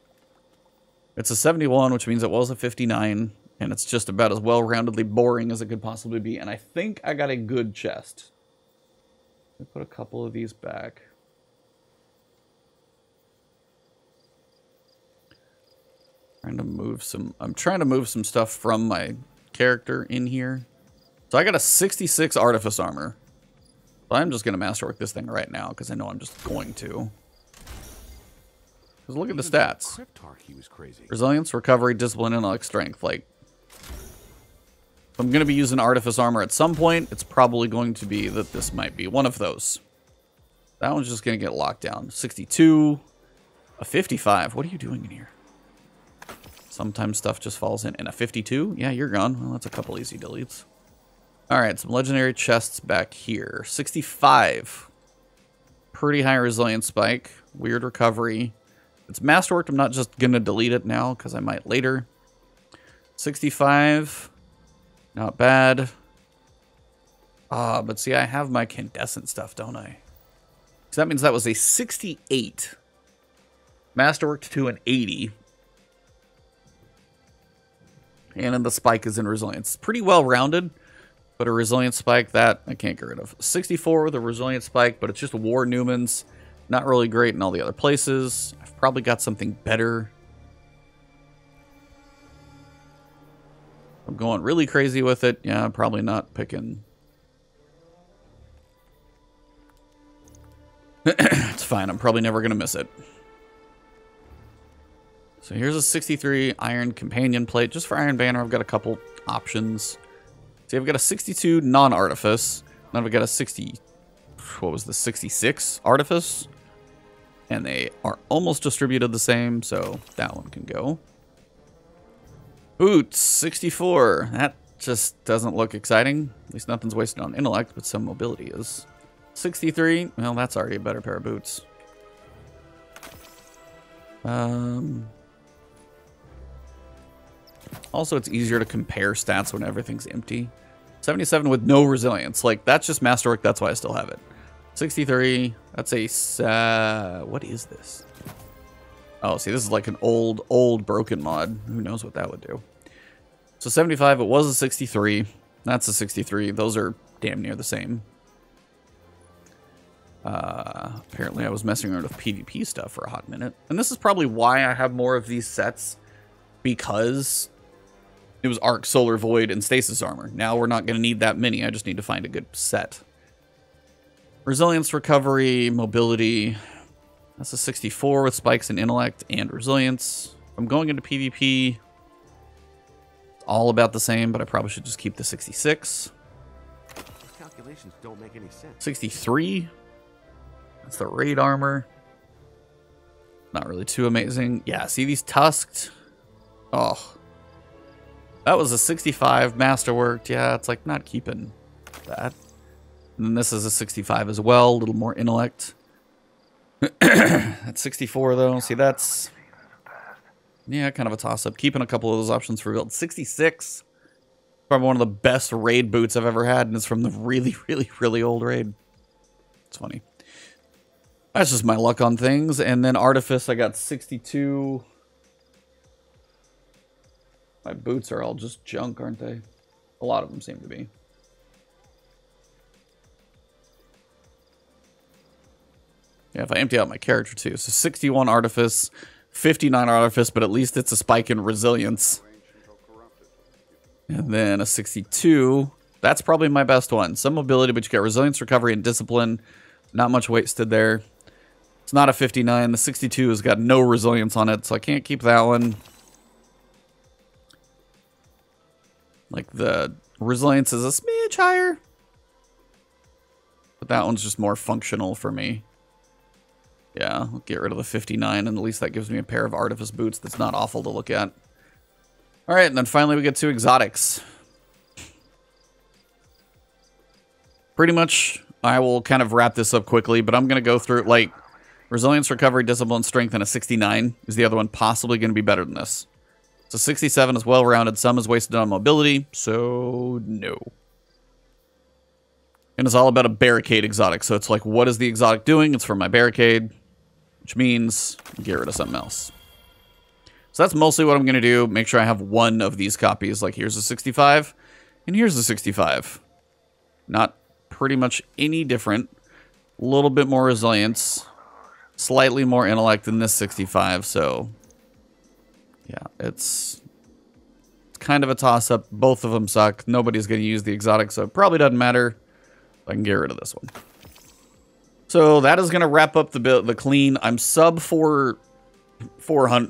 It's a 71, which means it was a 59. And it's just about as well-roundedly boring as it could possibly be. And I think I got a good chest. Let me put a couple of these back. I'm trying to move some stuff from my character in here. So I got a 66 Artifice Armor. So I'm just going to masterwork this thing right now because I know I'm just going to. Because look at the stats. Resilience, Recovery, Discipline, Intellect, Strength. Like, if I'm going to be using Artifice Armor at some point, it's probably going to be that this might be one of those. That one's just going to get locked down. 62, a 55. What are you doing in here? Sometimes stuff just falls in. And a 52? Yeah, you're gone. Well, that's a couple easy deletes. Alright, some legendary chests back here. 65. Pretty high resilience spike. Weird recovery. It's masterworked. I'm not just going to delete it now because I might later. 65. Not bad. But see, I have my Candescent stuff, don't I? So that means that was a 68. Masterworked to an 80. And then the spike is in resilience. Pretty well rounded. But a resilient spike, that I can't get rid of. 64 with a resilient spike, but it's just War Newmans. Not really great in all the other places. I've probably got something better. I'm going really crazy with it. Yeah, I'm probably not picking. It's fine. I'm probably never going to miss it. So here's a 63 Iron Companion Plate. Just for Iron Banner, I've got a couple options. See, I've got a 62 non-Artifice. Then I've got a 60... What was the 66 Artifice? And they are almost distributed the same, so that one can go. Boots, 64. That just doesn't look exciting. At least nothing's wasted on intellect, but some mobility is. 63. Well, that's already a better pair of boots. Also, it's easier to compare stats when everything's empty. 77 with no resilience. Like, that's just masterwork. That's why I still have it. 63. That's a... what is this? Oh, see, this is like an old broken mod. Who knows what that would do. So 75, it was a 63. That's a 63. Those are damn near the same. Apparently, I was messing around with PvP stuff for a hot minute. And this is probably why I have more of these sets. Because... it was Arc, Solar Void, and Stasis Armor. Now we're not going to need that many. I just need to find a good set. Resilience, Recovery, Mobility. That's a 64 with spikes in Intellect and Resilience. I'm going into PvP. It's all about the same, but I probably should just keep the 66. These calculations don't make any sense. 63. That's the Raid Armor. Not really too amazing. Yeah, see these tusked? Oh. That was a 65 masterworked. Yeah, it's like not keeping that. And then this is a 65 as well, a little more intellect. That's 64 though. See, that's yeah, kind of a toss-up. Keeping a couple of those options for build. 66. Probably one of the best raid boots I've ever had, and it's from the really old raid. It's funny. That's just my luck on things. And then Artifice, I got 62. My boots are all just junk, aren't they? A lot of them seem to be. Yeah, if I empty out my character too. So 61 Artifice, 59 Artifice, but at least it's a spike in Resilience. And then a 62. That's probably my best one. Some mobility, but you get Resilience, Recovery, and Discipline. Not much wasted there. It's not a 59. The 62 has got no Resilience on it, so I can't keep that one. Like, the Resilience is a smidge higher. But that one's just more functional for me. Yeah, I'll get rid of the 59, and at least that gives me a pair of Artifice boots that's not awful to look at. Alright, and then finally we get two exotics. Pretty much, I will kind of wrap this up quickly, but I'm going to go through it like Resilience, Recovery, Discipline, Strength, and a 69 is the other one possibly going to be better than this. So 67 is well-rounded, some is wasted on mobility, so no. And it's all about a barricade exotic, so it's like, what is the exotic doing? It's for my barricade, which means get rid of something else. So that's mostly what I'm going to do. Make sure I have one of these copies. Like here's a 65 and here's a 65. Not pretty much any different. A little bit more resilience. Slightly more intellect than this 65. So yeah, it's kind of a toss-up. Both of them suck. Nobody's going to use the exotic, so it probably doesn't matter. I can get rid of this one. So that is going to wrap up the clean. I'm sub 400.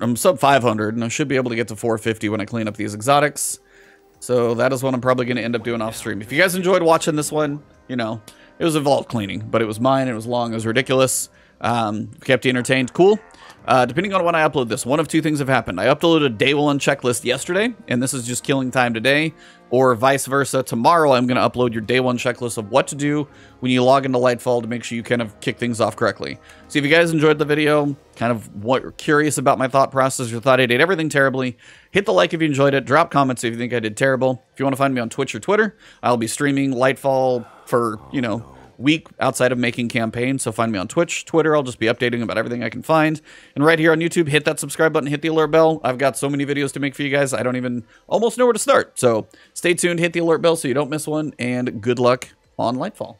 I'm sub 500, and I should be able to get to 450 when I clean up these exotics. So that is what I'm probably going to end up doing off stream. If you guys enjoyed watching this one, you know, it was a vault cleaning, but it was mine. It was long. It was ridiculous. Kept you entertained. Cool. Depending on when I upload this, one of two things have happened. I uploaded a day one checklist yesterday, and this is just killing time today, or vice versa. Tomorrow, I'm going to upload your day one checklist of what to do when you log into Lightfall to make sure you kind of kick things off correctly. So if you guys enjoyed the video, kind of what curious about my thought process, or thought I did everything terribly, hit the like if you enjoyed it. Drop comments if you think I did terrible. If you want to find me on Twitch or Twitter, I'll be streaming Lightfall for, you know, week outside of making campaigns, so find me on Twitch, Twitter. I'll just be updating about everything I can find. And right here on YouTube, hit that subscribe button, hit the alert bell. I've got so many videos to make for you guys, I don't even almost know where to start. So stay tuned, hit the alert bell so you don't miss one, and good luck on Lightfall.